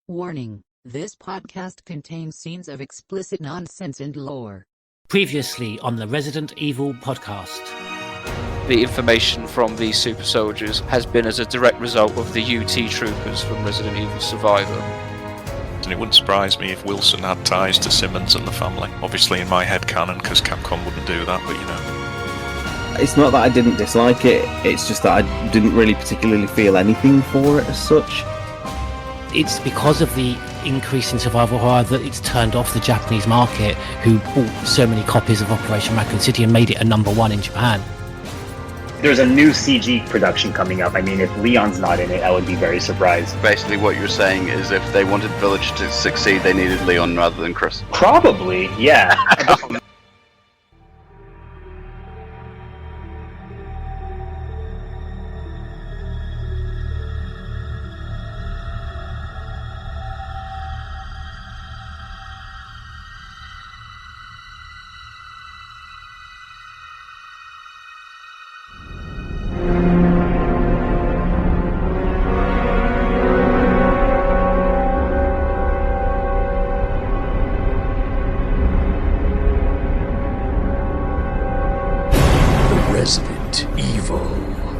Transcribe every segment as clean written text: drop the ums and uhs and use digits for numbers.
Warning, this podcast contains scenes of explicit nonsense and lore. Previously on the Resident Evil podcast. The information from these super soldiers has been as a direct result of the UT troopers from Resident Evil Survivor. And it wouldn't surprise me if Wilson had ties to Simmons and the family. Obviously in my head canon, because Capcom wouldn't do that, but you know. It's not that I didn't dislike it, it's just that I didn't really particularly feel anything for it as such. It's because of the increase in survival horror that it's turned off the Japanese market, who bought so many copies of Operation Raccoon City and made it a #1 in Japan. There's a new CG production coming up. I mean, if Leon's not in it, I would be very surprised. Basically what you're saying is if they wanted Village to succeed, they needed Leon rather than Chris. Probably, yeah. Resident Evil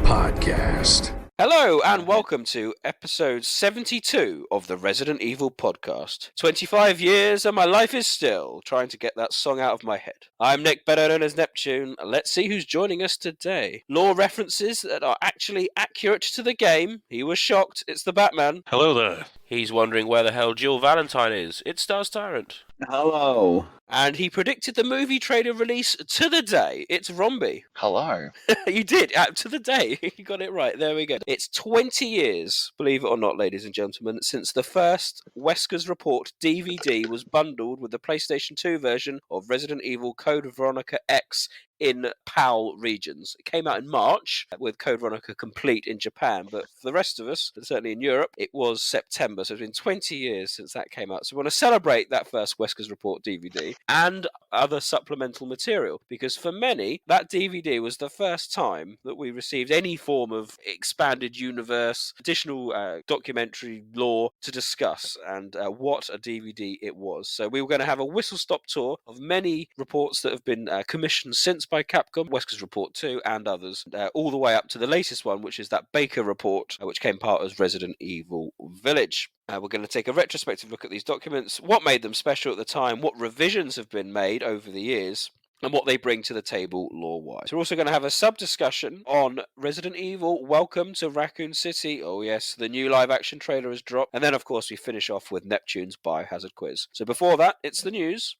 Podcast. Hello and welcome to episode 72 of the Resident Evil Podcast. 25 years and my life is still trying to get that song out of my head. I'm Nick, better known as Neptune. Let's see who's joining us today. Lore references that are actually accurate to the game. He was shocked. It's the Batman. Hello there. He's wondering where the hell Jill Valentine is. It's Stars Tyrant. Hello. And he predicted the movie trailer release to the day. It's Romby. Hello. You did, to the day. You got it right. There we go. It's 20 years, believe it or not, ladies and gentlemen, since the first Wesker's Report DVD was bundled with the PlayStation 2 version of Resident Evil Code Veronica X in PAL regions. It came out in March with Code Veronica complete in Japan, but for the rest of us, and certainly in Europe, it was September. So it's been 20 years since that came out. So we want to celebrate that first Wesker's Report DVD and other supplemental material, because for many, that DVD was the first time that we received any form of expanded universe, additional documentary lore to discuss, and what a DVD it was. So we were going to have a whistle-stop tour of many reports that have been commissioned since by Capcom, Wesker's Report 2 and others, all the way up to the latest one, which is that Baker report, which came part as Resident Evil Village. We're going to take a retrospective look at these documents, what made them special at the time, what revisions have been made over the years, and what they bring to the table lore-wise. We're also going to have a sub-discussion on Resident Evil Welcome to Raccoon City. Oh yes, the new live-action trailer has dropped. And then, of course, we finish off with Neptune's Biohazard quiz. So before that, it's the news.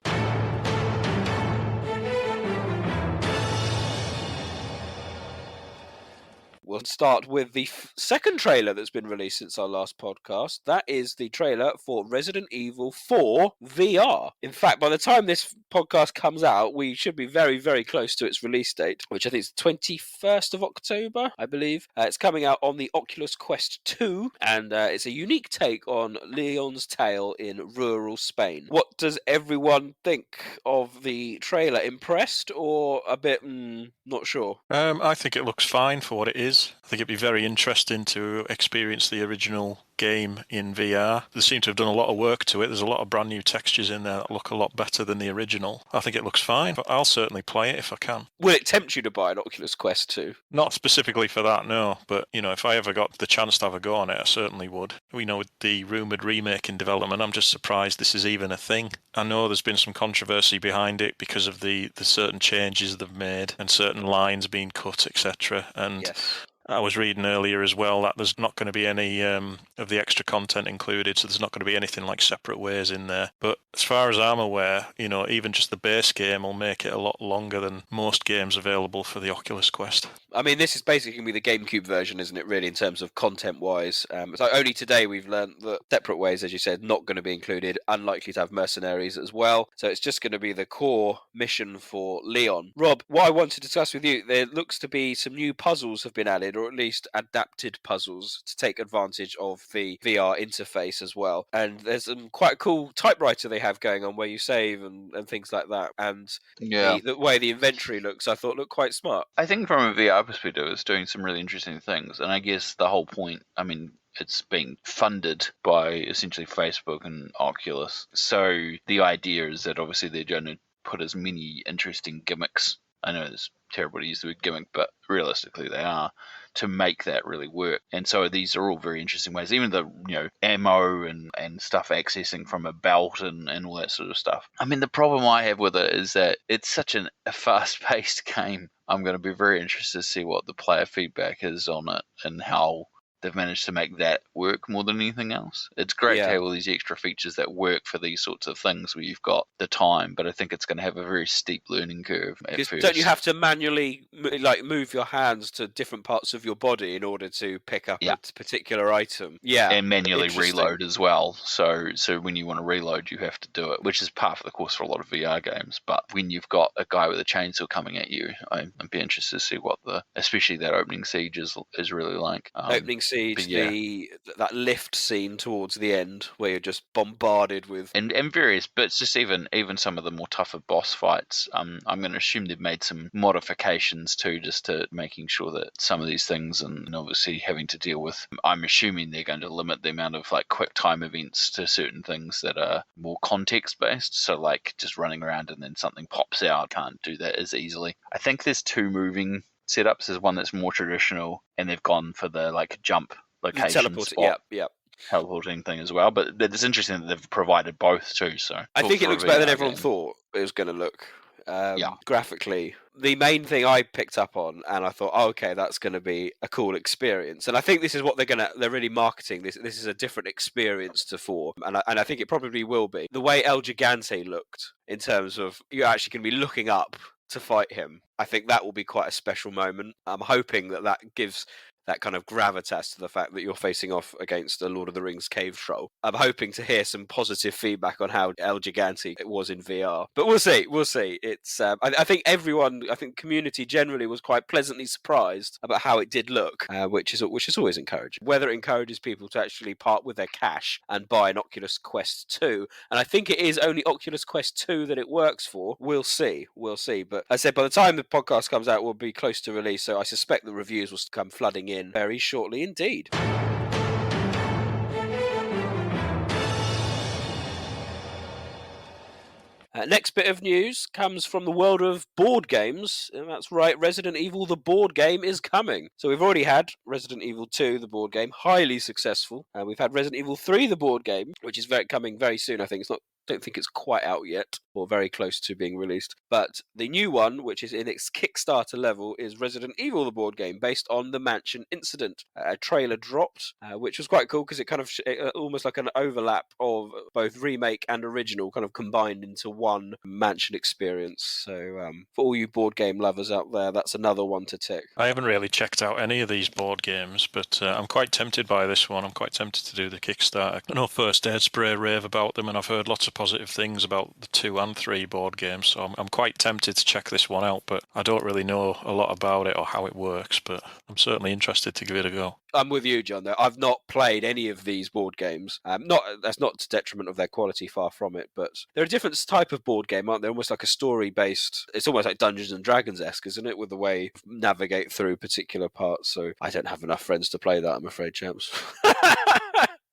We'll start with the second trailer that's been released since our last podcast. That is the trailer for Resident Evil 4 VR. In fact, by the time this podcast comes out, we should be very, very close to its release date, which I think is 21st of October, I believe. It's coming out on the Oculus Quest 2, and it's a unique take on Leon's tale in rural Spain. What does everyone think of the trailer? Impressed or a bit not sure? I think it looks fine for what it is. I think it'd be very interesting to experience the original game in VR. They seem to have done a lot of work to it. There's a lot of brand new textures in there that look a lot better than the original. I think it looks fine, but I'll certainly play it if I can. Will it tempt you to buy an Oculus Quest 2? Not specifically for that, no. But, you know, if I ever got the chance to have a go on it, I certainly would. We know with the rumoured remake in development, I'm just surprised this is even a thing. I know there's been some controversy behind it because of the certain changes they've made and certain lines being cut, etc. And yes. I was reading earlier as well that there's not going to be any of the extra content included, so there's not going to be anything like separate ways in there. But as far as I'm aware, you know, even just the base game will make it a lot longer than most games available for the Oculus Quest. I mean, this is basically going to be the GameCube version, isn't it, really, in terms of content-wise? So only today we've learned that separate ways, as you said, not going to be included, unlikely to have mercenaries as well. So it's just going to be the core mission for Leon. Rob, what I wanted to discuss with you, there looks to be some new puzzles have been added, or at least adapted puzzles to take advantage of the VR interface as well. And there's some quite a cool typewriter they have going on where you save and things like that. And the way the inventory looks, I thought looked quite smart. I think from a VR perspective, it's doing some really interesting things. And I guess the whole point, I mean, it's being funded by essentially Facebook and Oculus. So the idea is that obviously they're going to put as many interesting gimmicks. I know it's terrible to use the word gimmick, but realistically they are, to make that really work. And so these are all very interesting ways. Even the ammo and stuff accessing from a belt and all that sort of stuff. I mean, the problem I have with it is that it's such a fast-paced game. I'm going to be very interested to see what the player feedback is on it and how they've managed to make that work more than anything else. It's great to have all these extra features that work for these sorts of things where you've got the time, but I think it's going to have a very steep learning curve at first. Don't you have to manually move your hands to different parts of your body in order to pick up a particular item? Yeah, and manually reload as well. So when you want to reload, you have to do it, which is part of the course for a lot of VR games. But when you've got a guy with a chainsaw coming at you, I'd be interested to see what especially that opening siege is really like. Opening siege, that lift scene towards the end where you're just bombarded with and various bits, just even some of the more tougher boss fights. I'm going to assume they've made some modifications too, just to making sure that some of these things, and obviously having to deal with, I'm assuming they're going to limit the amount of quick time events to certain things that are more context based. So just running around and then something pops out, can't do that as easily. I think there's two moving setups. There's one that's more traditional, and they've gone for the jump location spot. Teleporting thing as well. But it's interesting that they've provided both too. So I think it looks better than everyone thought it was going to look. Graphically, the main thing I picked up on, and I thought, okay, that's going to be a cool experience. And I think this is what they're really marketing. This is a different experience to 4, and I think it probably will be. The way El Gigante looked, in terms of you're actually going to be looking up to fight him, I think that will be quite a special moment. I'm hoping that gives that kind of gravitas to the fact that you're facing off against a Lord of the Rings cave troll. I'm hoping to hear some positive feedback on how El Gigante it was in VR. But we'll see. It's I think community generally was quite pleasantly surprised about how it did look, which is always encouraging. Whether it encourages people to actually part with their cash and buy an Oculus Quest 2, and I think it is only Oculus Quest 2 that it works for. We'll see. But I said by the time the podcast comes out, we'll be close to release, so I suspect the reviews will come flooding in very shortly indeed. Next bit of news comes from the world of board games, and that's right, Resident Evil the board game is coming. So we've already had Resident Evil 2 the board game, highly successful. We've had Resident Evil 3 the board game, which is coming very soon. I don't think it's quite out yet, or very close to being released. But the new one, which is in its Kickstarter level, is Resident Evil the board game, based on the Mansion incident. A trailer dropped, which was quite cool because it kind of almost like an overlap of both remake and original kind of combined into one Mansion experience. So for all you board game lovers out there, that's another one to tick. I haven't really checked out any of these board games, but I'm quite tempted by this one. I'm quite tempted to do the Kickstarter. I know First Aid Spray rave about them, and I've heard lots of positive things about the 2 and 3 board games, so I'm quite tempted to check this one out, but I don't really know a lot about it or how it works, but I'm certainly interested to give it a go. I'm with you, John, though. I've not played any of these board games. That's not to detriment of their quality, far from it, but they're a different type of board game, aren't they? Almost like a story-based... It's almost like Dungeons & Dragons-esque, isn't it? With the way you navigate through particular parts, so I don't have enough friends to play that, I'm afraid, champs.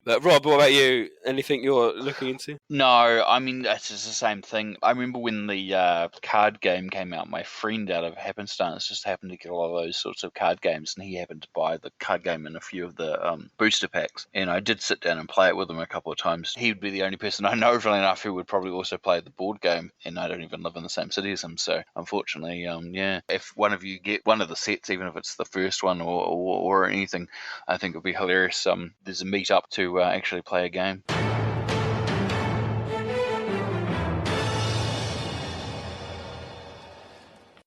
But Rob, what about you? Anything you're looking into? No, I mean, it's just the same thing. I remember when the card game came out, my friend out of happenstance just happened to get a lot of those sorts of card games, and he happened to buy the card game and a few of the booster packs. And I did sit down and play it with him a couple of times. He would be the only person I know, really enough, who would probably also play the board game, and I don't even live in the same city as him. So, unfortunately, if one of you get one of the sets, even if it's the first one or anything, I think it would be hilarious. There's a meet-up to actually play a game.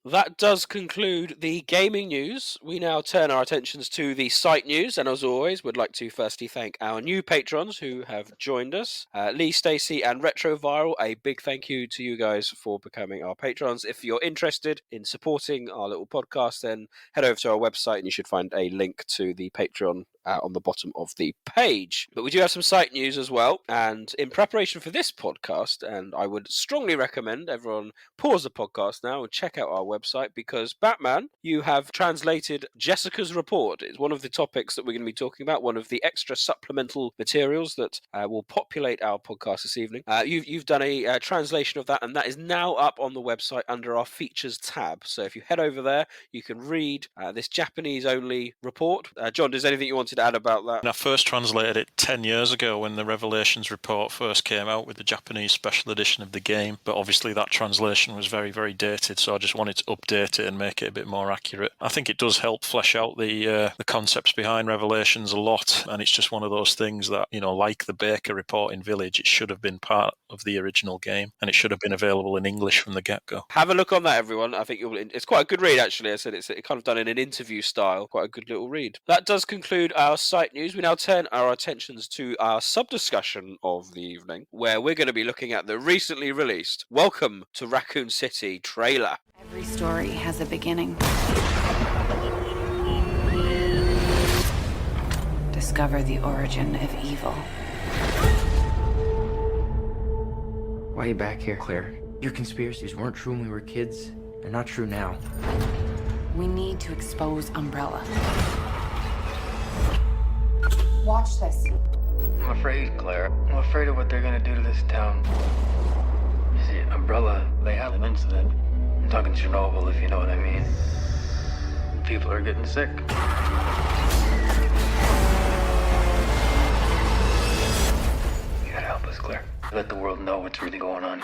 That does conclude the gaming news. We now turn our attentions to the site news, and as always, we'd like to firstly thank our new patrons who have joined us. Lee, Stacey, and Retroviral, a big thank you to you guys for becoming our patrons. If you're interested in supporting our little podcast, then head over to our website and you should find a link to the Patreon on the bottom of the page. But we do have some site news as well, and in preparation for this podcast, and I would strongly recommend everyone pause the podcast now and check out our website, because Batman, you have translated Jessica's report. It's one of the topics that we're going to be talking about, one of the extra supplemental materials that will populate our podcast this evening. You've done a translation of that, and that is now up on the website under our features tab. So if you head over there, you can read this Japanese-only report. John, is there anything you wanted to add about that? I first translated it 10 years ago when the Revelations report first came out with the Japanese special edition of the game, but obviously that translation was very, very dated, so I just wanted to update it and make it a bit more accurate. I think it does help flesh out the concepts behind Revelations a lot, and it's just one of those things that, like the Baker report in Village, it should have been part of the original game, and it should have been available in English from the get-go. Have a look on that, everyone. I think it's quite a good read, actually. I said it's kind of done in an interview style. Quite a good little read. That does conclude our site news. We now turn our attentions to our sub-discussion of the evening, where we're going to be looking at the recently released Welcome to Raccoon City trailer. Every story has a beginning. Discover the origin of evil. Why are you back here, Claire? Your conspiracies weren't true when we were kids. They're not true now. We need to expose Umbrella. Watch this. I'm afraid, Claire. I'm afraid of what they're gonna do to this town. You see, Umbrella, they had an incident. I'm talking Chernobyl, if you know what I mean. People are getting sick. You gotta help us, Claire. Let the world know what's really going on.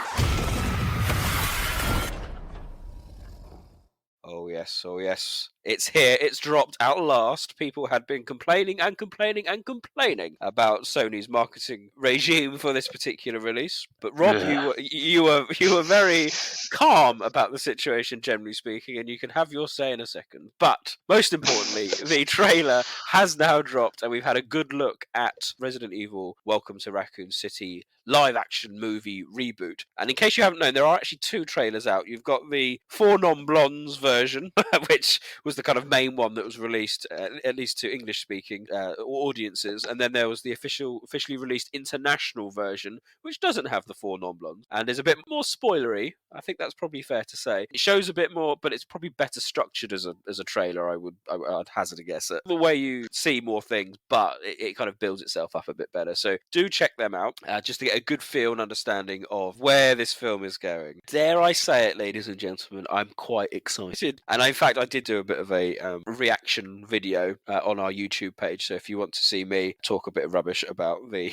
Oh yes, oh yes. It's here, it's dropped at last. People had been complaining and complaining and complaining about Sony's marketing regime for this particular release. But Rob, you were very calm about the situation, generally speaking, and you can have your say in a second. But most importantly, the trailer has now dropped, and we've had a good look at Resident Evil Welcome to Raccoon City live action movie reboot. And in case you haven't known, there are actually two trailers out. You've got the Four Non-Blondes version, which was the kind of main one that was released, at least to English-speaking audiences, and then there was the officially released international version, which doesn't have the Four Non-Blondes, and is a bit more spoilery. I think that's probably fair to say. It shows a bit more, but it's probably better structured as a trailer. I'd hazard a guess at the way you see more things, but it kind of builds itself up a bit better. So do check them out, just to get a good feel and understanding of where this film is going. Dare I say it, ladies and gentlemen, I'm quite excited. And in fact, I did do a bit of a reaction video on our YouTube page. So if you want to see me talk a bit of rubbish about the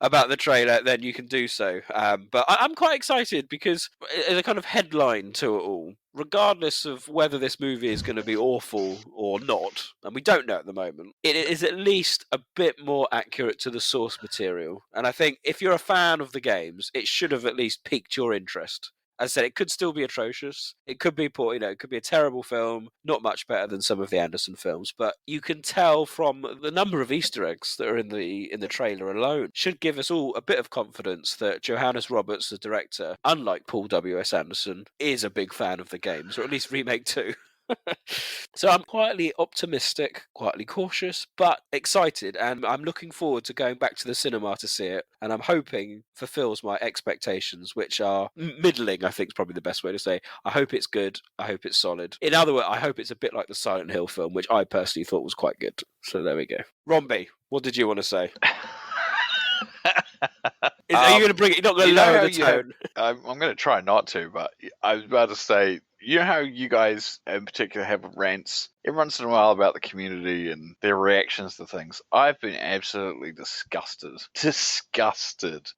about the trailer, then you can do so. But I'm quite excited because there's a kind of headline to it all. Regardless of whether this movie is going to be awful or not, and we don't know at the moment, it is at least a bit more accurate to the source material. And I think if you're a fan of the games, it should have at least piqued your interest. As I said, it could still be atrocious. It could be poor, it could be a terrible film, not much better than some of the Anderson films. But you can tell from the number of Easter eggs that are in the trailer alone, should give us all a bit of confidence that Johannes Roberts, the director, unlike Paul W.S. Anderson, is a big fan of the games, or at least Remake 2. So I'm quietly optimistic, quietly cautious, but excited, and I'm looking forward to going back to the cinema to see it, and I'm hoping fulfills my expectations, which are middling, I think is probably the best way to say. I hope it's good, I hope it's solid. In other words, I hope it's a bit like the Silent Hill film, which I personally thought was quite good. So there we go. Romby, what did you want to say? Are you going to bring it? You're not going to lower the tone? I'm going to try not to, but I was about to say, you know how you guys in particular have rants every once in a while about the community and their reactions to things? I've been absolutely disgusted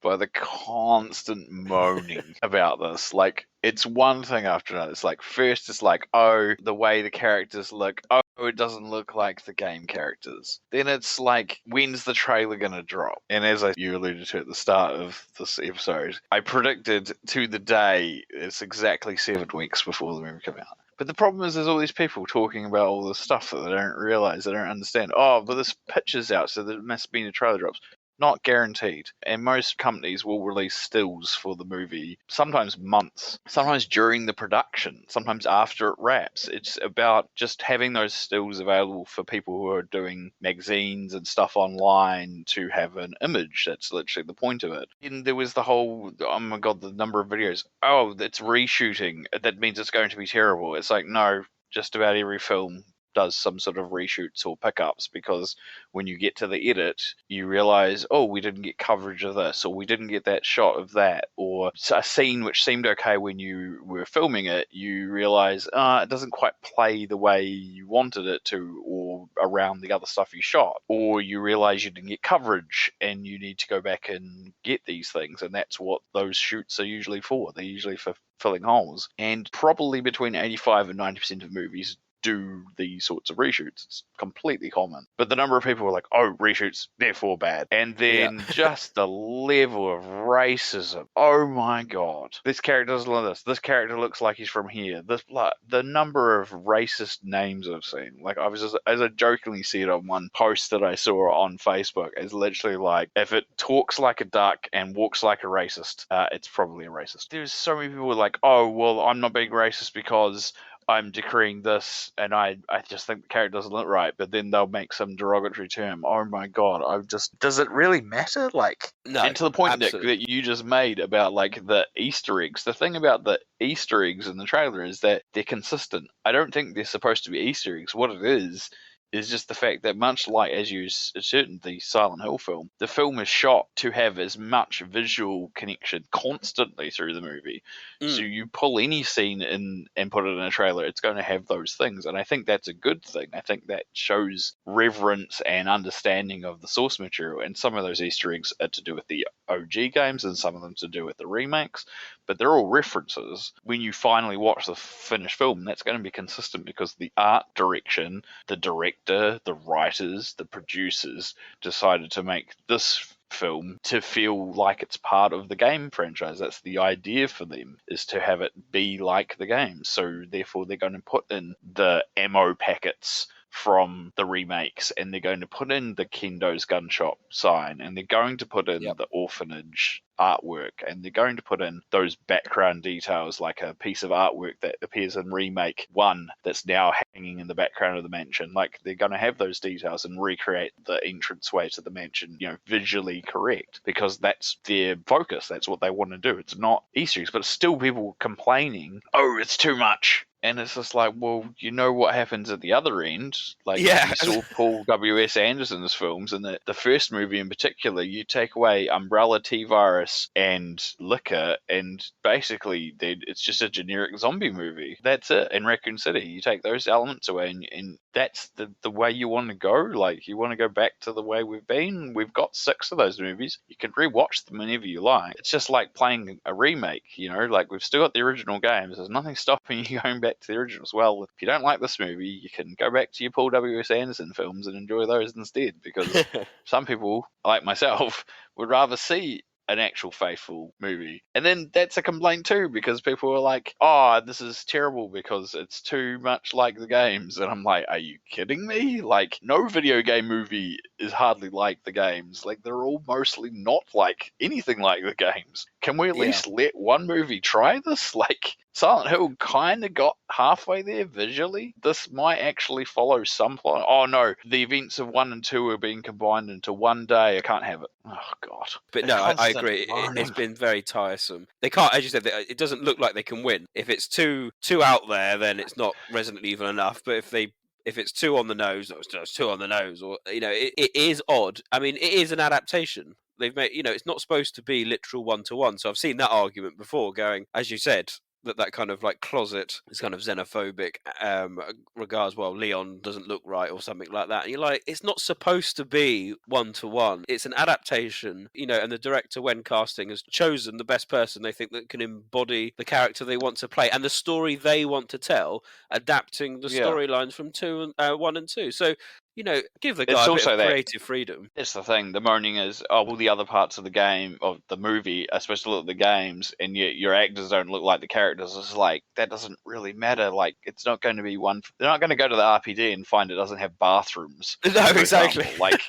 by the constant moaning about this. Like, it's one thing after another. It's like, first it's like, oh, the way the characters look. Oh, it doesn't look like the game characters. Then it's like, when's the trailer going to drop? And as you alluded to at the start of this episode, I predicted to the day it's exactly 7 weeks before the movie came out. But the problem is there's all these people talking about all this stuff that they don't realise, they don't understand. Oh, but this picture's out, so there must be a trailer drops. Not guaranteed. And most companies will release stills for the movie, sometimes months, sometimes during the production, sometimes after it wraps. It's about just having those stills available for people who are doing magazines and stuff online to have an image. That's literally the point of it. And there was the whole, oh my god, the number of videos. Oh, it's reshooting. That means it's going to be terrible. It's like, no, just about every film does some sort of reshoots or pickups, because when you get to the edit, you realize, oh, we didn't get coverage of this, or we didn't get that shot of that, or a scene which seemed okay when you were filming it, you realize it doesn't quite play the way you wanted it to, or around the other stuff you shot, or you realize you didn't get coverage and you need to go back and get these things. And that's what those shoots are usually for. They're usually for filling holes. And probably between 85 and 90% of movies do these sorts of reshoots. It's completely common. But the number of people are like, oh, reshoots, therefore bad. And then just the level of racism. Oh my god. This character doesn't like this. This character looks like he's from here. The number of racist names I've seen. Like, I was just, as I jokingly said on one post that I saw on Facebook, it's literally like, if it talks like a duck and walks like a racist, it's probably a racist. There's so many people like, oh, well, I'm not being racist because I'm decreeing this, and I just think the character doesn't look right, but then they'll make some derogatory term. Oh my god, does it really matter? Like, No, and to the point, absolutely. Nick, that you just made about like the Easter eggs. The thing about the Easter eggs in the trailer is that they're consistent. I don't think they're supposed to be Easter eggs. What it is just the fact that, much like, as you asserted, the Silent Hill film, the film is shot to have as much visual connection constantly through the movie. So you pull any scene in and put it in a trailer, it's going to have those things. And I think that's a good thing. I think that shows reverence and understanding of the source material. And some of those Easter eggs are to do with the OG games, and some of them to do with the remakes. But they're all references. When you finally watch the finished film, that's going to be consistent, because the art direction, the director, the writers, the producers decided to make this film to feel like it's part of the game franchise. That's the idea for them, is to have it be like the game. So therefore they're going to put in the ammo packets from the remakes, and they're going to put in the Kendo's gun shop sign, and they're going to put in the orphanage artwork, and they're going to put in those background details, like a piece of artwork that appears in remake 1 that's now hanging in the background of the mansion. Like, they're going to have those details and recreate the entranceway to the mansion, visually correct, because that's their focus. That's what they want to do. It's not Easter eggs, but it's still people complaining, oh, it's too much. And it's just like, well, you know what happens at the other end. Like, you saw Paul W.S. Anderson's films, and the first movie in particular, you take away Umbrella, T-Virus, and Liquor, and basically it's just a generic zombie movie. That's it. In Raccoon City, you take those elements away, and that's the way you want to go. Like, you want to go back to the way we've been. We've got 6 of those movies. You can rewatch them whenever you like. It's just like playing a remake, like, we've still got the original games. There's nothing stopping you going back to the originals. Well, if you don't like this movie, you can go back to your Paul W.S. Anderson films and enjoy those instead, because some people, like myself, would rather see an actual faithful movie. And then that's a complaint too, because people are like, oh, this is terrible because it's too much like the games. And I'm like, are you kidding me? Like, no video game movie is hardly like the games. Like, they're all mostly not like anything like the games. Can we at least let one movie try this? Like, Silent Hill kind of got halfway there visually. This might actually follow some plot. Oh no, the events of 1 and 2 are being combined into one day. I can't have it. Oh god. But no, I agree. It's been very tiresome. They can't, as you said, it doesn't look like they can win. If it's too out there, then it's not Resident Evil enough. But if it's too on the nose, it's too on the nose, or it is odd. I mean, it is an adaptation. They've made, it's not supposed to be literal 1-to-1. So I've seen that argument before, going, as you said, that kind of like closet is kind of xenophobic regards, well, Leon doesn't look right or something like that. And you're like, it's not supposed to be 1-to-1. It's an adaptation, and the director, when casting, has chosen the best person they think that can embody the character they want to play and the story they want to tell, adapting the storylines from 1 and 2. So, give the guy a bit of creative freedom. That's the thing. The moaning is, all the other parts of the game, of the movie, are supposed to look like the games, and yet your actors don't look like the characters. It's like, that doesn't really matter. Like, it's not going to be one. They're not going to go to the RPD and find it doesn't have bathrooms. No, exactly. Like,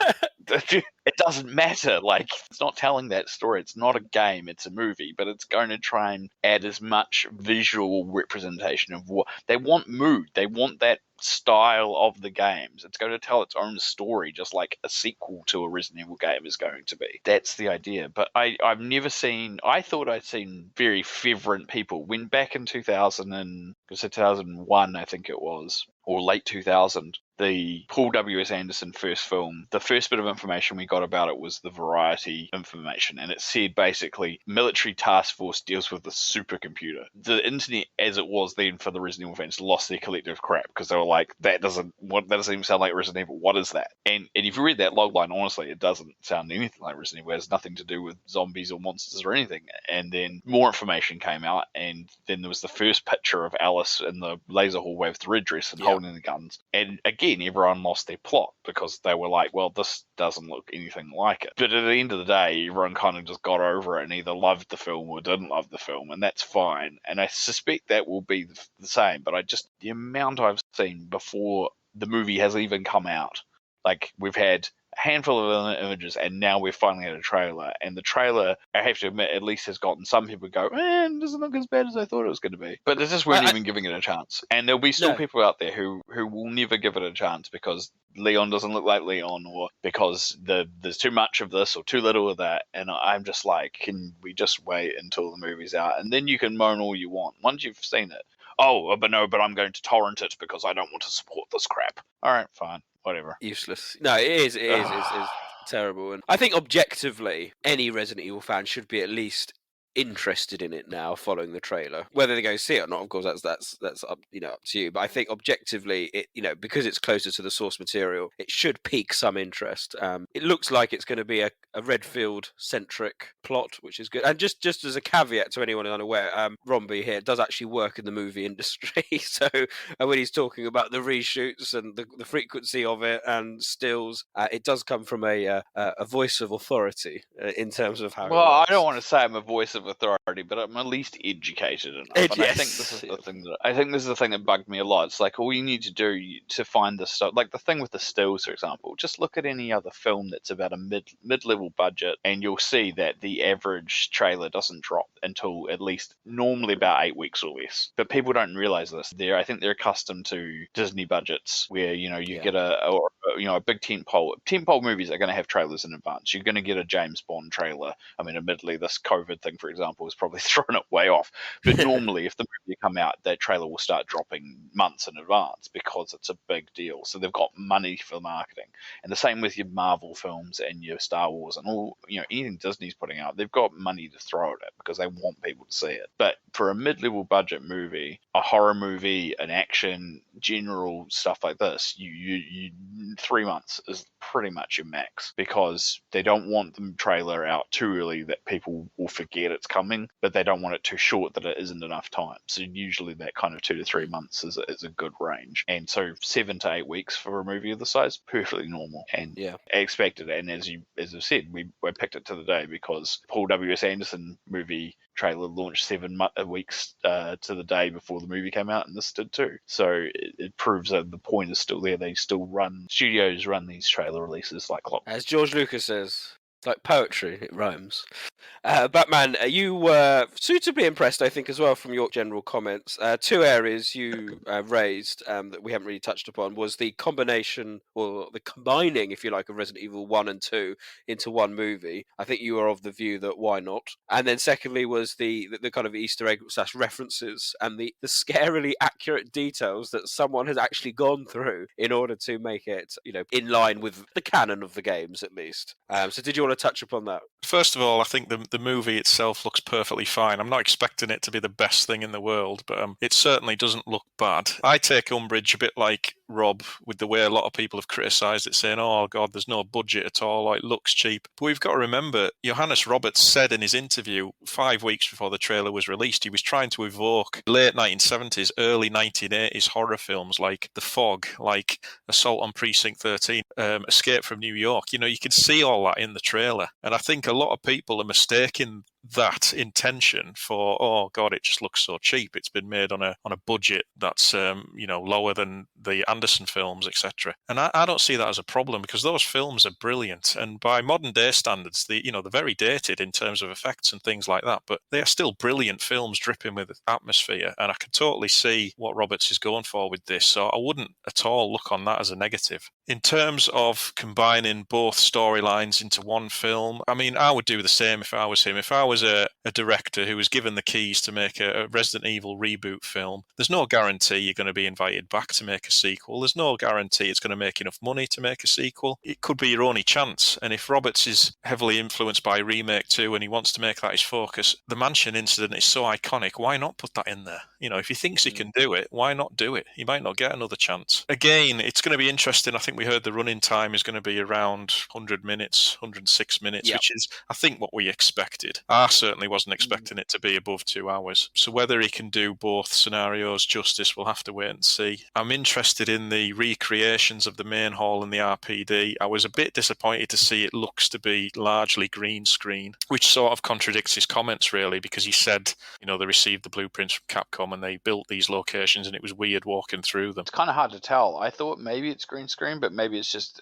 it doesn't matter. Like, it's not telling that story. It's not a game. It's a movie, but it's going to try and add as much visual representation of what they want. Mood. They want that style of the games. It's going to tell its own story, just like a sequel to a Resident Evil game is going to be. That's the idea. But I've never seen. I thought I'd seen very fervent people when back in 2001, I think it was, or late 2000. The Paul W.S. Anderson first film, the first bit of information we got about it was the Variety information, and it said basically military task force deals with the supercomputer. The internet, as it was then for the Resident Evil fans, lost their collective crap because they were like, that doesn't even sound like Resident Evil. What is that? And if you read that logline, honestly, it doesn't sound anything like Resident Evil. It has nothing to do with zombies or monsters or anything. And then more information came out, and then there was the first picture of Alice in the laser hallway with the red dress and holding the guns. And again, everyone lost their plot because they were like, well, this doesn't look anything like it. But at the end of the day, everyone kind of just got over it and either loved the film or didn't love the film, and that's fine. And I suspect that will be the same, but the amount I've seen before the movie has even come out, like, we've had a handful of images, and now we're finally at a trailer. And the trailer, I have to admit, at least has gotten some people go, it doesn't look as bad as I thought it was going to be. But they just weren't even giving it a chance. And there'll be still people out there who will never give it a chance because Leon doesn't look like Leon, or because there's too much of this or too little of that. And I'm just like, can we just wait until the movie's out? And then you can moan all you want once you've seen it. Oh, but I'm going to torrent it because I don't want to support this crap. All right, fine. Whatever. Useless. No, it is terrible. And I think objectively, any Resident Evil fan should be at least interested in it now following the trailer. Whether they go see it or not, of course, that's up, up to you. But I think objectively, it, because it's closer to the source material, it should pique some interest. It looks like it's going to be a Redfield centric plot, which is good. And just as a caveat to anyone unaware, Romby here does actually work in the movie industry. So when he's talking about the reshoots and the frequency of it and stills, it does come from a voice of authority in terms of how. Well, I don't want to say I'm a voice of authority, but I'm at least educated enough. And I think this is the thing that bugged me a lot. It's like all you need to do to find this stuff, like the thing with the stills, for example. Just look at any other film that's about a mid-level budget, and you'll see that the average trailer doesn't drop until at least normally about 8 weeks or less. But people don't realize this. I think they're accustomed to Disney budgets, where you get a big tentpole movies are going to have trailers in advance. You're going to get a James Bond trailer. I mean, admittedly, this COVID thing, for example, has probably thrown it way off. But normally, if the movie come out, that trailer will start dropping months in advance because it's a big deal. So they've got money for marketing. And the same with your Marvel films and your Star Wars and all, anything Disney's putting out, they've got money to throw at it because they want people to see it. But for a mid-level budget movie, a horror movie, an action, general stuff like this, you 3 months is pretty much your max, because they don't want the trailer out too early that people will forget it's coming, but they don't want it too short that it isn't enough time. So usually that kind of 2 to 3 months is a good range. And so 7 to 8 weeks for a movie of the size, perfectly normal and expected. And as I said, we picked it to the day because Paul W.S. Anderson movie trailer launched 7 weeks to the day before the movie came out, and this did too. So it proves that the point is still there. Studios run these trailer releases like clock. As George Lucas says, it's like poetry, it rhymes. Batman, you were suitably impressed, I think, as well from your general comments. 2 areas you raised that we haven't really touched upon was the combination, or the combining, if you like, of Resident Evil 1 and 2 into one movie. I think you were of the view that why not? And then secondly was the kind of Easter egg / references and the scarily accurate details that someone has actually gone through in order to make it, in line with the canon of the games, at least. So did you want to touch upon that? First of all, I think the movie itself looks perfectly fine. I'm not expecting it to be the best thing in the world, but it certainly doesn't look bad. I take umbrage a bit like Rob with the way a lot of people have criticised it, saying, oh God, there's no budget at all, it looks cheap. But we've got to remember, Johannes Roberts said in his interview 5 weeks before the trailer was released, he was trying to evoke late 1970s, early 1980s horror films like The Fog, like Assault on Precinct 13, Escape from New York. You can see all that in the trailer. And I think a lot of people are mistaking that intention for, oh god, it just looks so cheap. It's been made on a budget that's lower than the Anderson films, etc. And I don't see that as a problem, because those films are brilliant, and by modern day standards, they're very dated in terms of effects and things like that, but they are still brilliant films dripping with atmosphere, and I can totally see what Roberts is going for with this, so I wouldn't at all look on that as a negative. In terms of combining both storylines into one film, I mean, I would do the same if I was him. If I was a director who was given the keys to make a Resident Evil reboot film, there's no guarantee you're going to be invited back to make a sequel. There's no guarantee it's going to make enough money to make a sequel. It could be your only chance. And if Roberts is heavily influenced by Remake 2 and he wants to make that his focus, the mansion incident is so iconic. Why not put that in there? If he thinks he can do it, why not do it? He might not get another chance. Again, it's going to be interesting. I think we heard the running time is going to be around 100 minutes, 106 minutes, which is, I think, what we expected. I certainly wasn't expecting it to be above 2 hours. So whether he can do both scenarios justice, we'll have to wait and see. I'm interested in the recreations of the main hall and the RPD. I was a bit disappointed to see it looks to be largely green screen, which sort of contradicts his comments, really, because he said, they received the blueprints from Capcom and they built these locations and it was weird walking through them. It's kind of hard to tell. I thought maybe it's green screen, but maybe it's just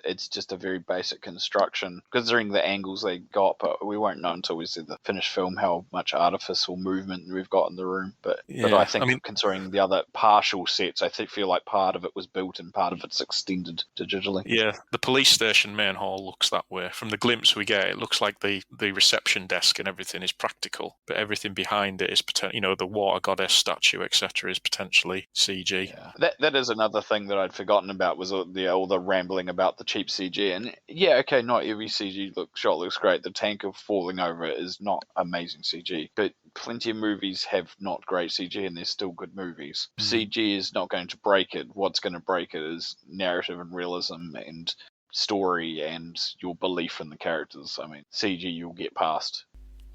a very basic construction, considering the angles they got, but we won't know until we see the finished film how much artificial movement we've got in the room. But I think, considering the other partial sets, I feel like part of it was built and part of it's extended digitally. Yeah, the police station main hall looks that way. From the glimpse we get, it looks like the reception desk and everything is practical, but everything behind it is the water goddess statue, etc., is potentially CG. Yeah. That is another thing that I'd forgotten about, was all the rambling about the cheap CG. And not every CG shot looks great. The tanker falling over is not amazing CG, but plenty of movies have not great CG and they're still good movies. CG is not going to break it. What's going to break it is narrative and realism and story and your belief in the characters. I mean, CG you'll get past.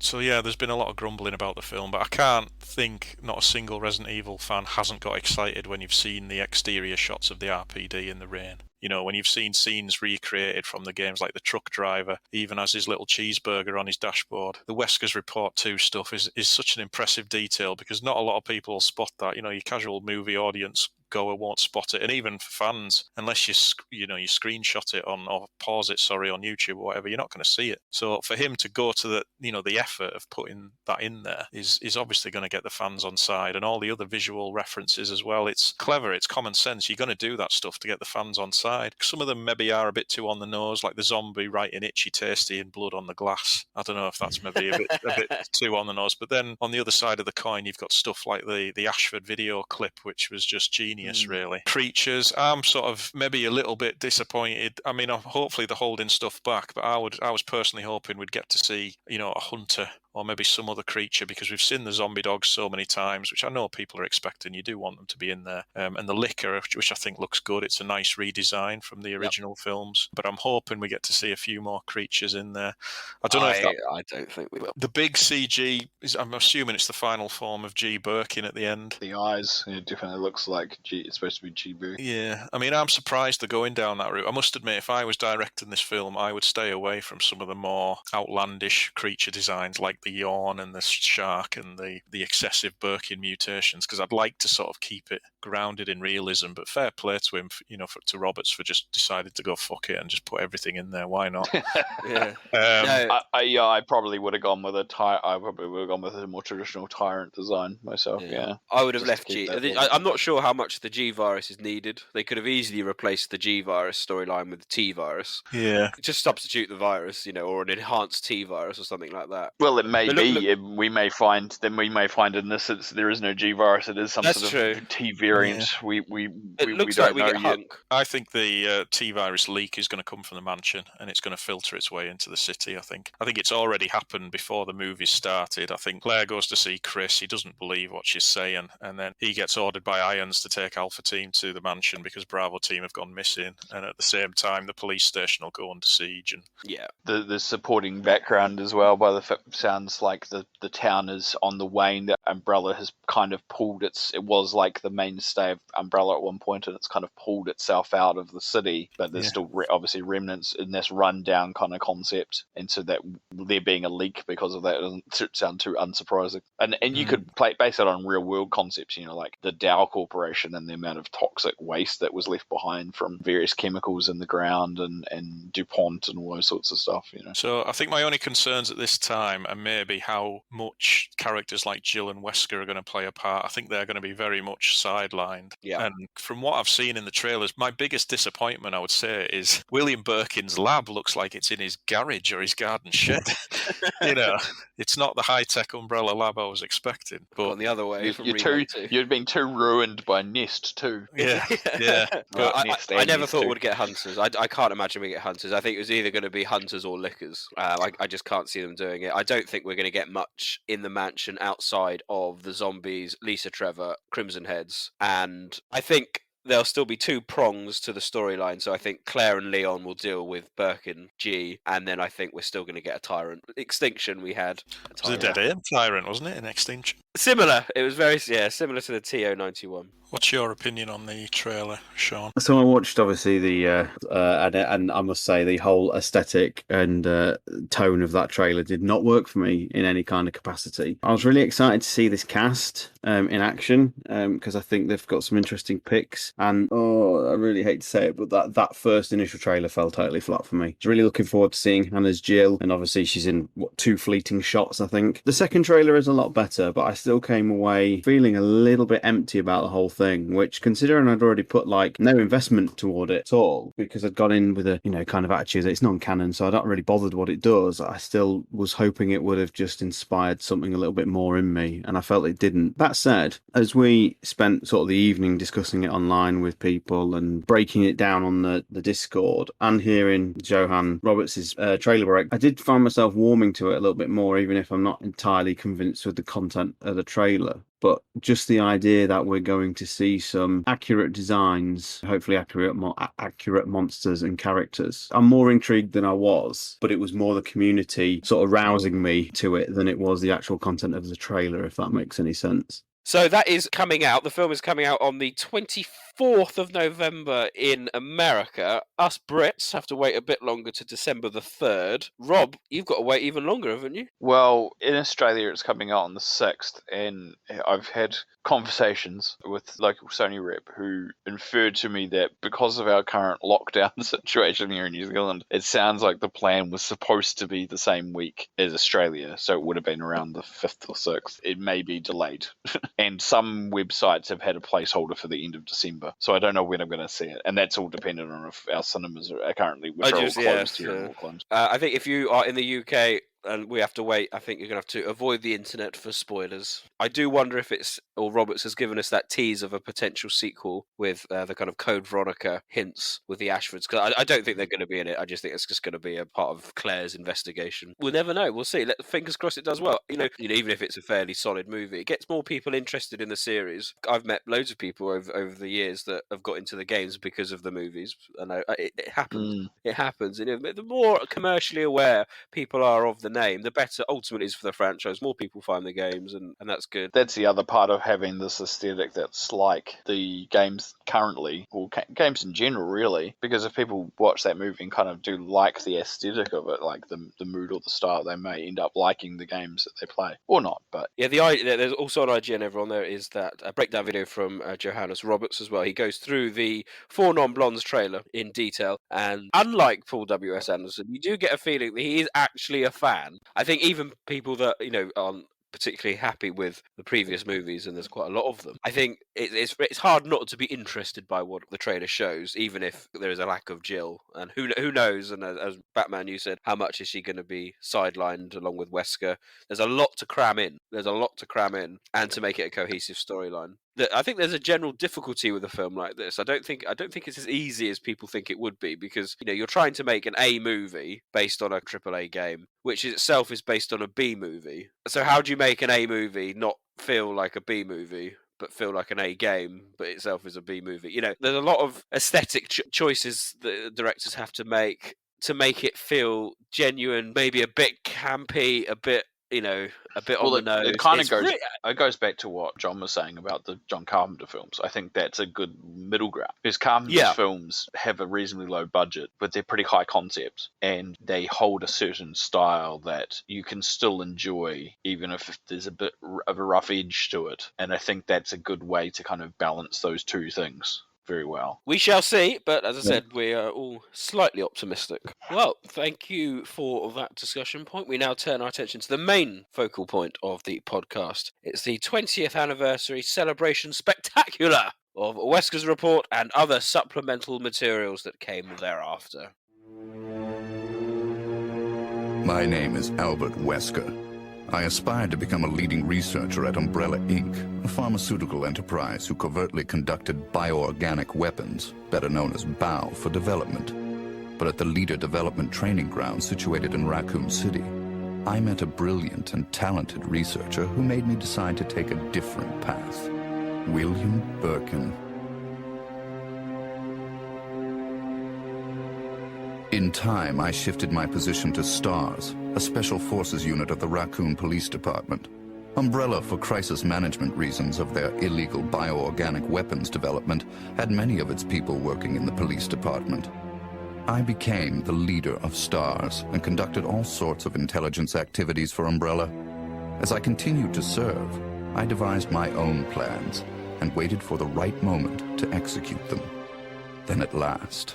So there's been a lot of grumbling about the film, but I can't think not a single Resident Evil fan hasn't got excited when you've seen the exterior shots of the RPD in the rain. When you've seen scenes recreated from the games, like the truck driver even has his little cheeseburger on his dashboard. The Wesker's Report 2 stuff is such an impressive detail, because not a lot of people will spot that. Your casual movie audience goer won't spot it, and even for fans, unless you screenshot it or pause it on YouTube or whatever, you're not going to see it. So for him to go to the effort of putting that in there is obviously going to get the fans on side, and all the other visual references as well. It's clever, it's common sense. You're going to do that stuff to get the fans on side. Some of them maybe are a bit too on the nose, like the zombie writing itchy tasty in blood on the glass. I don't know if that's maybe a bit too on the nose, but then on the other side of the coin you've got stuff like the Ashford video clip, which was just genius. Really. Creatures, I'm sort of maybe a little bit disappointed. I mean, hopefully they're holding stuff back, but I was personally hoping we'd get to see, a hunter or maybe some other creature, because we've seen the zombie dogs so many times, which I know people are expecting. You do want them to be in there. And the liquor, which I think looks good. It's a nice redesign from the original films, but I'm hoping we get to see a few more creatures in there. I don't know I don't think we will. The big CG I'm assuming it's the final form of G. Birkin at the end. The eyes, it definitely looks like it's supposed to be G. Birkin. Yeah, I mean, I'm surprised they're going down that route. I must admit, if I was directing this film, I would stay away from some of the more outlandish creature designs, like the yawn and the shark and the excessive Birkin mutations, because I'd like to sort of keep it grounded in realism. But fair play to him, to Roberts for just deciding to go fuck it and just put everything in there. Why not? Yeah. I probably would have gone with a more traditional tyrant design myself. Yeah. I would have left G. I'm not sure how much the G virus is needed. They could have easily replaced the G virus storyline with the T virus. Yeah. Just substitute the virus, or an enhanced T virus or something like that. Well, it may be. We may find in this instance there is no G virus. It is some sort of T variant. Yeah. It looks like we get Hunk. I think the T virus leak is going to come from the mansion and it's going to filter its way into the city. I think it's already happened before the movie started. I think Claire goes to see Chris. He doesn't believe what she's saying, and then he gets ordered by Irons to take Alpha Team to the mansion because Bravo Team have gone missing. And at the same time, the police station will go under siege. And the supporting background as well, by the sounds sounds like the town is on the wane. That Umbrella has kind of pulled it was like the mainstay of Umbrella at one point, and it's kind of pulled itself out of the city, but there's still obviously remnants in this rundown kind of concept, and so that there being a leak because of that doesn't sound too unsurprising. And you could base it on real world concepts, like the Dow Corporation and the amount of toxic waste that was left behind from various chemicals in the ground and DuPont and all those sorts of stuff. So I think my only concerns at this time are maybe how much characters like Jill and Wesker are going to play a part. I think they're going to be very much sidelined. Yeah. And from what I've seen in the trailers, my biggest disappointment, I would say, is William Birkin's lab looks like it's in his garage or his garden shed. It's not the high-tech Umbrella lab I was expecting. But gone the other way. You've been too ruined by Nest too. Yeah. But I never thought we'd get Hunters. I can't imagine we get Hunters. I think it was either going to be Hunters or Lickers. I just can't see them doing it. I don't think we're going to get much in the mansion outside of the zombies, Lisa Trevor, Crimson Heads, and I think there'll still be two prongs to the storyline. So I think Claire and Leon will deal with Birkin, G, and then I think we're still going to get a Tyrant. Extinction, we had a Tyrant. It was a Dead Aim Tyrant, wasn't it, in Extinction? Similar. It was very, similar to the TO-91. What's your opinion on the trailer, Sean? So I watched, obviously, the and I must say the whole aesthetic and tone of that trailer did not work for me in any kind of capacity. I was really excited to see this cast in action because I think they've got some interesting picks. And I really hate to say it, but that first initial trailer fell totally flat for me. I was really looking forward to seeing Hannah's Jill, and obviously she's in 2 fleeting shots, I think. The second trailer is a lot better, but I still came away feeling a little bit empty about the whole thing, which, considering I'd already put no investment toward it at all, because I'd gone in with a kind of attitude that it's non-canon, so I don't really bothered what it does. I still was hoping it would have just inspired something a little bit more in me, and I felt it didn't. That said, as we spent sort of the evening discussing it online with people and breaking it down on the Discord and hearing Johan Roberts' trailer break, I did find myself warming to it a little bit more, even if I'm not entirely convinced with the content of the trailer. But just the idea that we're going to see some accurate designs, hopefully accurate monsters and characters. I'm more intrigued than I was, but it was more the community sort of rousing me to it than it was the actual content of the trailer, if that makes any sense. So that is coming out. The film is coming out on the 24th of November in America. Us Brits have to wait a bit longer to December the 3rd. Rob, you've got to wait even longer, haven't you? Well, in Australia it's coming out on the 6th, and I've had conversations with local Sony rep who inferred to me that because of our current lockdown situation here in New Zealand, it sounds like the plan was supposed to be the same week as Australia, so it would have been around the 5th or 6th. It may be delayed. And some websites have had a placeholder for the end of December, so I don't know when I'm going to see it, and that's all dependent on if our cinemas are currently closed here in Auckland. I think if you are in the UK and we have to wait, I think you're going to have to avoid the internet for spoilers. I do wonder if Roberts has given us that tease of a potential sequel with the kind of Code Veronica hints with the Ashfords, because I don't think they're going to be in it. I just think it's just going to be a part of Claire's investigation. We'll never know. We'll see. Fingers crossed it does well. Even if it's a fairly solid movie, it gets more people interested in the series. I've met loads of people over the years that have got into the games because of the movies, and it happens. It happens. The more commercially aware people are of the name, the better ultimately is for the franchise. More people find the games, and that's good. That's the other part of having this aesthetic that's like the games currently, or games in general, really. Because if people watch that movie and kind of do like the aesthetic of it, like the mood or the style, they may end up liking the games that they play, or not. But yeah, there's also on IGN, everyone, there is that breakdown video from Johannes Roberts as well. He goes through the Four Non-Blondes trailer in detail, and unlike Paul W.S. Anderson, you do get a feeling that he is actually a fan. I think even people that aren't particularly happy with the previous movies, and there's quite a lot of them, I think it's hard not to be interested by what the trailer shows, even if there is a lack of Jill. And who knows, and as Batman, you said, how much is she going to be sidelined along with Wesker? There's a lot to cram in. And to make it a cohesive storyline. I think there's a general difficulty with a film like this. I don't think it's as easy as people think it would be, because you're trying to make an A movie based on a AAA game, which itself is based on a B movie. So how do you make an A movie not feel like a B movie, but feel like an A game, but itself is a B movie? There's a lot of aesthetic choices that directors have to make it feel genuine, maybe a bit campy, a bit a bit on the nose. It kind of goes back to what John was saying about the John Carpenter films. I think that's a good middle ground, because Carpenter's films have a reasonably low budget, but they're pretty high concept, and they hold a certain style that you can still enjoy, even if there's a bit of a rough edge to it. And I think that's a good way to kind of balance those two things very well. We shall see, but as I said, we are all slightly optimistic. Well, thank you for that discussion point. We now turn our attention to the main focal point of the podcast. It's the 20th anniversary celebration spectacular of Wesker's report and other supplemental materials that came thereafter. My name is Albert Wesker. I aspired to become a leading researcher at Umbrella Inc., a pharmaceutical enterprise who covertly conducted bioorganic weapons, better known as BOW, for development. But at the Leader Development Training Ground situated in Raccoon City, I met a brilliant and talented researcher who made me decide to take a different path. William Birkin. In time, I shifted my position to STARS, a special forces unit of the Raccoon Police Department. Umbrella, for crisis management reasons of their illegal bioorganic weapons development, had many of its people working in the police department. I became the leader of STARS and conducted all sorts of intelligence activities for Umbrella. As I continued to serve, I devised my own plans and waited for the right moment to execute them. Then at last,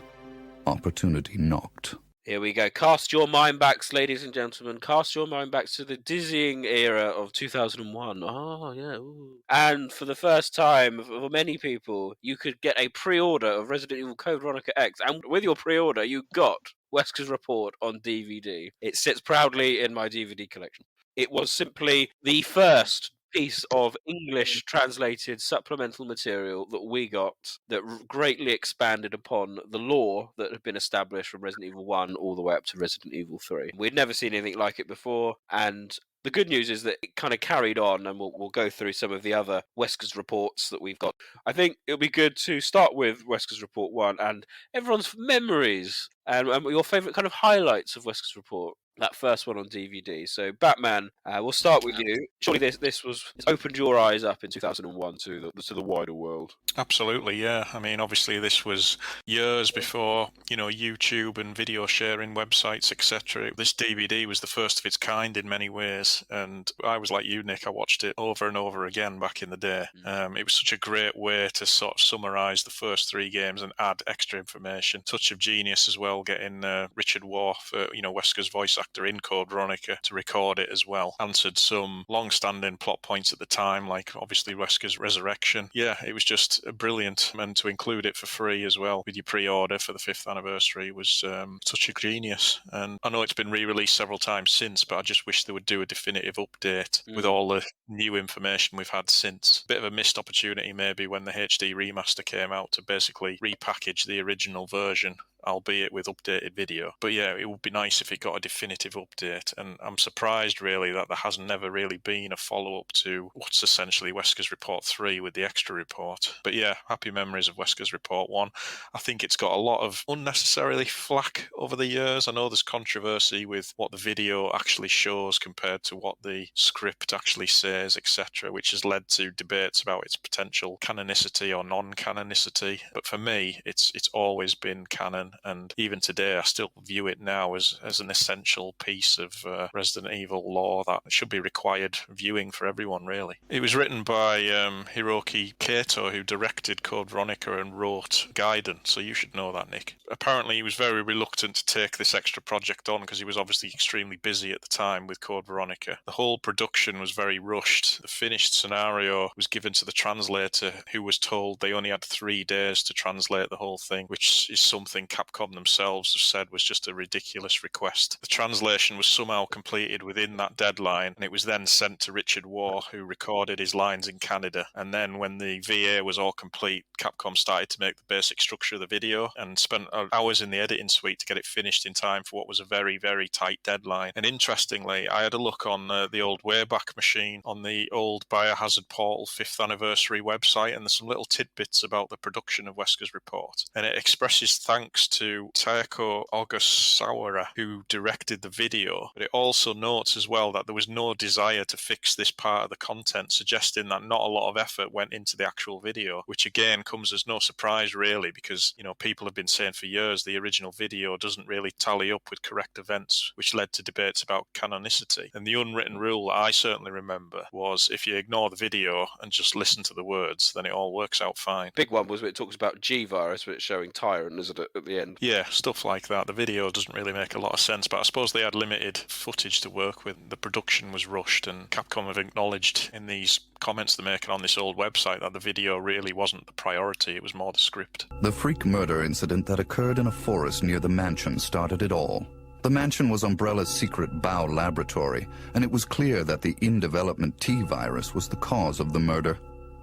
opportunity knocked. Here we go. Cast your mind backs, ladies and gentlemen. Cast your mind backs to the dizzying era of 2001. Oh, yeah. Ooh. And for the first time, for many people, you could get a pre-order of Resident Evil Code Veronica X. And with your pre-order, you got Wesker's report on DVD. It sits proudly in my DVD collection. It was simply the first piece of English translated supplemental material that we got that greatly expanded upon the lore that had been established from Resident Evil 1 all the way up to Resident Evil 3. We'd never seen anything like it before, and the good news is that it kind of carried on, and we'll go through some of the other Wesker's reports that we've got. I think it'll be good to start with Wesker's report 1 and everyone's memories and your favourite kind of highlights of Wesker's report. That first one on DVD. So, Batman, we'll start with you. Surely this opened your eyes up in 2001 to the wider world. Absolutely, yeah. I mean, obviously, this was years before YouTube and video sharing websites, etc. This DVD was the first of its kind in many ways, and I was like you, Nick. I watched it over and over again back in the day. It was such a great way to sort of summarise the first 3 games and add extra information. Touch of genius as well, getting Richard Waugh, Wesker's voice actor in Code Veronica, to record it as well. Answered some long-standing plot points at the time, like obviously Wesker's resurrection. Yeah, it was just brilliant, and to include it for free as well with your pre-order for the 5th anniversary was such a genius. And I know it's been re-released several times since, but I just wish they would do a definitive update with all the new information we've had since. Bit of a missed opportunity maybe when the HD remaster came out to basically repackage the original version, albeit with updated video. But yeah, it would be nice if it got a definitive update, and I'm surprised really that there has never really been a follow-up to what's essentially Wesker's Report 3 with the extra report. But yeah, happy memories of Wesker's Report 1. I think it's got a lot of unnecessarily flack over the years. I know there's controversy with what the video actually shows compared to what the script actually says, etc., which has led to debates about its potential canonicity or non-canonicity. But for me, it's always been canon, and even today I still view it now as an essential piece of Resident Evil lore that should be required viewing for everyone, really. It was written by Hiroki Kato, who directed Code Veronica and wrote Gaiden, so you should know that, Nick. Apparently he was very reluctant to take this extra project on because he was obviously extremely busy at the time with Code Veronica. The whole production was very rushed. The finished scenario was given to the translator, who was told they only had 3 days to translate the whole thing, which is something Capcom themselves have said was just a ridiculous request. The translation was somehow completed within that deadline, and it was then sent to Richard Waugh, who recorded his lines in Canada. And then when the VA was all complete, Capcom started to make the basic structure of the video and spent a hours in the editing suite to get it finished in time for what was a very, very tight deadline. And interestingly, I had a look on the old Wayback Machine on the old Biohazard Portal 5th anniversary website, and there's some little tidbits about the production of Wesker's report. And it expresses thanks to Taeko Ogasawara, who directed the video, but it also notes as well that there was no desire to fix this part of the content, suggesting that not a lot of effort went into the actual video, which again comes as no surprise really, because people have been saying for years the original video doesn't really tally up with correct events, which led to debates about canonicity. And the unwritten rule that I certainly remember was if you ignore the video and just listen to the words, then it all works out fine. Big one was where it talks about G-Virus, where it's showing Tyrant, isn't it, at the end? Yeah, stuff like that. The video doesn't really make a lot of sense, but I suppose they had limited footage to work with. The production was rushed, and Capcom have acknowledged in these comments they're making on this old website that the video really wasn't the priority, it was more the script. The freak murder incident that occurred in a forest near the mansion started it all. The mansion was Umbrella's secret bow laboratory, and it was clear that the in-development T-virus was the cause of the murder.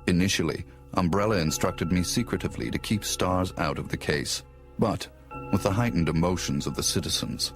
Initially, Umbrella instructed me secretively to keep STARS out of the case. But, with the heightened emotions of the citizens,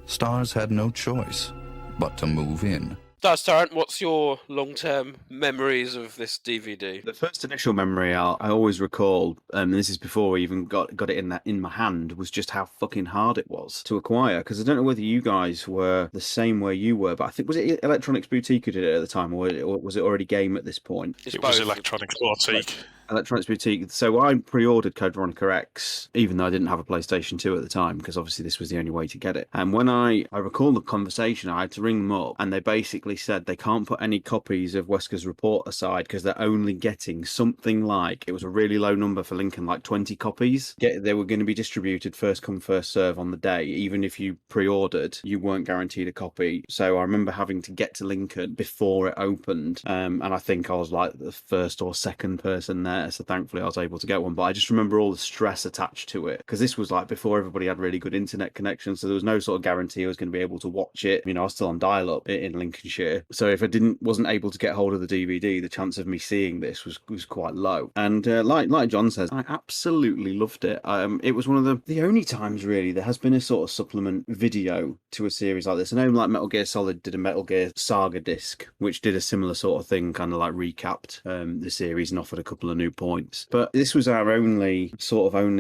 STARS had no choice but to move in. Tyrant, what's your long-term memories of this DVD? The first initial memory I always recall, and this is before I even got it in my hand, was just how fucking hard it was to acquire. Because I don't know whether you guys were the same way you were, but I think, was it Electronics Boutique who did it at the time, or was it already Game at this point? It was Electronics Boutique. Electronics Boutique. So I pre-ordered Code Veronica X, even though I didn't have a PlayStation 2 at the time, because obviously this was the only way to get it. And when I recall the conversation, I had to ring them up, and they basically said they can't put any copies of Wesker's report aside because they're only getting something like, it was a really low number for Lincoln, like 20 copies. They were going to be distributed first come, first serve on the day. Even if you pre-ordered, you weren't guaranteed a copy. So I remember having to get to Lincoln before it opened, and I think I was like the first or second person there, so thankfully I was able to get one. But I just remember all the stress attached to it, because this was like before everybody had really good internet connections, so there was no sort of guarantee I was going to be able to watch it. I was still on dial-up in Lincolnshire, so if I wasn't able to get hold of the DVD, the chance of me seeing this was quite low. And like John says, I absolutely loved it. It was one of the only times really there has been a sort of supplement video to a series like this. I know like Metal Gear Solid did a Metal Gear Saga disc, which did a similar sort of thing, kind of like recapped the series and offered a couple of new points. But this was our only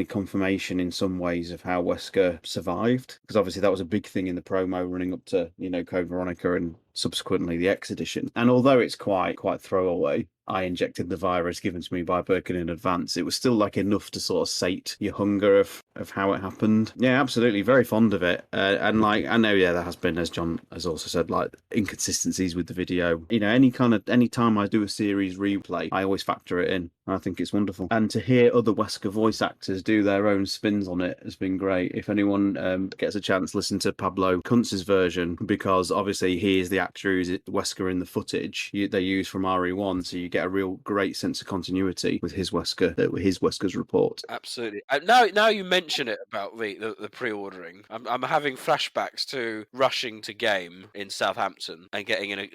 confirmation in some ways of how Wesker survived, because obviously that was a big thing in the promo running up to Code Veronica and subsequently the X edition. And although it's quite throwaway, I injected the virus given to me by Birkin in advance, it was still like enough to sort of sate your hunger of how it happened. Yeah, absolutely, very fond of it. And like, I know, there has been, as John has also said, like inconsistencies with the video. Any time I do a series replay, I always factor it in. I think it's wonderful. And to hear other Wesker voice actors do their own spins on it has been great. If anyone gets a chance, listen to Pablo Kuntz's version, because obviously he is the actor who's Wesker in the footage they use from RE1, so you get a real great sense of continuity with his Wesker's report. Absolutely. Now you mention it about the pre-ordering, I'm having flashbacks to rushing to Game in Southampton and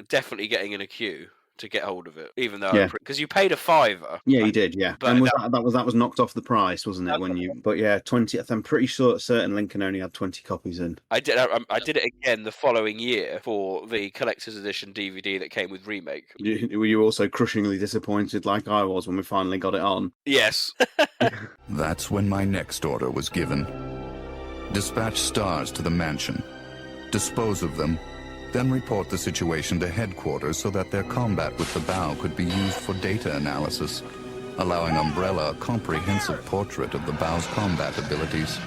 definitely getting in a queue to get hold of it, even though because you paid a £5. Yeah, you did. Yeah, but and that was knocked off the price, wasn't it? But yeah, 20. I'm pretty certain Lincoln only had 20 copies in. I did it again the following year for the collector's edition DVD that came with Remake. Were you also crushingly disappointed, like I was, when we finally got it on? Yes. That's when my next order was given. Dispatch STARS to the mansion, dispose of them, then report the situation to headquarters so that their combat with the bow could be used for data analysis, allowing Umbrella a comprehensive portrait of the bow's combat abilities.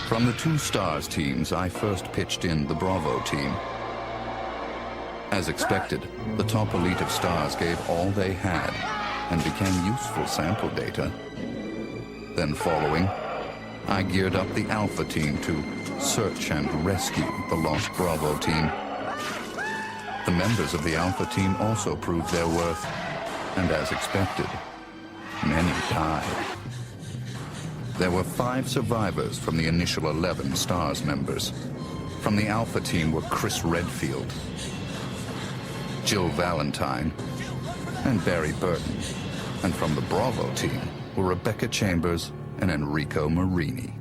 From the 2 STARS teams, I first pitched in the Bravo team. As expected, the top elite of STARS gave all they had and became useful sample data. Then following, I geared up the Alpha team to search and rescue the lost Bravo team. The members of the Alpha team also proved their worth, and as expected, many died. There were 5 survivors from the initial 11 STARS members. From the Alpha team were Chris Redfield, Jill Valentine, and Barry Burton. And from the Bravo team were Rebecca Chambers and Enrico Marini.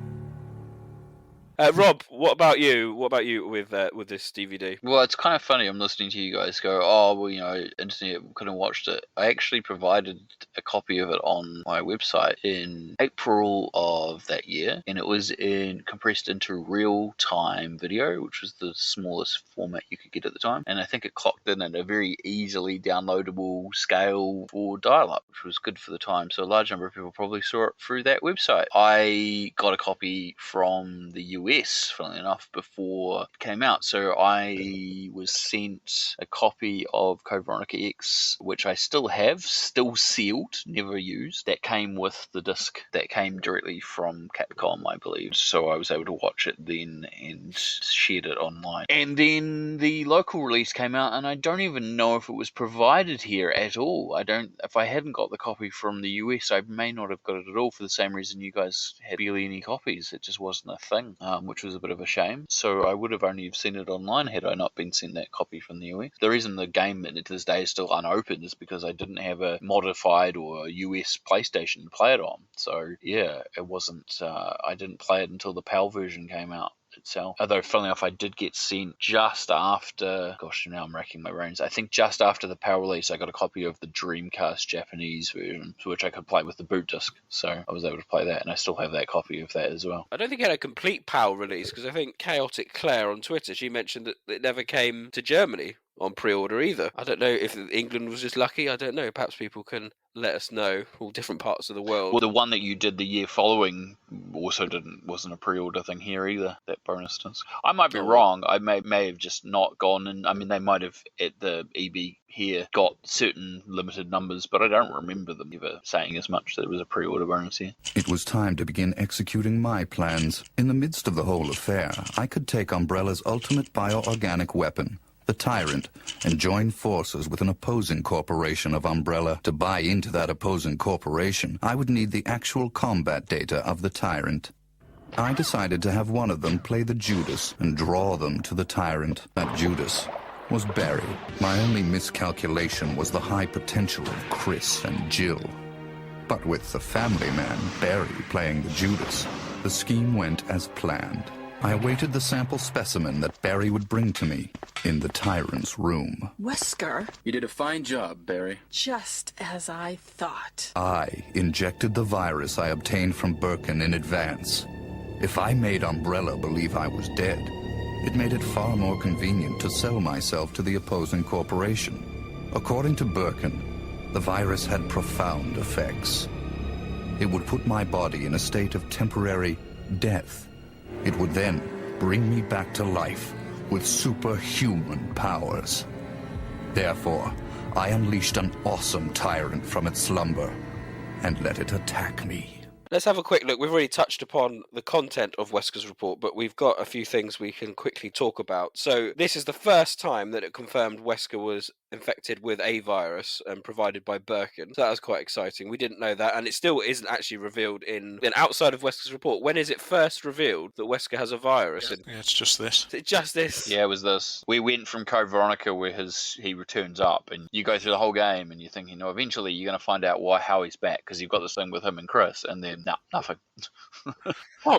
Rob, what about you? What about you with this DVD? Well, it's kind of funny. I'm listening to you guys go, oh, well, internet, couldn't have watched it. I actually provided a copy of it on my website in April of that year, and it was compressed into real-time video, which was the smallest format you could get at the time. And I think it clocked in at a very easily downloadable scale for dial-up, which was good for the time. So a large number of people probably saw it through that website. I got a copy from the US, funnily enough, before it came out. So I was sent a copy of Code Veronica X, which I still have, still sealed, never used. That came with the disc that came directly from Capcom, I believe. So I was able to watch it then and shared it online. And then the local release came out, and I don't even know if it was provided here at all. If I hadn't got the copy from the US, I may not have got it at all, for the same reason you guys had barely any copies. It just wasn't a thing. Which was a bit of a shame. So I would have only seen it online had I not been sent that copy from the US. The reason the game to this day is still unopened is because I didn't have a modified or a US PlayStation to play it on. So yeah, it wasn't. I didn't play it until the PAL version came out itself. Although, funnily enough, I did get sent just after, gosh, now I'm racking my brains, I think just after the PAL release, I got a copy of the Dreamcast Japanese version, which I could play with the boot disc. So I was able to play that, and I still have that copy of that as well. I don't think it had a complete PAL release, because I think Chaotic Claire on Twitter, she mentioned that it never came to Germany on pre-order either. I don't know if England was just lucky. I don't know. Perhaps people can let us know, all different parts of the world. Well, the one that you did the year following also wasn't a pre-order thing here either, that bonus disc. I might be wrong. I may have just not gone, and I mean, they might have at the EB here got certain limited numbers, but I don't remember them ever saying as much that it was a pre-order bonus here. It was time to begin executing my plans. In the midst of the whole affair, I could take Umbrella's ultimate bioorganic weapon, the Tyrant, and join forces with an opposing corporation of Umbrella. To buy into that opposing corporation, I would need the actual combat data of the Tyrant. I decided to have one of them play the Judas and draw them to the Tyrant. That Judas was Barry. My only miscalculation was the high potential of Chris and Jill. But with the family man, Barry, playing the Judas, the scheme went as planned. I awaited the sample specimen that Barry would bring to me in the Tyrant's room. Wesker? You did a fine job, Barry. Just as I thought. I injected the virus I obtained from Birkin in advance. If I made Umbrella believe I was dead, it made it far more convenient to sell myself to the opposing corporation. According to Birkin, the virus had profound effects. It would put my body in a state of temporary death. It would then bring me back to life with superhuman powers. Therefore, I unleashed an awesome tyrant from its slumber and let it attack me. Let's have a quick look. We've already touched upon the content of Wesker's report, but we've got a few things we can quickly talk about. So this is the first time that it confirmed Wesker was infected with a virus and provided by Birkin. So that was quite exciting. We didn't know that, and it still isn't actually revealed in outside of Wesker's report. When is it first revealed that Wesker has a virus? Yeah, it's just this. Is it just this? Yeah, it was this. We went from Code Veronica where he returns up, and you go through the whole game, and you're thinking, no, eventually you're going to find out how he's back, because you've got this thing with him and Chris, and then nothing.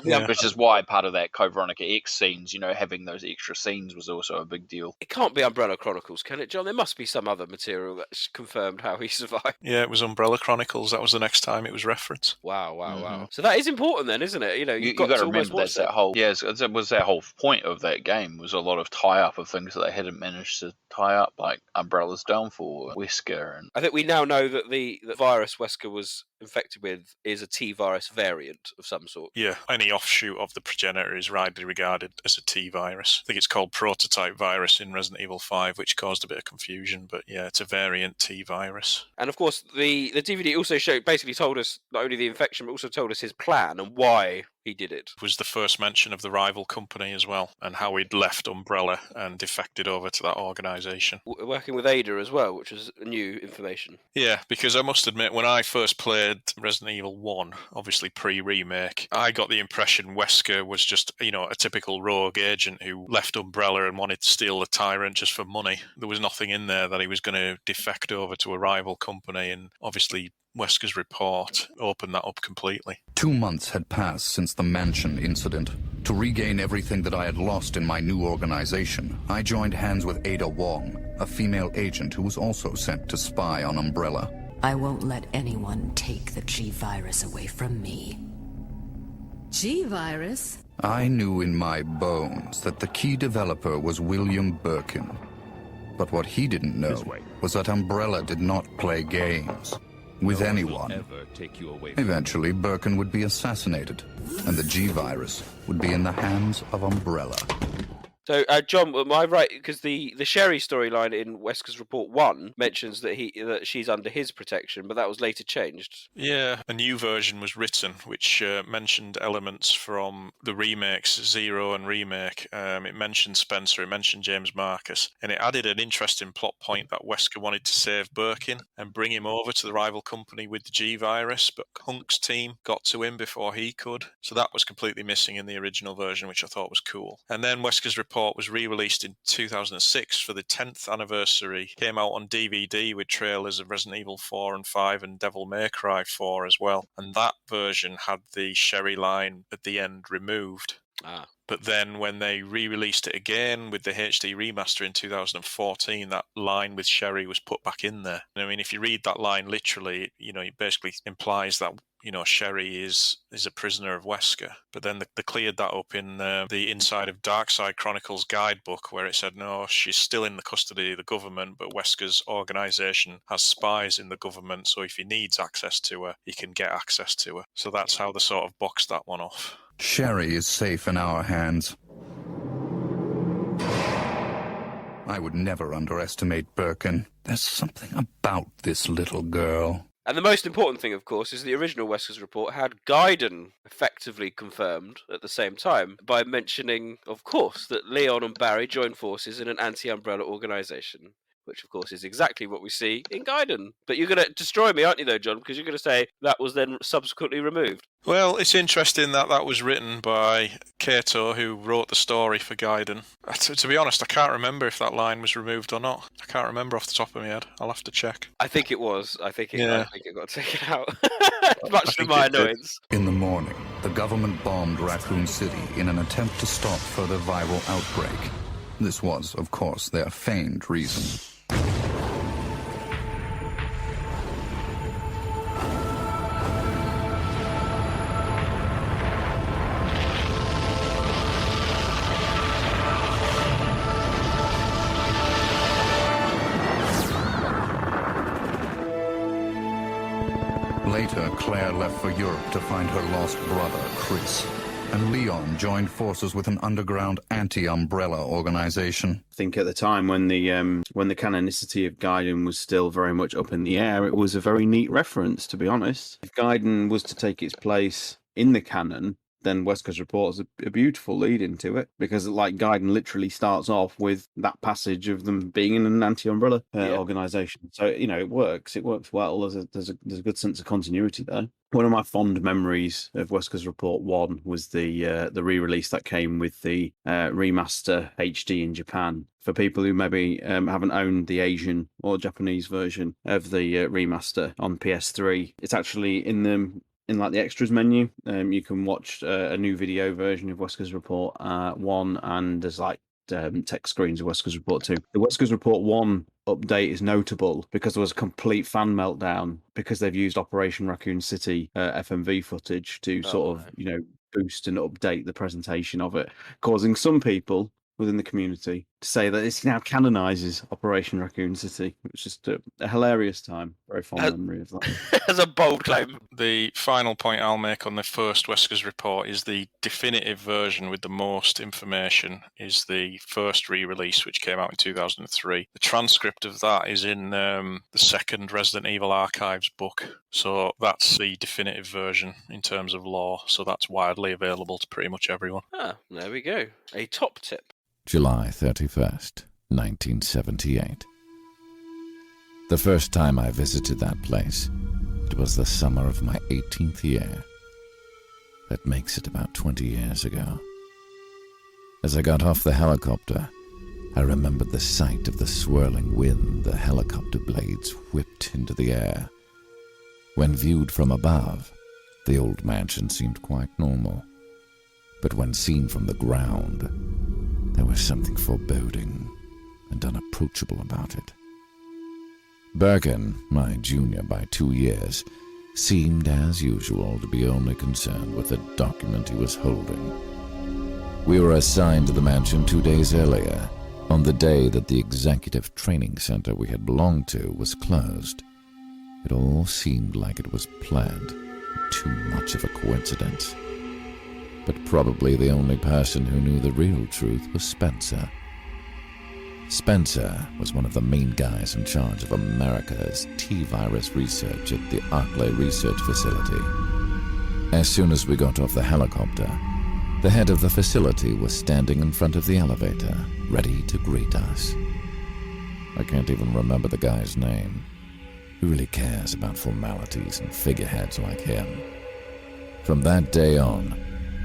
Yeah. Which is why part of that Code Veronica X scenes, having those extra scenes was also a big deal. It can't be Umbrella Chronicles, can it, John? There must be some other material that's confirmed how he survived. Yeah, it was Umbrella Chronicles. That was the next time it was referenced. Wow. So that is important then, isn't it? You've got to remember that's that whole. Yeah, it was that whole point of that game, was a lot of tie-up of things that they hadn't managed to tie up, like Umbrella's downfall, Wesker, and I think we now know that the virus Wesker was infected with is a T-virus variant of some sort. Yeah, any offshoot of the progenitor is widely regarded as a T-virus. I think it's called prototype virus in Resident Evil 5, which caused a bit of confusion, but yeah, it's a variant T-virus. And of course, the DVD also basically told us not only the infection, but also told us his plan and why he did it. It was the first mention of the rival company as well, and how he'd left Umbrella and defected over to that organisation. Working with Ada as well, which was new information. Yeah, because I must admit, when I first played Resident Evil 1, obviously pre-remake, I got the impression Wesker was just, a typical rogue agent who left Umbrella and wanted to steal the Tyrant just for money. There was nothing in there that he was going to defect over to a rival company, and obviously Wesker's report opened that up completely. 2 months had passed since the mansion incident. To regain everything that I had lost in my new organization, I joined hands with Ada Wong, a female agent who was also sent to spy on Umbrella. I won't let anyone take the G-Virus away from me. G-Virus? I knew in my bones that the key developer was William Birkin. But what he didn't know was that Umbrella did not play games with anyone. Eventually, Birkin would be assassinated, and the G-Virus would be in the hands of Umbrella. So, John, am I right? Because the Sherry storyline in Wesker's Report 1 mentions that she's under his protection, but that was later changed. Yeah, a new version was written, which mentioned elements from the remakes, Zero and Remake. It mentioned Spencer, it mentioned James Marcus, and it added an interesting plot point that Wesker wanted to save Birkin and bring him over to the rival company with the G-Virus, but Hunk's team got to him before he could. So that was completely missing in the original version, which I thought was cool. And then Wesker's Report was re-released in 2006 for the 10th anniversary. Came out on DVD with trailers of Resident Evil 4 and 5 and Devil May Cry 4 as well. And that version had the Sherry line at the end removed. But then when they re-released it again with the HD remaster in 2014, that line with Sherry was put back in there. I mean, if you read that line literally, it basically implies that Sherry is a prisoner of Wesker. But then they cleared that up in the inside of Darkside Chronicles guidebook, where it said, no, she's still in the custody of the government, but Wesker's organisation has spies in the government, so if he needs access to her, he can get access to her. So that's how they sort of boxed that one off. Sherry is safe in our hands. I would never underestimate Birkin. There's something about this little girl. And the most important thing, of course, is the original Wesker's Report had Gaiden effectively confirmed at the same time by mentioning, of course, that Leon and Barry joined forces in an anti-Umbrella organisation, which, of course, is exactly what we see in Gaiden. But you're going to destroy me, aren't you, though, John? Because you're going to say that was then subsequently removed. Well, it's interesting that was written by Kato, who wrote the story for Gaiden. To be honest, I can't remember if that line was removed or not. I can't remember off the top of my head. I'll have to check. I think it was. I think it got taken out. Much to my annoyance. In the morning, the government bombed Raccoon City in an attempt to stop further viral outbreak. This was, of course, their feigned reason. Later, Claire left for Europe to find her lost brother, Chris. And Leon joined forces with an underground anti-Umbrella organization. I think at the time when the canonicity of Gaiden was still very much up in the air, it was a very neat reference, to be honest. If Gaiden was to take its place in the canon, then Wesker's Report is a beautiful lead into it, because Gaiden literally starts off with that passage of them being in an anti-Umbrella organisation. So it works well. There's a good sense of continuity there. One of my fond memories of Wesker's Report 1 was the re-release that came with the remaster HD in Japan. For people who maybe haven't owned the Asian or Japanese version of the remaster on PS3, it's actually in the extras menu. You can watch a new video version of Wesker's Report 1, and there's text screens of Wesker's Report 2. The Wesker's Report 1 update is notable because there was a complete fan meltdown because they've used Operation Raccoon City FMV footage to boost and update the presentation of it, causing some people within the community to say that it now canonizes Operation Raccoon City, which is just a hilarious time. Very fond memory of that. As a bold claim. The final point I'll make on the first Wesker's Report is the definitive version with the most information is the first re-release, which came out in 2003. The transcript of that is in the second Resident Evil Archives book. So that's the definitive version in terms of lore. So that's widely available to pretty much everyone. There we go. A top tip. July 31st, 1978. The first time I visited that place, it was the summer of my 18th year. That makes it about 20 years ago. As I got off the helicopter, I remembered the sight of the swirling wind the helicopter blades whipped into the air. When viewed from above, the old mansion seemed quite normal. But when seen from the ground, there was something foreboding and unapproachable about it. Birkin, my junior by 2 years, seemed as usual to be only concerned with the document he was holding. We were assigned to the mansion 2 days earlier, on the day that the executive training center we had belonged to was closed. It all seemed like it was planned, too much of a coincidence. But probably the only person who knew the real truth was Spencer. Spencer was one of the main guys in charge of America's T-virus research at the Arklay Research Facility. As soon as we got off the helicopter, the head of the facility was standing in front of the elevator, ready to greet us. I can't even remember the guy's name. Who really cares about formalities and figureheads like him? From that day on,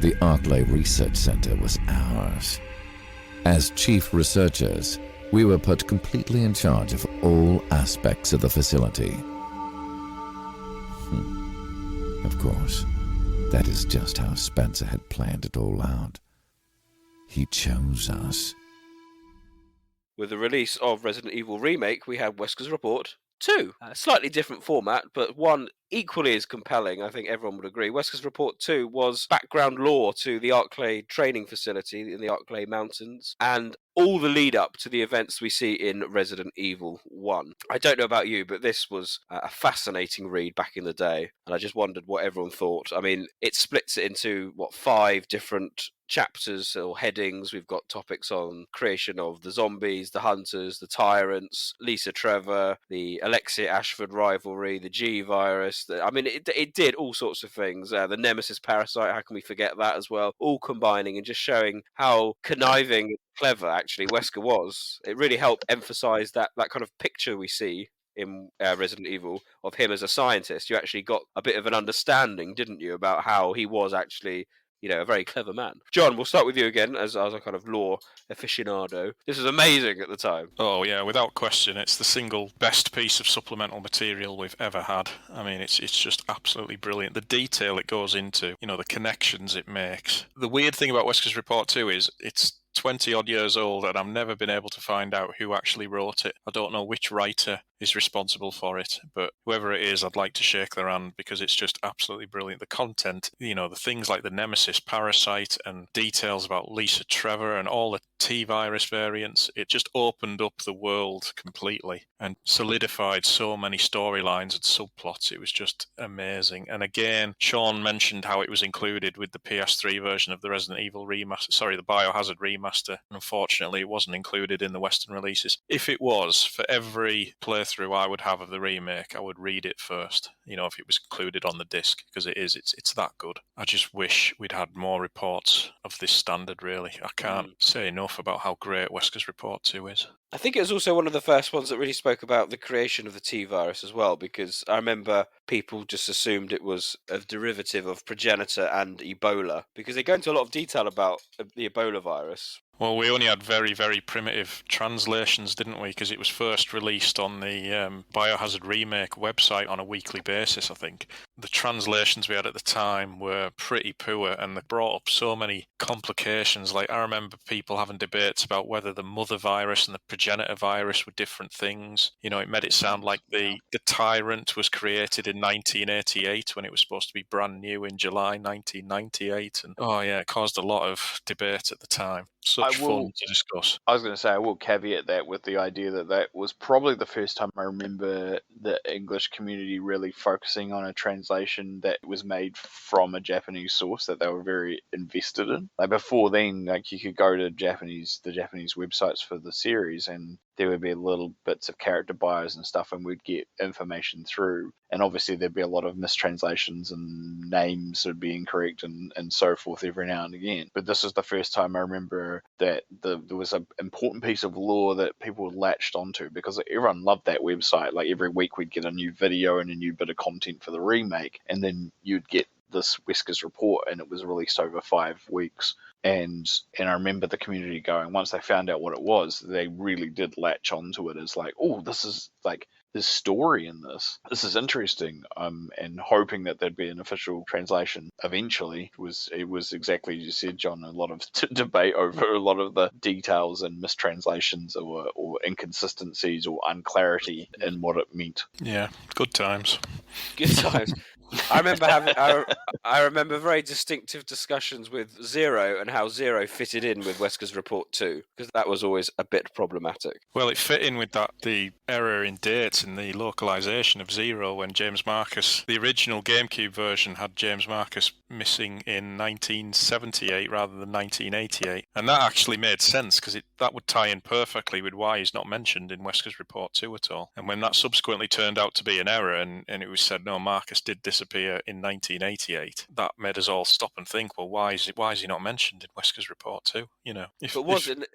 the Arklay Research Center was ours. As chief researchers, we were put completely in charge of all aspects of the facility. Of course, that is just how Spencer had planned it all out. He chose us. With the release of Resident Evil Remake, we had Wesker's Report 2. A slightly different format, but one equally as compelling, I think everyone would agree. Wesker's Report 2 was background lore to the Arklay training facility in the Arklay Mountains, and all the lead up to the events we see in Resident Evil 1. I don't know about you, but this was a fascinating read back in the day, and I just wondered what everyone thought. I mean, it splits it into, 5 different chapters or headings. We've got topics on creation of the zombies, the hunters, the tyrants, Lisa Trevor, the Alexia Ashford rivalry, the G-virus. I mean, it did all sorts of things. The Nemesis parasite, how can we forget that as well? All combining and just showing how conniving and clever actually Wesker was. It really helped emphasize that kind of picture we see in Resident Evil of him as a scientist. You actually got a bit of an understanding, didn't you, about how he was actually, a very clever man. John, we'll start with you again as a kind of lore aficionado. This was amazing at the time. Oh yeah, without question, it's the single best piece of supplemental material we've ever had. I mean, it's just absolutely brilliant. The detail it goes into, the connections it makes. The weird thing about Wesker's Report 2 is it's 20 odd years old and I've never been able to find out who actually wrote it. I don't know which writer is responsible for it, but whoever it is, I'd like to shake their hand because it's just absolutely brilliant. The content, the things like the Nemesis parasite and details about Lisa Trevor and all the T-virus variants, it just opened up the world completely and solidified so many storylines and subplots. It was just amazing. And again, Sean mentioned how it was included with the PS3 version of the Resident Evil remaster, the Biohazard remaster. Unfortunately, it wasn't included in the Western releases. If it was, for every playthrough I would have of the remake, I would read it first, if it was included on the disc, because it's that good. I just wish we'd had more reports of this standard, really. I can't say enough about how great Wesker's Report 2 is. I think it was also one of the first ones that really spoke about the creation of the T-virus as well, because I remember people just assumed it was a derivative of progenitor and Ebola, because they go into a lot of detail about the Ebola virus. Well, we only had very, very primitive translations, didn't we? Because it was first released on the Biohazard Remake website on a weekly basis, I think. The translations we had at the time were pretty poor, and they brought up so many complications. Like, I remember people having debates about whether the mother virus and the progenitor virus were different things. It made it sound like the tyrant was created in 1988 when it was supposed to be brand new in July 1998. And it caused a lot of debate at the time. Such fun to discuss. I was going to say, I will caveat that with the idea that was probably the first time I remember the English community really focusing on a translation that was made from a Japanese source that they were very invested in. Like before then, you could go to the Japanese websites for the series and there would be little bits of character bios and stuff, and we'd get information through. And obviously there'd be a lot of mistranslations and names would be incorrect and so forth every now and again. But this is the first time I remember that there was an important piece of lore that people latched onto, because everyone loved that website. Like every week we'd get a new video and a new bit of content for the remake, and then you'd get this Wesker's report, and it was released over 5 weeks. And I remember the community going, once they found out what it was, they really did latch onto it as like, oh, this is like, there's story in this. This is interesting. And hoping that there'd be an official translation eventually. It was exactly as you said, John, a lot of debate over a lot of the details and mistranslations or inconsistencies or unclarity in what it meant. Yeah, good times. Good times. I remember very distinctive discussions with Zero and how Zero fitted in with Wesker's report too, because that was always a bit problematic. Well, it fit in with the error in dates in the localization of Zero when James Marcus, the original GameCube version, had James Marcus missing in 1978 rather than 1988, and that actually made sense because that would tie in perfectly with why he's not mentioned in Wesker's report 2 at all. And when that subsequently turned out to be an error and it was said no, Marcus did disappear in 1988, that made us all stop and think, well, why is he not mentioned in Wesker's report 2? You know, but wasn't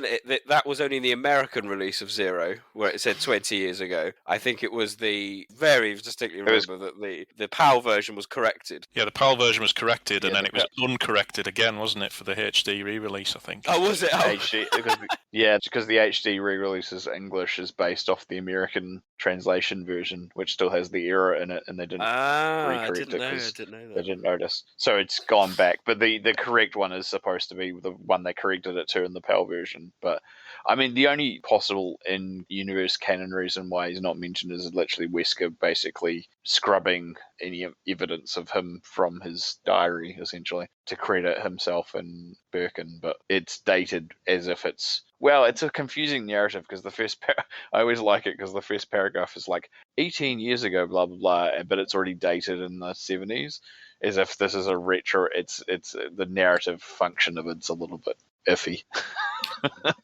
it that was only the American release of Zero where it said 20 years ago? I think it was the very distinctly remember that the PAL version was corrected. Yeah, the PAL version was corrected, and then it was uncorrected again, wasn't it, for the HD re-release, I think. Oh, was it? Oh. HD, because the HD re-release is English is based off the American translation version, which still has the error in it, and they didn't recorrect it because they didn't notice. So it's gone back, but the correct one is supposed to be the one they corrected it to in the PAL version. But I mean, the only possible in-universe canon reason why he's not mentioned is literally Wesker basically scrubbing any evidence of him from his diary, essentially, to credit himself and Birkin. But it's dated as if it's a confusing narrative because the first I always like it because the first paragraph is like 18 years ago, blah blah blah, but it's already dated in the 70s, as if this is a retro. It's the narrative function of it's a little bit iffy.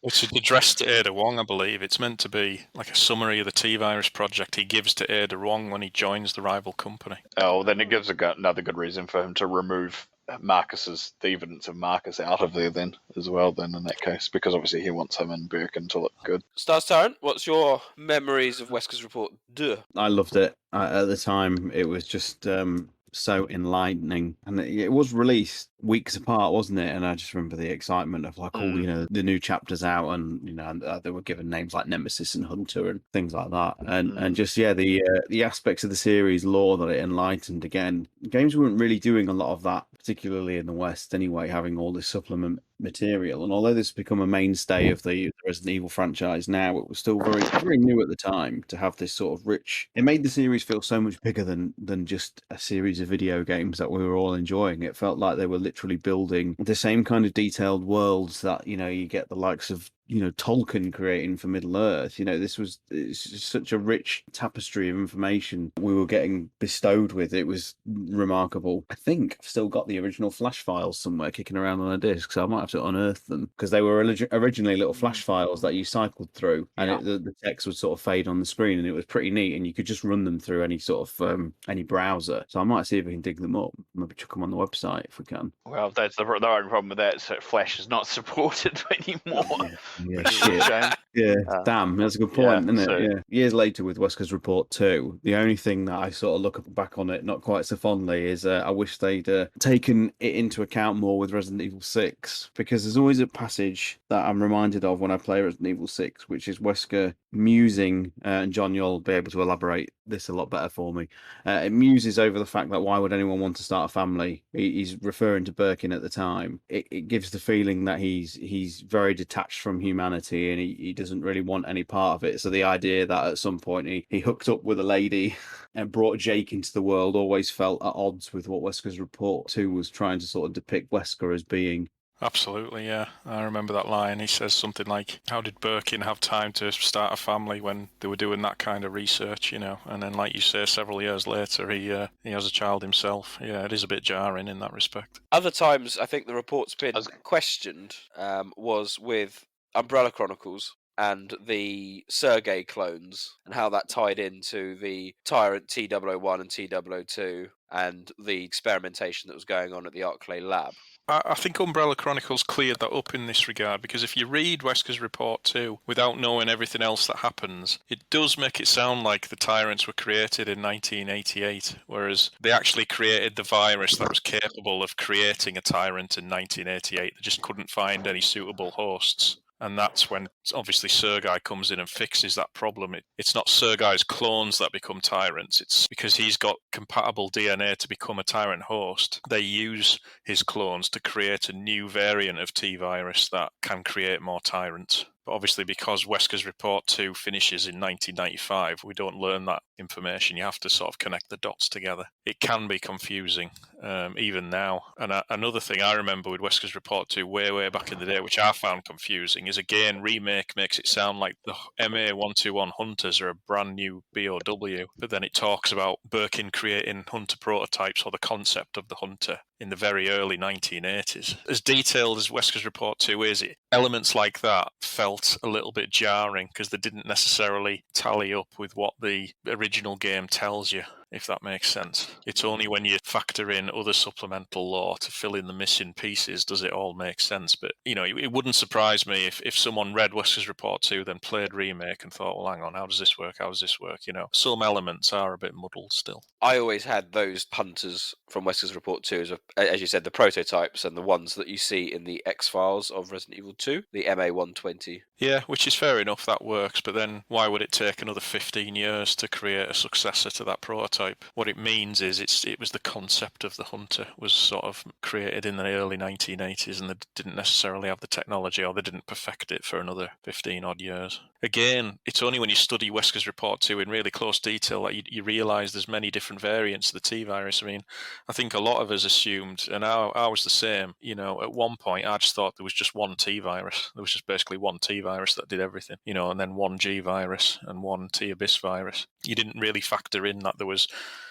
It's addressed to Ada Wong, I believe. It's meant to be like a summary of the T-Virus project he gives to Ada Wong when he joins the rival company. Oh, then it gives another good reason for him to remove the evidence of Marcus out of there then as well then in that case, because obviously he wants him and Birkin to look good. Stars Tyrant, what's your memories of Wesker's report? I loved it. At the time, it was just so enlightening, and it was released weeks apart, wasn't it? And I just remember the excitement of like, the new chapters out, and they were given names like Nemesis and Hunter and things like that, and just the aspects of the series lore that it enlightened. Again, games weren't really doing a lot of that, particularly in the West anyway, having all this supplement material. And although this has become a mainstay of the Resident Evil franchise now, it was still very, very new at the time to have this sort of rich. It made the series feel so much bigger than just a series of video games that we were all enjoying. It felt like they were literally building the same kind of detailed worlds that you get the likes of Tolkien creating for Middle Earth. It's such a rich tapestry of information we were getting bestowed with. It was remarkable. I think I've still got the original Flash files somewhere kicking around on a disc, so I might have to unearth them, because they were originally little Flash files that you cycled through, and the text would sort of fade on the screen, and it was pretty neat, and you could just run them through any sort of any browser. So I might see if we can dig them up, maybe chuck them on the website if we can. Well, that's the only problem with that, so Flash is not supported anymore. Yeah, shit. Yeah, damn, that's a good point, isn't it? Yeah. Years later with Wesker's report 2, the only thing that I sort of look back on it not quite so fondly is I wish they'd taken it into account more with Resident Evil 6, because there's always a passage that I'm reminded of when I play Resident Evil 6, which is Wesker musing, and John, you'll be able to elaborate this a lot better for me. It muses over the fact that why would anyone want to start a family? He's referring to Birkin at the time. It gives the feeling that he's very detached from humanity, and he doesn't really want any part of it. So the idea that at some point he hooked up with a lady and brought Jake into the world always felt at odds with what Wesker's report 2 was trying to sort of depict Wesker as being. Absolutely, yeah. I remember that line. He says something like, how did Birkin have time to start a family when they were doing that kind of research, And then, like you say, several years later, he has a child himself. Yeah, it is a bit jarring in that respect. Other times, I think the report's been questioned was with Umbrella Chronicles and the Sergei clones, and how that tied into the Tyrant T001 and T002 and the experimentation that was going on at the Arclay lab. I think Umbrella Chronicles cleared that up in this regard, because if you read Wesker's report too, without knowing everything else that happens, it does make it sound like the tyrants were created in 1988, whereas they actually created the virus that was capable of creating a tyrant in 1988. They just couldn't find any suitable hosts. And that's when, obviously, Sergei comes in and fixes that problem. It's not Sergei's clones that become tyrants. It's because he's got compatible DNA to become a tyrant host. They use his clones to create a new variant of T-virus that can create more tyrants. But obviously, because Wesker's report 2 finishes in 1995, we don't learn that information. You have to sort of connect the dots together. It can be confusing, even now. And another thing I remember with Wesker's report 2 way back in the day, which I found confusing, is again, Remake makes it sound like the MA121 Hunters are a brand new BOW. But then it talks about Birkin creating Hunter prototypes, or the concept of the Hunter, in the very early 1980s. As detailed as Wesker's report 2 is, elements like that felt a little bit jarring because they didn't necessarily tally up with what the original game tells you, if that makes sense. It's only when you factor in other supplemental lore to fill in the missing pieces does it all make sense. But, it wouldn't surprise me if someone read Wesker's report 2, then played Remake and thought, well, hang on, how does this work? Some elements are a bit muddled still. I always had those hunters from Wesker's report 2 as you said, the prototypes and the ones that you see in the X-Files of Resident Evil 2, the MA120. Yeah, which is fair enough, that works, but then why would it take another 15 years to create a successor to that prototype? What it means is it was the concept of the Hunter was sort of created in the early 1980s, and they didn't necessarily have the technology, or they didn't perfect it for another 15 odd years. Again, it's only when you study Wesker's report 2 in really close detail that you realise there's many different variants of the T-virus. I mean, I think a lot of us assumed, and I was the same, at one point I just thought there was just one T-virus. There was just basically one T-virus that did everything, and then one G-virus and one T-Abyss virus. You didn't really factor in that there was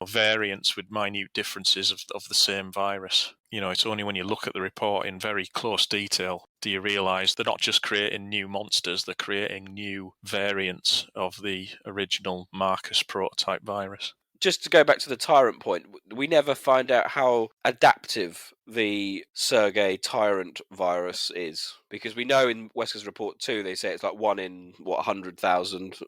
variants with minute differences of the same virus. It's only when you look at the report in very close detail do you realise they're not just creating new monsters, they're creating new variants of the original Marcus prototype virus. Just to go back to the Tyrant point, we never find out how adaptive the Sergei Tyrant virus is. Because we know in Wesker's report 2, they say it's like 1 in, 100,000,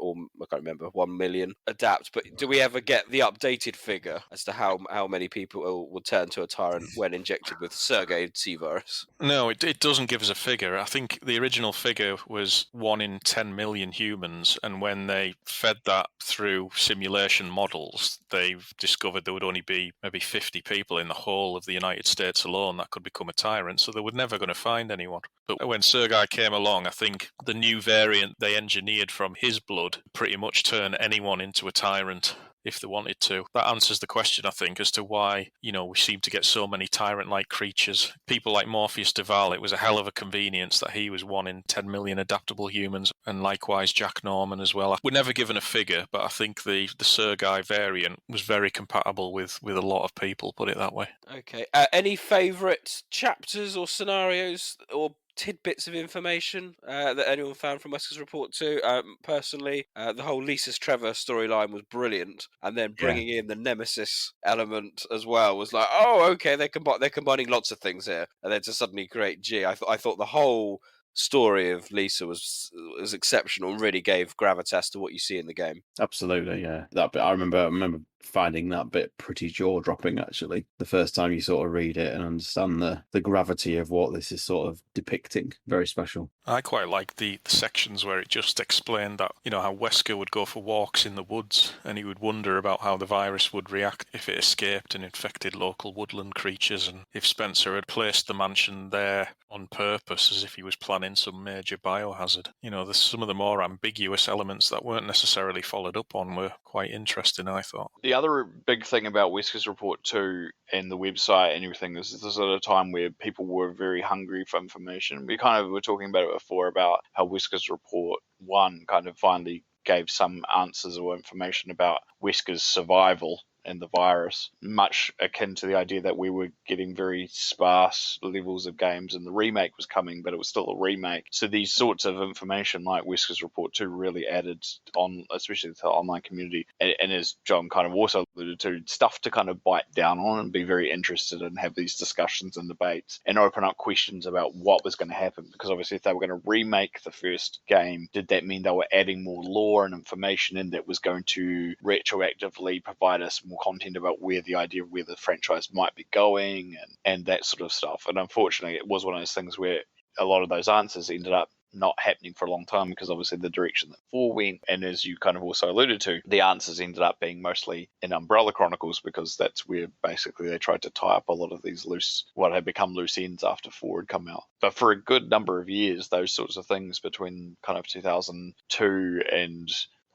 or I can't remember, 1 million adapt. But do we ever get the updated figure as to how many people will turn to a Tyrant when injected with Sergei T-virus? No, it doesn't give us a figure. I think the original figure was 1 in 10 million humans, and when they fed that through simulation models, they've discovered there would only be maybe 50 people in the whole of the United States alone that could become a Tyrant, so they were never going to find anyone. But when Sergei came along, I think the new variant they engineered from his blood pretty much turned anyone into a Tyrant if they wanted to. That answers the question, I think, as to why, we seem to get so many Tyrant-like creatures. People like Morpheus Duval, it was a hell of a convenience that he was 1 in 10 million adaptable humans, and likewise Jack Norman as well. We're never given a figure, but I think the Sergei variant was very compatible with a lot of people, put it that way. Okay. Any favourite chapters or scenarios or tidbits of information that anyone found from Wesker's report 2? Personally, the whole Lisa's Trevor storyline was brilliant, and then bringing in the Nemesis element as well was like, oh, okay, they're combining lots of things here, and then to suddenly create G. I thought the whole story of Lisa was exceptional and really gave gravitas to what you see in the game. Absolutely, yeah. That bit, I remember finding that bit pretty jaw-dropping, actually, the first time you sort of read it and understand the gravity of what this is sort of depicting. Very special. I quite like the sections where it just explained that, how Wesker would go for walks in the woods and he would wonder about how the virus would react if it escaped and infected local woodland creatures, and if Spencer had placed the mansion there on purpose as if he was planning some major biohazard. There's some of the more ambiguous elements that weren't necessarily followed up on were quite interesting, I thought. The other big thing about Wesker's report 2 and the website and everything is this is at a time where people were very hungry for information. We kind of were talking about it before about how Wesker's report 1 kind of finally gave some answers or information about Wesker's survival and the virus, much akin to the idea that we were getting very sparse levels of games and the remake was coming, but it was still a remake. So these sorts of information like Wesker's Report 2 really added on, especially to the online community, and as John kind of also alluded to, stuff to kind of bite down on and be very interested in, have these discussions and debates and open up questions about what was going to happen. Because obviously if they were going to remake the first game, did that mean they were adding more lore and information in that was going to retroactively provide us more content about where the franchise might be going and that sort of stuff? And unfortunately it was one of those things where a lot of those answers ended up not happening for a long time, because obviously the direction that 4 went, and as you kind of also alluded to, the answers ended up being mostly in Umbrella Chronicles, because that's where basically they tried to tie up a lot of these what had become loose ends after 4 had come out. But for a good number of years, those sorts of things between kind of 2002 and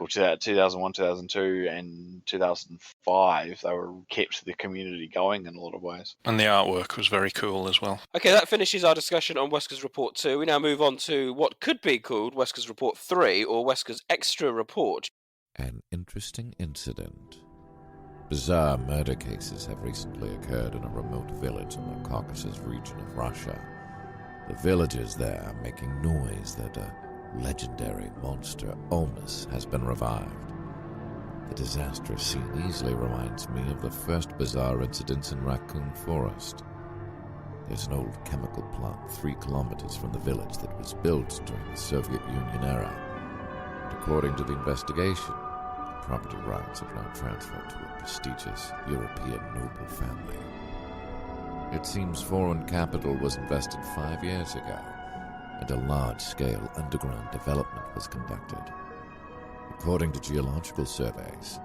2001, 2002, and 2005, they were kept the community going in a lot of ways. And the artwork was very cool as well. Okay, that finishes our discussion on Wesker's Report 2. We now move on to what could be called Wesker's Report 3, or Wesker's Extra Report. An interesting incident. Bizarre murder cases have recently occurred in a remote village in the Caucasus region of Russia. The villagers there are making noise that a legendary monster, Olmus, has been revived. The disastrous scene easily reminds me of the first bizarre incidents in Raccoon Forest. There's an old chemical plant 3 kilometers from the village that was built during the Soviet Union era. And according to the investigation, the property rights have now transferred to a prestigious European noble family. It seems foreign capital was invested 5 years ago, and a large-scale underground development was conducted. According to geological surveys,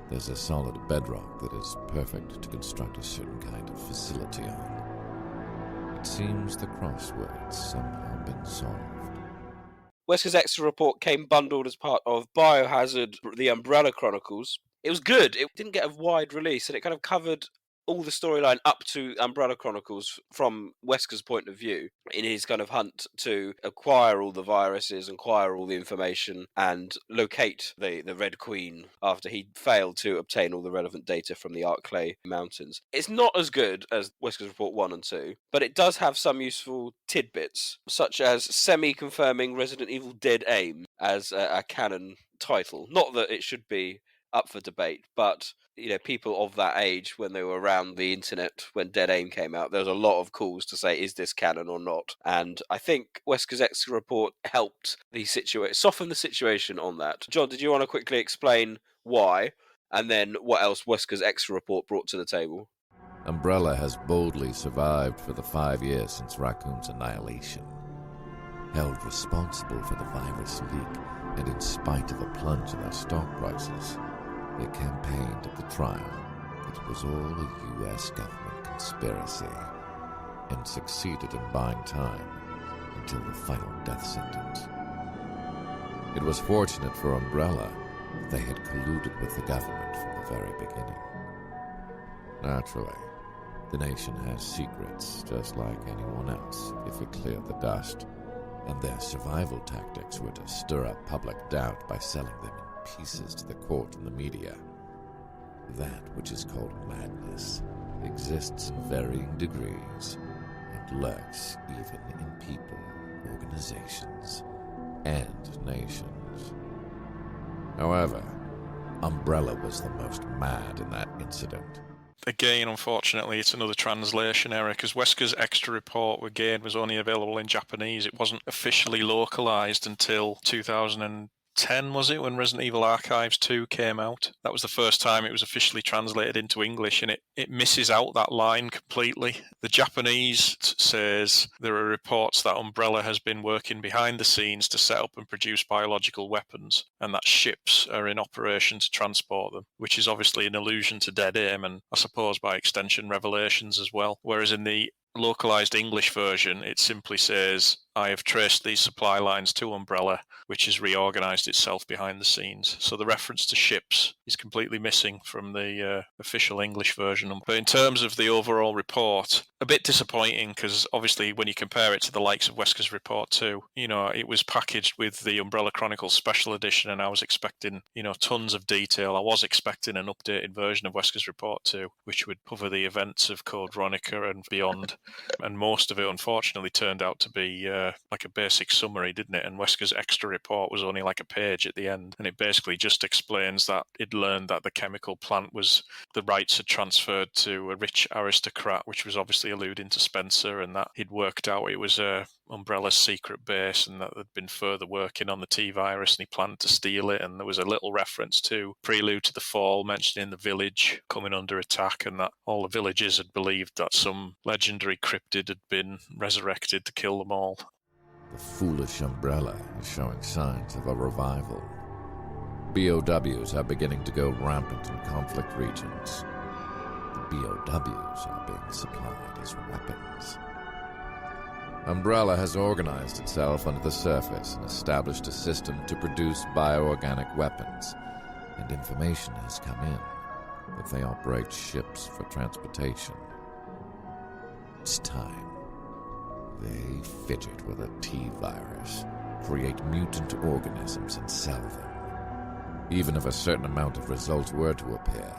there's a solid bedrock that is perfect to construct a certain kind of facility on. It seems the crossword's somehow been solved. Wesker's Extra Report came bundled as part of Biohazard, The Umbrella Chronicles. It was good. It didn't get a wide release, and it kind of covered all the storyline up to Umbrella Chronicles from Wesker's point of view, in his kind of hunt to acquire all the viruses, acquire all the information, and locate the Red Queen after he failed to obtain all the relevant data from the Arklay Mountains. It's not as good as Wesker's Report 1 and 2, but it does have some useful tidbits, such as semi-confirming Resident Evil Dead Aim as a canon title. Not that it should be up for debate, but people of that age, when they were around the internet when Dead Aim came out, there was a lot of calls to say, is this canon or not? And I think Wesker's Extra Report helped soften the situation on that. John, did you want to quickly explain why, and then what else Wesker's Extra Report brought to the table? Umbrella has boldly survived for the 5 years since Raccoon's annihilation. Held responsible for the virus leak, and in spite of a plunge in their stock prices, they campaigned at the trial that it was all a U.S. government conspiracy, and succeeded in buying time until the final death sentence. It was fortunate for Umbrella that they had colluded with the government from the very beginning. Naturally, the nation has secrets just like anyone else if it cleared the dust, and their survival tactics were to stir up public doubt by selling them in pieces to the court and the media. That which is called madness exists in varying degrees and lurks even in people, organizations, and nations. However, Umbrella was the most mad in that incident. Again, unfortunately, it's another translation error, because Wesker's Extra Report, again, was only available in Japanese. It wasn't officially localized until 2010, was it, when Resident Evil Archives 2 came out? That was the first time it was officially translated into English, and it misses out that line completely. The Japanese says there are reports that Umbrella has been working behind the scenes to set up and produce biological weapons, and that ships are in operation to transport them, which is obviously an allusion to Dead Aim, and I suppose by extension Revelations as well. Whereas in the localized English version, it simply says, I have traced these supply lines to Umbrella, which has reorganized itself behind the scenes. So the reference to ships is completely missing from the official English version. But in terms of the overall report, a bit disappointing, because obviously when you compare it to the likes of Wesker's report too, it was packaged with the Umbrella Chronicles special edition, and I was expecting, tons of detail. I was expecting an updated version of Wesker's report too, which would cover the events of Code Veronica and beyond. And most of it, unfortunately, turned out to be like a basic summary, didn't it? And Wesker's extra report was only like a page at the end, and it basically just explains that it learned that the chemical plant the rights had transferred to a rich aristocrat, which was obviously alluding to Spencer, and that he'd worked out it was Umbrella's secret base, and that there'd been further working on the T-virus, and he planned to steal it. And there was a little reference to Prelude to the Fall, mentioning the village coming under attack, and that all the villagers had believed that some legendary cryptid had been resurrected to kill them all. The foolish Umbrella is showing signs of a revival. BOWs are beginning to go rampant in conflict regions. The BOWs are being supplied as weapons. Umbrella has organized itself under the surface and established a system to produce bioorganic weapons, and information has come in that they operate ships for transportation. It's time. They fidget with a T-virus, create mutant organisms, and sell them. Even if a certain amount of results were to appear,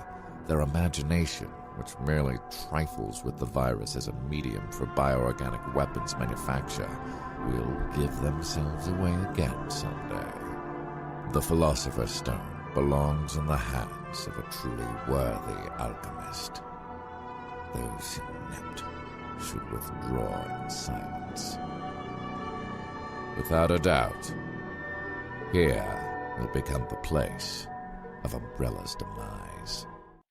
their imagination, which merely trifles with the virus as a medium for bioorganic weapons manufacture, will give themselves away again someday. The Philosopher's Stone belongs in the hands of a truly worthy alchemist. Those inept should withdraw in silence. Without a doubt, here will become the place of Umbrella's demise.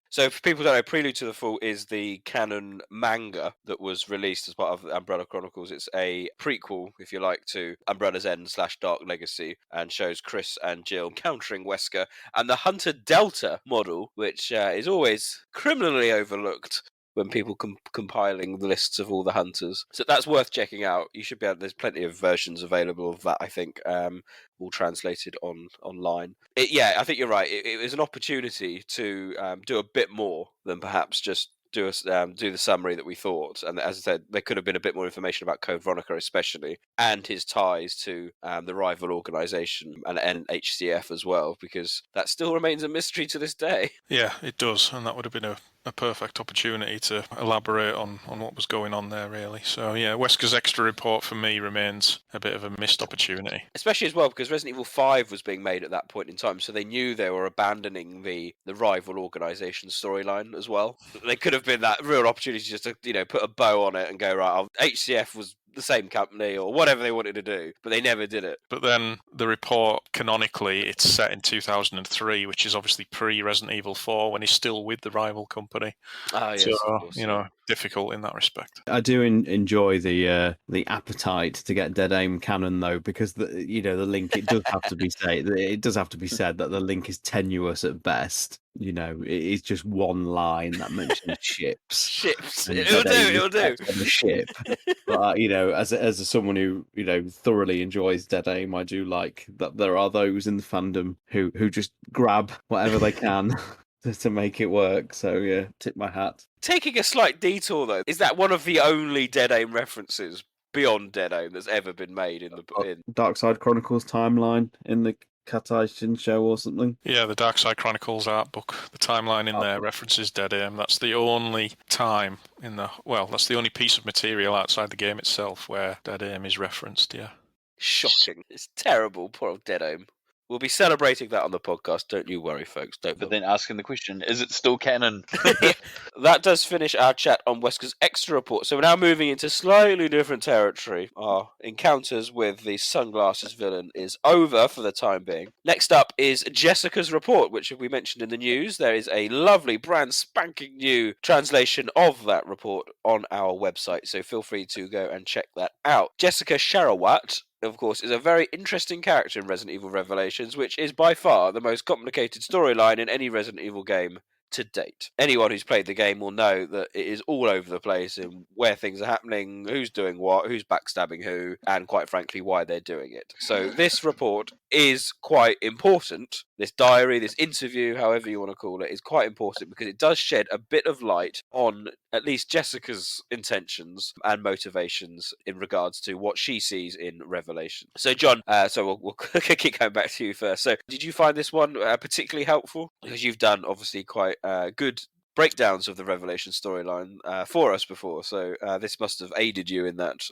So, for people who don't know, Prelude to the Fall is the canon manga that was released as part of Umbrella Chronicles. It's a prequel, if you like, to Umbrella's End / Dark Legacy, and shows Chris and Jill encountering Wesker and the Hunter Delta model, which is always criminally overlooked when people compiling the lists of all the hunters. So that's worth checking out. You should be able. There's plenty of versions available of that, I think, all translated online. I think you're right. It was an opportunity to do a bit more than perhaps just do the summary that we thought. And as I said, there could have been a bit more information about Code Veronica especially, and his ties to the rival organisation and NHCF as well, because that still remains a mystery to this day. Yeah, it does, and that would have been a perfect opportunity to elaborate on what was going on there, really. So, yeah, Wesker's extra report for me remains a bit of a missed opportunity. Especially as well because Resident Evil 5 was being made at that point in time, so they knew they were abandoning the rival organisation storyline as well. They could have been that real opportunity just to, put a bow on it and go, right, HCF was the same company or whatever they wanted to do, but they never did it. But then the report, canonically, it's set in 2003, which is obviously pre-Resident Evil 4, when he's still with the rival company. Ah, yes, so, of course, difficult in that respect. I do enjoy the appetite to get Dead Aim canon, though, because the link, it does have to be said that the link is tenuous at best. It is just one line that mentions ships. It'll do. On the ship. But as someone who thoroughly enjoys Dead Aim, I do like that there are those in the fandom who just grab whatever they can to make it work. So yeah, tip my hat. Taking a slight detour though, is that one of the only Dead Aim references beyond Dead Aim that's ever been made in the Dark Side Chronicles timeline in the Katai Shinsho or something? Yeah, the Dark Side Chronicles art book. The timeline in there references Dead Aim. That's the only time that's the only piece of material outside the game itself where Dead Aim is referenced, yeah. Shocking. It's terrible, poor old Dead Aim. We'll be celebrating that on the podcast. Don't you worry, folks. But then asking the question, is it still canon? That does finish our chat on Wesker's extra report. So we're now moving into slightly different territory. Our encounters with the sunglasses villain is over for the time being. Next up is Jessica's report, which we mentioned in the news. There is a lovely, brand spanking new translation of that report on our website. So feel free to go and check that out. Jessica Sharawat, of course, is a very interesting character in Resident Evil Revelations, which is by far the most complicated storyline in any Resident Evil game to date. Anyone who's played the game will know that it is all over the place in where things are happening, who's doing what, who's backstabbing who, and quite frankly, why they're doing it. So this report is quite important. This diary, this interview, however you want to call it, is quite important because it does shed a bit of light on at least Jessica's intentions and motivations in regards to what she sees in Revelation. So, John, we'll keep going back to you first. So, did you find this one particularly helpful? Because you've done obviously quite good breakdowns of the Revelation storyline for us before, so this must have aided you in that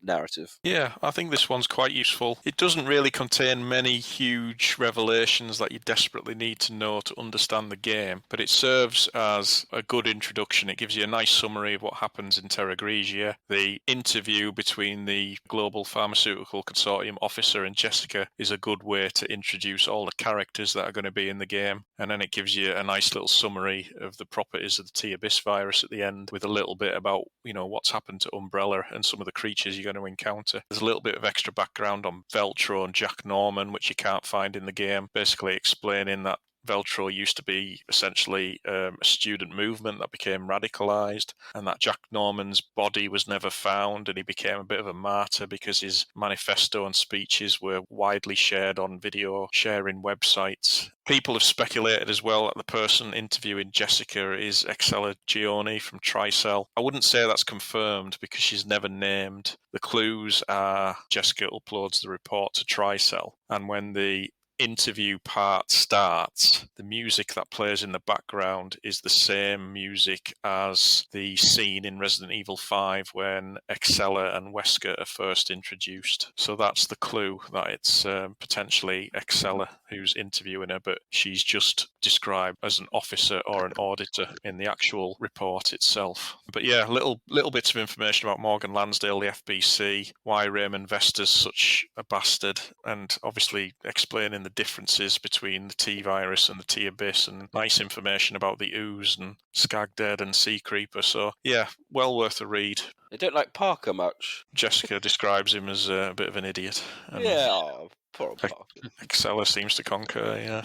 narrative. Yeah, I think this one's quite useful. It doesn't really contain many huge revelations that you desperately need to know to understand the game, but it serves as a good introduction. It gives you a nice summary of what happens in Terra Grigia. The interview between the Global Pharmaceutical Consortium officer and Jessica is a good way to introduce all the characters that are going to be in the game, and then it gives you a nice little summary of the properties of the T-Abyss virus at the end, with a little bit about, what's happened to Umbrella and some of the creatures you're going to encounter. There's a little bit of extra background on Veltro and Jack Norman, which you can't find in the game, basically explaining that Veltro used to be essentially a student movement that became radicalized, and that Jack Norman's body was never found, and he became a bit of a martyr because his manifesto and speeches were widely shared on video sharing websites. People have speculated as well that the person interviewing Jessica is Excella Gioni from Tricell. I wouldn't say that's confirmed because she's never named. The clues are Jessica uploads the report to Tricell, and when the interview part starts, the music that plays in the background is the same music as the scene in Resident Evil 5 when Excella and Wesker are first introduced. So that's the clue that it's potentially Excella who's interviewing her, but she's just described as an officer or an auditor in the actual report itself. But yeah, little bits of information about Morgan Lansdale, the FBC, why Raymond Vester's such a bastard, and obviously explaining the differences between the T-Virus and the T-Abyss, and nice information about the Ooze and Skagdead and Sea Creeper. So yeah, well worth a read. They don't like Parker much. Jessica describes him as a bit of an idiot. Yeah, poor old Parker. Excella seems to concur, yeah.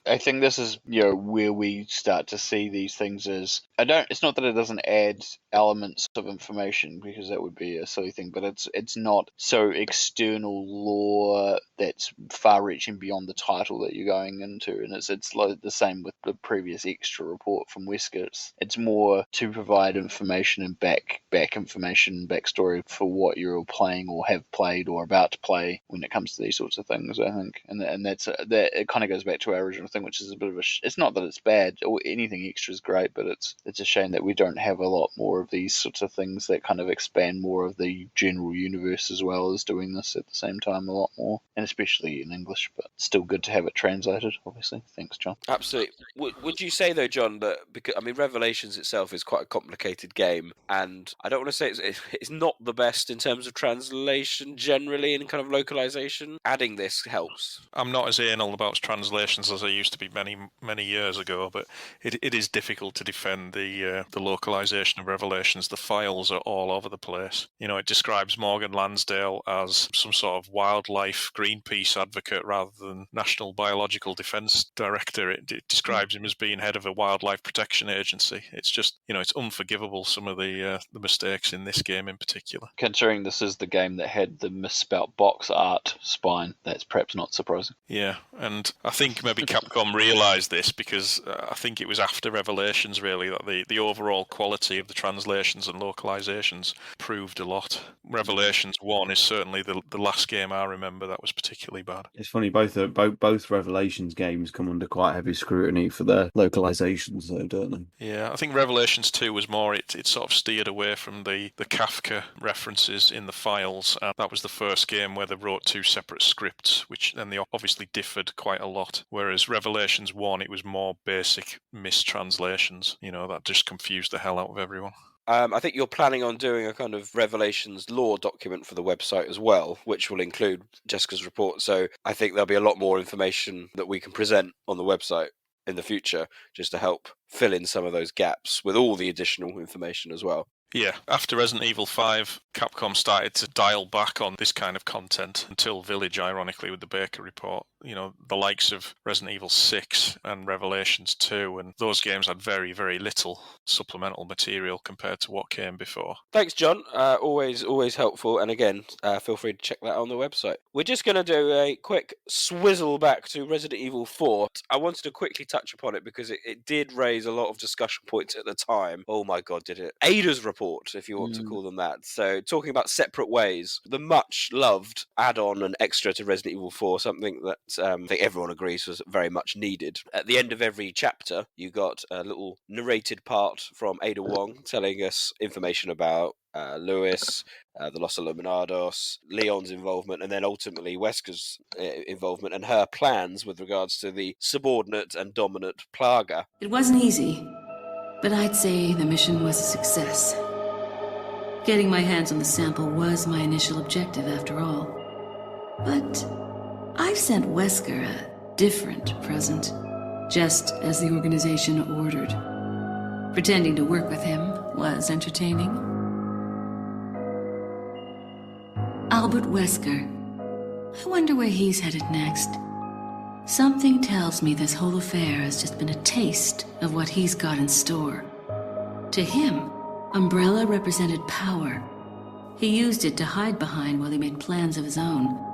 I think this is where we start to see these things as it's not that it doesn't add elements of information, because that would be a silly thing, but it's not so external lore that's far reaching beyond the title that you're going into, and it's like the same with the previous extra report from Wesker. It's more to provide information and back information, backstory for what you're playing or have played or about to play when it comes to these sorts of things, I think, and that it kind of goes back to our original thing, which is a bit of it's not that it's bad or anything extra is great, but it's a shame that we don't have a lot more of these sorts of things that kind of expand more of the general universe, as well as doing this at the same time a lot more, and especially in English, but still good to have it translated, obviously. Thanks, John. Absolutely. Would you say though, John, that because Revelations itself is quite a complicated game, and I don't want to say it's not the best in terms of translation generally and kind of localization. Adding this helps. I'm not as anal about translations as I used to be many years ago, but it is difficult to defend the localization of Revelations. The files are all over the place. It describes Morgan Lansdale as some sort of wildlife Greenpeace advocate rather than National Biological Defence Director. It describes him as being head of a wildlife protection agency. It's just, it's unforgivable, some of the mistakes in this game in particular. Considering this is the game that had the misspelt box art spine, that's perhaps not surprising. Yeah, and I think maybe Capcom realised this because I think it was after Revelations, really, that the overall quality of the translations and localizations proved a lot. Revelations 1 is certainly the last game I remember that was particularly bad. It's funny, both Revelations games come under quite heavy scrutiny for their localizations, though, don't they? Yeah, I think Revelations 2 was more, it sort of steered away from the Kafka references in the files, and that was the first game where they wrote two separate scripts, which then they obviously differed quite a lot. Whereas Revelations 1, it was more basic mistranslations, that just confused the hell out of everyone. I think you're planning on doing a kind of Revelations lore document for the website as well, which will include Jessica's report. So I think there'll be a lot more information that we can present on the website in the future, just to help fill in some of those gaps with all the additional information as well. Yeah, after Resident Evil 5, Capcom started to dial back on this kind of content until Village, ironically, with the Baker report. the likes of Resident Evil 6 and Revelations 2, and those games had very, very little supplemental material compared to what came before. Thanks, John. Always helpful. And again, feel free to check that out on the website. We're just going to do a quick swizzle back to Resident Evil 4. I wanted to quickly touch upon it because it did raise a lot of discussion points at the time. Oh my God, did it? Ada's report, if you want to call them that. So talking about separate ways, the much loved add-on and extra to Resident Evil 4, something that I think everyone agrees was very much needed. At the end of every chapter, you got a little narrated part from Ada Wong telling us information about Lewis, the Los Illuminados, Leon's involvement, and then ultimately Wesker's involvement and her plans with regards to the subordinate and dominant Plaga. It wasn't easy, but I'd say the mission was a success. Getting my hands on the sample was my initial objective, after all. But I've sent Wesker a different present, just as the organization ordered. Pretending to work with him was entertaining. Albert Wesker. I wonder where he's headed next. Something tells me this whole affair has just been a taste of what he's got in store. To him, Umbrella represented power. He used it to hide behind while he made plans of his own.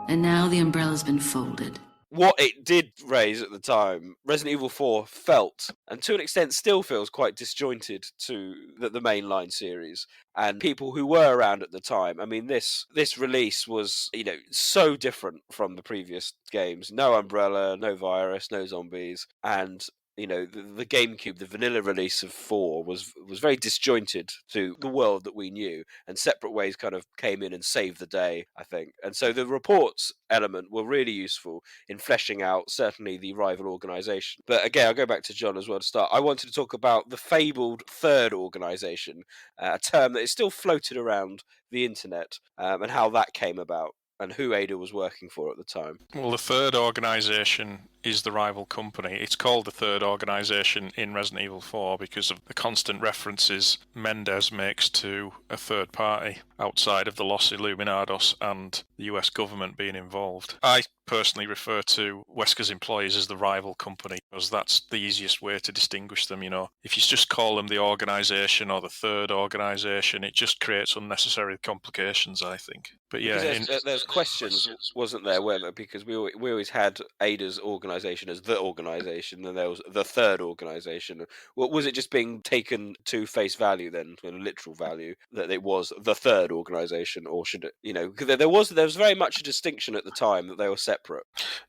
And now the Umbrella's been folded. What it did raise at the time, Resident Evil 4 felt, and to an extent still feels, quite disjointed to the mainline series and people who were around at the time. I mean, this release was, so different from the previous games. No Umbrella, no virus, no zombies, and the GameCube, the vanilla release of 4 was very disjointed to the world that we knew, and Separate Ways kind of came in and saved the day, I think. And so the reports element were really useful in fleshing out certainly the rival organisation. But again, I'll go back to John as well to start. I wanted to talk about the fabled third organisation, a term that is still floated around the internet, and how that came about, and who Ada was working for at the time. Well, the third organisation is the rival company. It's called the third organisation in Resident Evil 4 because of the constant references Mendez makes to a third party outside of the Los Illuminados and the US government being involved. I personally refer to Wesker's employees as the rival company because that's the easiest way to distinguish them. If you just call them the organisation or the third organisation, it just creates unnecessary complications, I think. But yeah, there's questions, wasn't there, because we always had Ada's organisation as the organisation, and there was the third organisation. Was it just being taken to face value then, to literal value, that it was the third organisation, or should it? Because there was very much a distinction at the time that they were separate.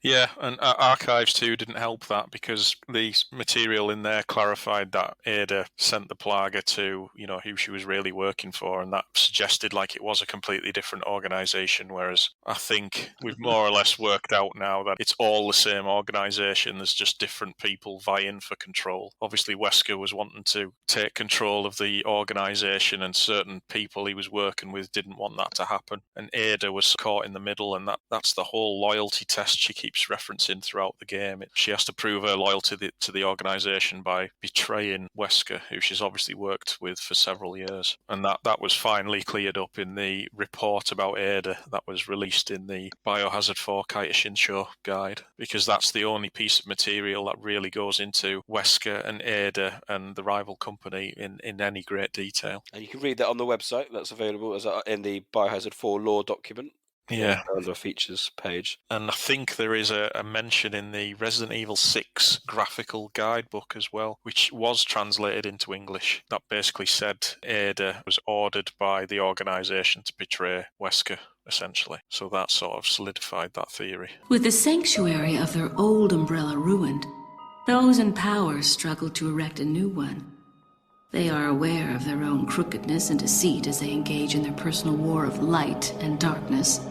Yeah, and Archives 2 didn't help that because the material in there clarified that Ada sent the Plaga to who she was really working for, and that suggested like it was a completely different organisation. Whereas I think we've more or less worked out now that it's all the same organisation. There's just different people vying for control. Obviously, Wesker was wanting to take control of the organisation, and certain people he was working with didn't want that to happen. And Ada was caught in the middle, and that's the whole loyalty test she keeps referencing throughout the game. She has to prove her loyalty to the organisation by betraying Wesker, who she's obviously worked with for several years. And that was finally cleared up in the report about Ada that was released in the Biohazard 4 Kaita Shinsho guide, because that's the only piece of material that really goes into Wesker and Ada and the rival company in any great detail. And you can read that on the website. That's available in the Biohazard 4 lore document. Yeah. On the features page. And I think there is a mention in the Resident Evil 6 graphical guidebook as well, which was translated into English, that basically said Ada was ordered by the organisation to betray Wesker, essentially. So that sort of solidified that theory. With the sanctuary of their old Umbrella ruined, those in power struggled to erect a new one. They are aware of their own crookedness and deceit as they engage in their personal war of light and darkness.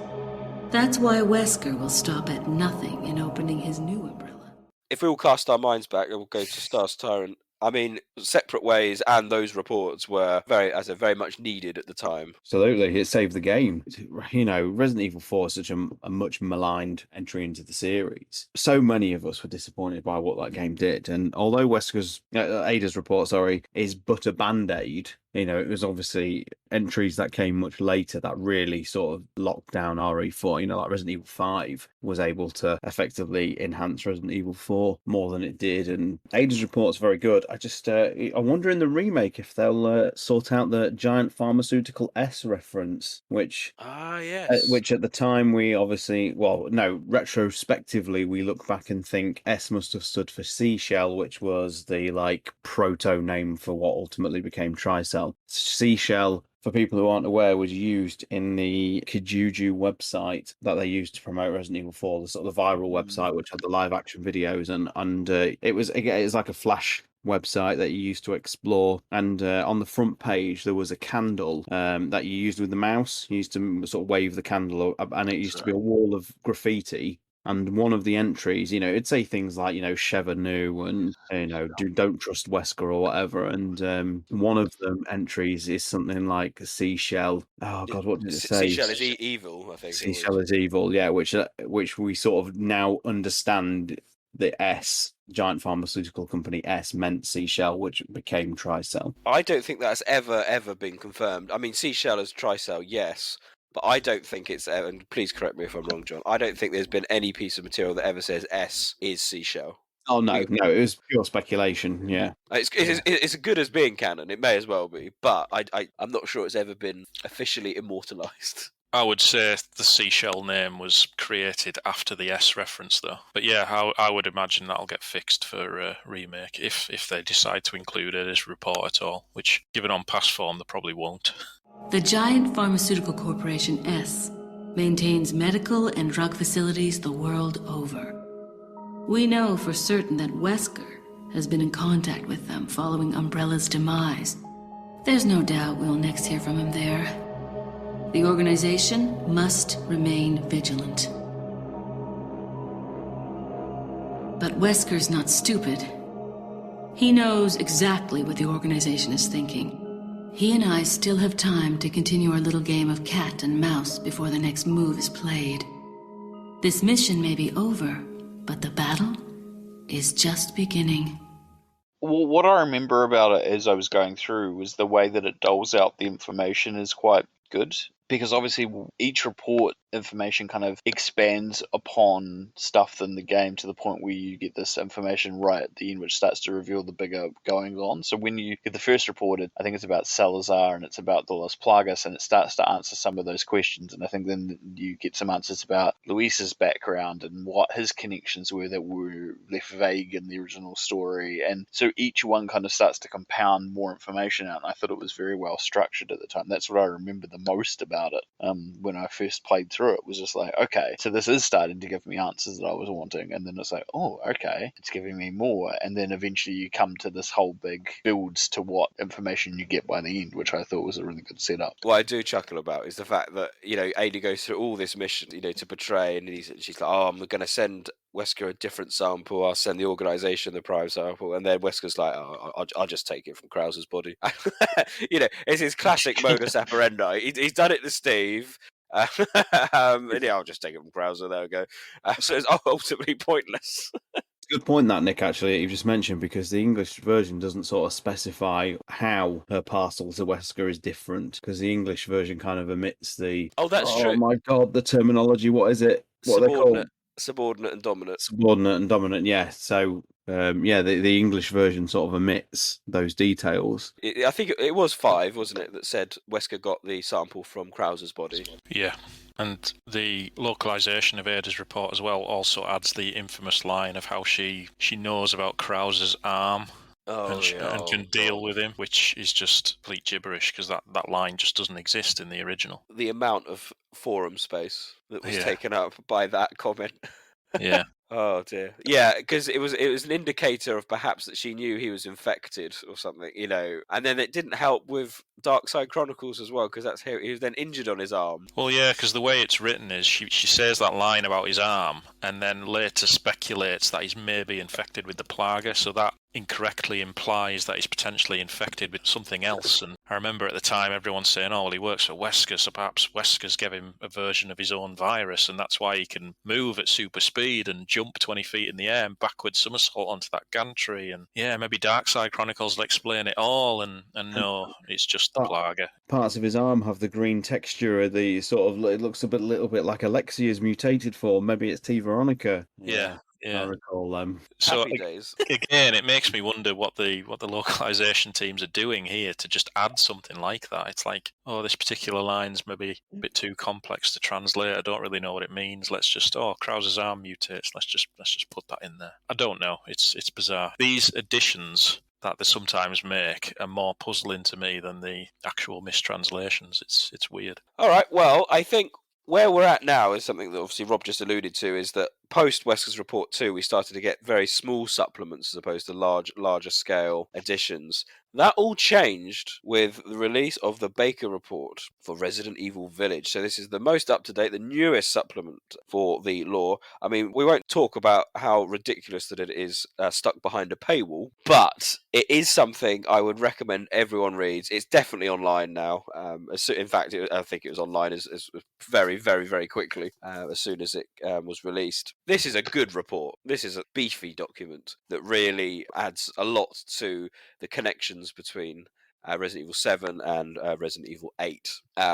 That's why Wesker will stop at nothing in opening his new Umbrella. If we all cast our minds back, we'll go to Stars Tyrant. I mean, Separate Ways and those reports were very much needed at the time. Absolutely, it saved the game. Resident Evil 4 is such a much maligned entry into the series. So many of us were disappointed by what that game did. And although Ada's report, is but a band-aid it was obviously entries that came much later that really sort of locked down RE4. Like Resident Evil 5 was able to effectively enhance Resident Evil 4 more than it did, and Ada's report's very good. I wonder in the remake if they'll sort out the giant pharmaceutical S reference, which yes, at the time we obviously, well, no, retrospectively we look back and think S must have stood for seashell, which was the like proto name for what ultimately became Tricell. Seashell, for people who aren't aware, was used in the Kijuju website that they used to promote Resident Evil 4, the sort of the viral website which had the live action videos, and it was like a flash website that you used to explore, and on the front page there was a candle that you used with the mouse. You used to sort of wave the candle up, and it used to be a wall of graffiti. And one of the entries, it'd say things like, Sheva Nu and, don't trust Wesker or whatever. And one of them entries is something like a seashell. Oh, God, what did it say? Seashell is evil, I think. Seashell is evil, yeah, which we sort of now understand the S, giant pharmaceutical company S, meant seashell, which became Tricell. I don't think that's ever been confirmed. I mean, seashell as Tricell, yes. But I don't think it's, and please correct me if I'm wrong, John, I don't think there's been any piece of material that ever says S is seashell. Oh, no, it was pure speculation, yeah. It's as good as being canon, it may as well be, but I'm not sure it's ever been officially immortalised. I would say the seashell name was created after the S reference, though. But yeah, I would imagine that'll get fixed for a remake, if they decide to include it as report at all, which, given on past form, they probably won't. The giant pharmaceutical corporation S maintains medical and drug facilities the world over. We know for certain that Wesker has been in contact with them following Umbrella's demise. There's no doubt we'll next hear from him there. The organization must remain vigilant. But Wesker's not stupid. He knows exactly what the organization is thinking. He and I still have time to continue our little game of cat and mouse before the next move is played. This mission may be over, but the battle is just beginning. Well, what I remember about it as I was going through was the way that it doles out the information is quite good. Because obviously each report information kind of expands upon stuff in the game to the point where you get this information right at the end, which starts to reveal the bigger goings on. So when you get the first report, I think it's about Salazar and it's about the Las Plagas, and it starts to answer some of those questions. And I think then you get some answers about Luis's background and what his connections were that were left vague in the original story. And so each one kind of starts to compound more information out. And I thought it was very well structured at the time. That's what I remember the most about it. When I first played through it, was just like, okay, so this is starting to give me answers that I was wanting, and then it's like, oh, okay, it's giving me more, and then eventually you come to this whole big builds to what information you get by the end, which I thought was a really good setup. What I do chuckle about is the fact that, Ada goes through all this mission, to portray, and she's like, oh, I'm going to send Wesker a different sample, I'll send the organisation the prime sample, and then Wesker's like, oh, I'll just take it from Krauser's body. It's his classic modus operandi. He's done it to Steve, and I'll just take it from Krauser, there we go. So it's ultimately pointless. Good point that, Nick, actually, you just mentioned, because the English version doesn't sort of specify how her parcel to Wesker is different, because the English version kind of omits the... Oh, that's true. Oh, my God, the terminology, what is it? What are they called? Subordinate and dominant. Subordinate and dominant, yeah. So, the English version sort of omits those details. I think it was 5, wasn't it, that said Wesker got the sample from Krauser's body? Yeah. And the localization of Ada's report as well also adds the infamous line of how she knows about Krauser's arm and can deal with him, which is just complete gibberish, because that line just doesn't exist in the original. The amount of forum space that was taken up by that comment. Yeah. Oh dear. Yeah, because it was an indicator of perhaps that she knew he was infected or something, And then it didn't help with Dark Side Chronicles as well, because that's how he was then injured on his arm. Well, yeah, because the way it's written is she says that line about his arm, and then later speculates that he's maybe infected with the Plaga, so that incorrectly implies that he's potentially infected with something else. And I remember at the time everyone saying, oh, well, he works for Wesker, so perhaps Wesker's gave him a version of his own virus, and that's why he can move at super speed and jump 20 feet in the air and backward somersault onto that gantry. And yeah, maybe Darkside Chronicles will explain it all, and no, it's just the Plaga. Parts of his arm have the green texture, the sort of, it looks a little bit like Alexia's mutated form. Maybe it's T. Veronica. Yeah. I recall them. So Happy days. Again, it makes me wonder what the localization teams are doing here to just add something like that. It's like, oh, this particular line's maybe a bit too complex to translate. I don't really know what it means. Let's just, Krauser's arm mutates. Let's just put that in there. I don't know. It's bizarre. These additions that they sometimes make are more puzzling to me than the actual mistranslations. It's weird. All right. Well, I think where we're at now is something that obviously Rob just alluded to, is that post Wesker's Report 2, we started to get very small supplements as opposed to larger scale additions. That all changed with the release of the Baker Report for Resident Evil Village. So this is the most up-to-date, the newest supplement for the lore. I mean, we won't talk about how ridiculous that it is stuck behind a paywall, but it is something I would recommend everyone reads. It's definitely online now. In fact, I think it was online as very, very, very quickly as soon as it was released. This is a good report. This is a beefy document that really adds a lot to the connections between Resident Evil 7 and Resident Evil 8.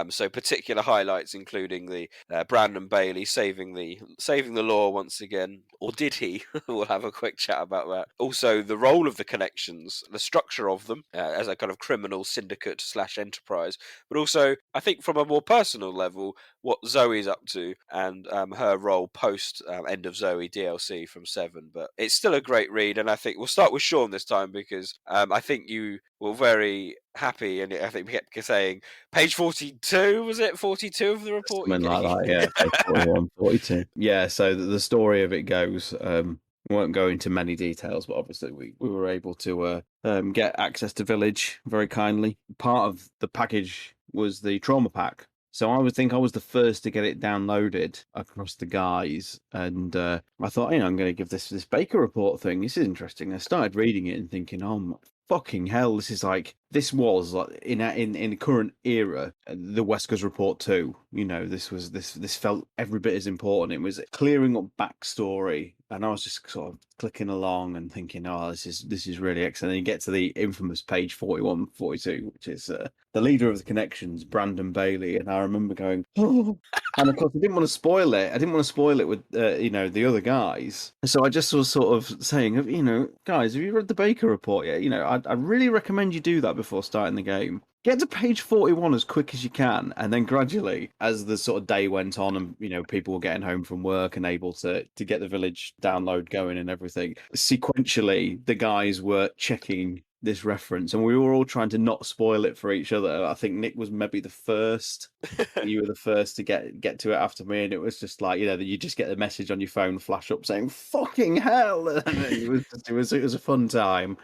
So particular highlights including the Brandon Bailey saving the lore once again, or did he? We'll have a quick chat about that. Also, the role of the connections, the structure of them as a kind of criminal syndicate / enterprise, but also I think from a more personal level, what Zoe's up to and her role post End of Zoe DLC from 7. But it's still a great read, and I think we'll start with Sean this time because I think you were very happy, and I think we kept saying page 42, was it 42 of the report? Something like that, yeah. Page 41, 42. Yeah, so the story of it goes, we won't go into many details, but obviously we were able to get access to Village very kindly. Part of the package was the trauma pack. So I would think I was the first to get it downloaded across the guys, and I thought, I'm going to give this Baker Report thing. This is interesting. I started reading it and thinking, oh my fucking hell, this was like in the current era, the Wesker's Report 2. This felt every bit as important. It was clearing up backstory, and I was just sort of clicking along and thinking, oh, this is really excellent. And you get to the infamous page 41, 42, which is the leader of the connections, Brandon Bailey, and I remember going, oh, and of course I didn't want to spoil it. I didn't want to spoil it with the other guys, so I just was sort of saying, guys, have you read the Baker Report yet? I really recommend you do that before starting the game. Get to page 41 as quick as you can, and then gradually, as the sort of day went on and, people were getting home from work and able to get the Village download going and everything, sequentially, the guys were checking this reference, and we were all trying to not spoil it for each other. I think Nick was maybe the first. You were the first to get to it after me, and it was just like, you just get the message on your phone flash up saying, fucking hell! And it was a fun time.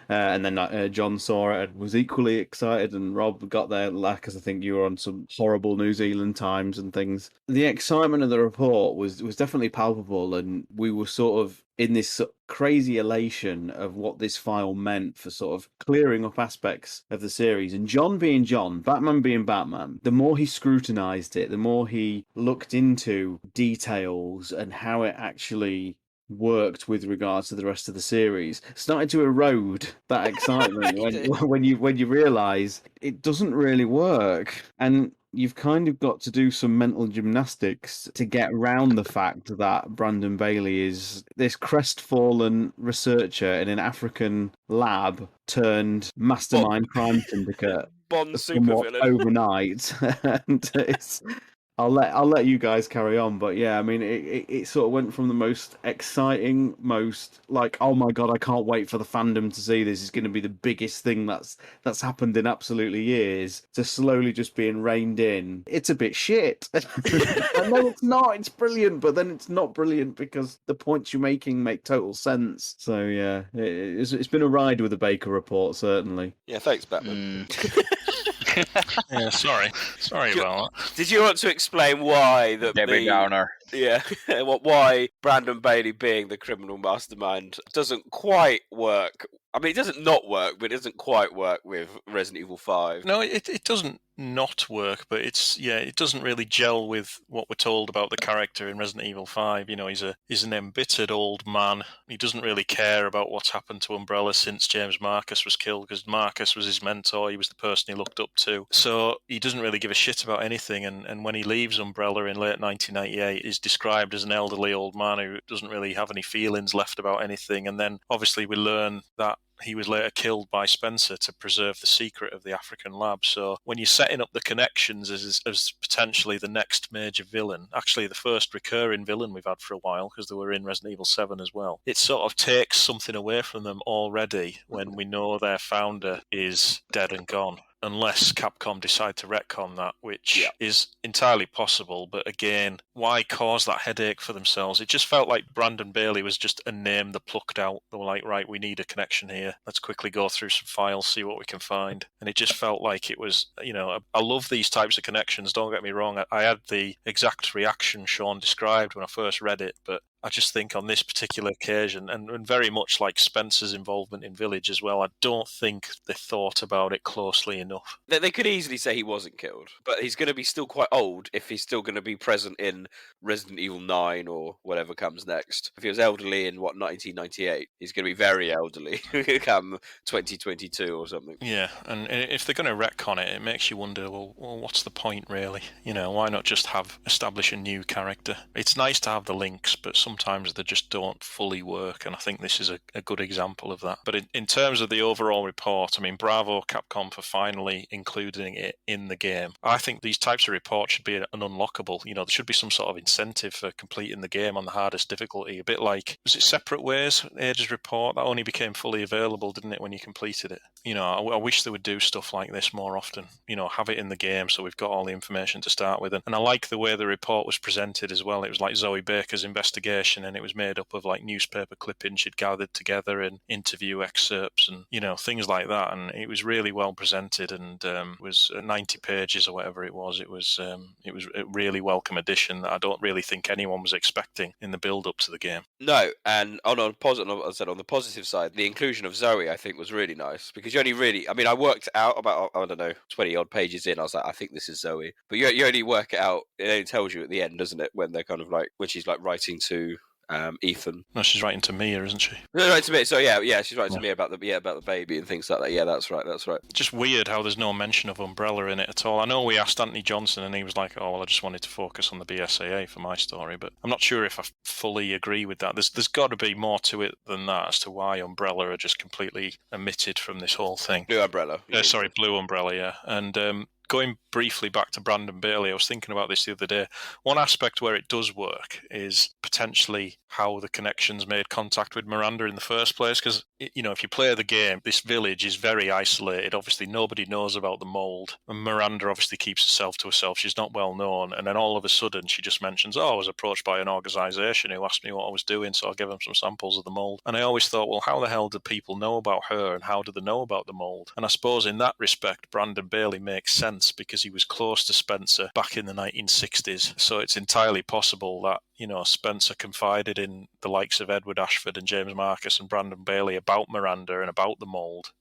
And then John saw it and was equally excited, and Rob got there because I think you were on some horrible New Zealand times and things. The excitement of the report was definitely palpable, and we were sort of in this crazy elation of what this file meant for sort of clearing up aspects of the series. And John being John, Batman being Batman, the more he scrutinized it, the more he looked into details and how it actually worked with regards to the rest of the series, started to erode that excitement when you realise it doesn't really work, and you've kind of got to do some mental gymnastics to get around the fact that Brandon Bailey is this crestfallen researcher in an African lab turned mastermind crime syndicate Bond supervillain overnight, and I'll let you guys carry on, but yeah, I mean, it sort of went from the most exciting, most like, oh my god, I can't wait for the fandom to see this. It's going to be the biggest thing that's happened in absolutely years, to slowly just being reined in. It's a bit shit. I know it's not. It's brilliant, but then it's not brilliant because the points you're making make total sense. So yeah, it's been a ride with the Baker Report, certainly. Yeah, thanks, Batman. Yeah, sorry about that. Did you want to explain why Debbie Downer? Yeah, why Brandon Bailey being the criminal mastermind doesn't quite work. I mean, it doesn't not work, but it doesn't quite work with Resident Evil 5. No, it doesn't not work, but it doesn't really gel with what we're told about the character in Resident Evil 5. You know, he's an embittered old man. He doesn't really care about what's happened to Umbrella since James Marcus was killed, because Marcus was his mentor. He was the person he looked up to. So he doesn't really give a shit about anything. And when he leaves Umbrella in late 1998, he's described as an elderly old man who doesn't really have any feelings left about anything. And then obviously we learn that he was later killed by Spencer to preserve the secret of the African lab. So when you're setting up the connections as potentially the next major villain, actually the first recurring villain we've had for a while, because they were in Resident Evil 7 as well, it sort of takes something away from them already when we know their founder is dead and gone. Unless Capcom decide to retcon that, which is entirely possible. But again, why cause that headache for themselves? It just felt like Brandon Bailey was just a name they plucked out. They were like, right, we need a connection here. Let's quickly go through some files, see what we can find. And it just felt like it was, I love these types of connections, don't get me wrong. I had the exact reaction Sean described when I first read it, but I just think on this particular occasion, and very much like Spencer's involvement in Village as well, I don't think they thought about it closely enough. They could easily say he wasn't killed, but he's going to be still quite old if he's still going to be present in Resident Evil 9 or whatever comes next. If he was elderly in, 1998, he's going to be very elderly come 2022 or something. Yeah, and if they're going to retcon it, it makes you wonder, well, what's the point really? Why not just establish a new character? It's nice to have the links, but sometimes they just don't fully work, and I think this is a good example of that. But in terms of the overall report, I mean, bravo Capcom for finally including it in the game. I think these types of reports should be an unlockable. There should be some sort of incentive for completing the game on the hardest difficulty. A bit like, was it Separate Ways, Age's report? That only became fully available, didn't it, when you completed it? I wish they would do stuff like this more often. Have it in the game so we've got all the information to start with. And I like the way the report was presented as well. It was like Zoe Baker's investigation, and it was made up of like newspaper clippings she'd gathered together and interview excerpts and things like that. And it was really well presented, and it was 90 pages or whatever it was. It was a really welcome addition that I don't really think anyone was expecting in the build up to the game. No, and on the positive side, the inclusion of Zoe I think was really nice, because you only really, I worked out about 20 odd pages in, I was like, I think this is Zoe, but you only work it out. It only tells you at the end, doesn't it, when they're kind of like, when she's like writing to Ethan. No, she's writing to Mia, isn't she? No, right to me. So yeah, she's writing to me about the baby and things like that. Yeah, that's right. Just weird how there's no mention of Umbrella in it at all. I know we asked Anthony Johnson and he was like, "Oh well, I just wanted to focus on the BSAA for my story," but I'm not sure if I fully agree with that. There's got to be more to it than that as to why Umbrella are just completely omitted from this whole thing. Blue Umbrella. Blue Umbrella. Yeah, and going briefly back to Brandon Bailey, I was thinking about this the other day. One aspect where it does work is potentially how the connections made contact with Miranda in the first place. Because, if you play the game, this village is very isolated. Obviously, nobody knows about the mold. And Miranda obviously keeps herself to herself. She's not well known. And then all of a sudden, she just mentions, I was approached by an organisation who asked me what I was doing, so I gave them some samples of the mold. And I always thought, well, how the hell do people know about her and how do they know about the mold? And I suppose in that respect, Brandon Bailey makes sense because he was close to Spencer back in the 1960s. So it's entirely possible that, Spencer confided in the likes of Edward Ashford and James Marcus and Brandon Bailey about Miranda and about the mold.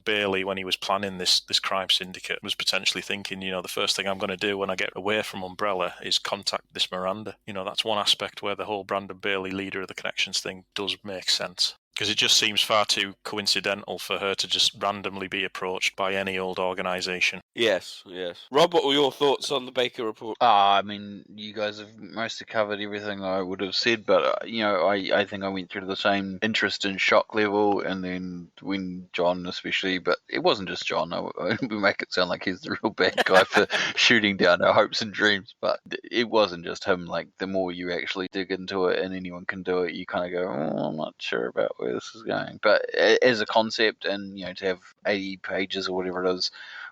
Bailey, when he was planning this crime syndicate, was potentially thinking, the first thing I'm going to do when I get away from Umbrella is contact this Miranda. That's one aspect where the whole Brandon Bailey leader of the connections thing does make sense. Because it just seems far too coincidental for her to just randomly be approached by any old organisation. Yes. Rob, what were your thoughts on the Baker report? You guys have mostly covered everything I would have said, but, I think I went through the same interest and shock level, and then when John especially, but it wasn't just John, we make it sound like he's the real bad guy for shooting down our hopes and dreams, but it wasn't just him. Like, the more you actually dig into it, and anyone can do it, you kind of go, I'm not sure about where this is going. But as a concept, and to have 80 pages or whatever it is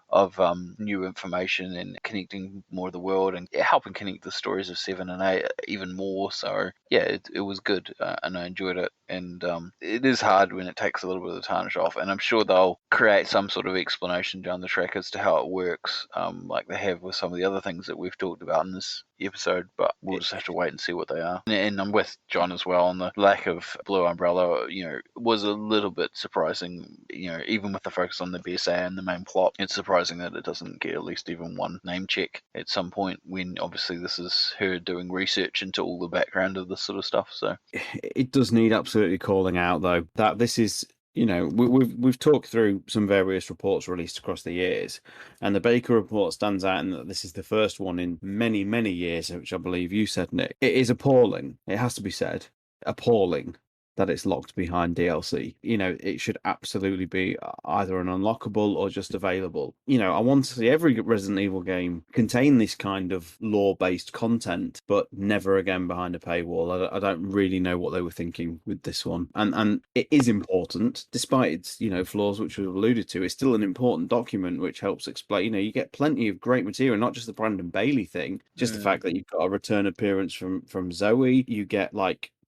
of new information and connecting more of the world and helping connect the stories of 7 and 8 even more. So yeah, it was good, and I enjoyed it. And it is hard when it takes a little bit of the tarnish off, and I'm sure they'll create some sort of explanation down the track as to how it works, like they have with some of the other things that we've talked about in this episode, but we'll just have to wait and see what they are. And I'm with John as well on the lack of Blue Umbrella. Was a little bit surprising. Even with the focus on the BSA and the main plot, it's surprising that it doesn't get at least even one name check at some point, when obviously this is her doing research into all the background of this sort of stuff. So it does need absolutely calling out, though, that this is, we've talked through some various reports released across the years, and the Baker report stands out in that this is the first one in many, many years, which I believe you said, Nick. It is appalling. It has to be said. Appalling that it's locked behind DLC. It should absolutely be either an unlockable or just available. I want to see every Resident Evil game contain this kind of lore-based content, but never again behind a paywall. I don't really know what they were thinking with this one. And it is important, despite its, flaws, which we've alluded to. It's still an important document which helps explain, you get plenty of great material, not just the Brandon Bailey thing, just the fact that you've got a return appearance from Zoe. You get,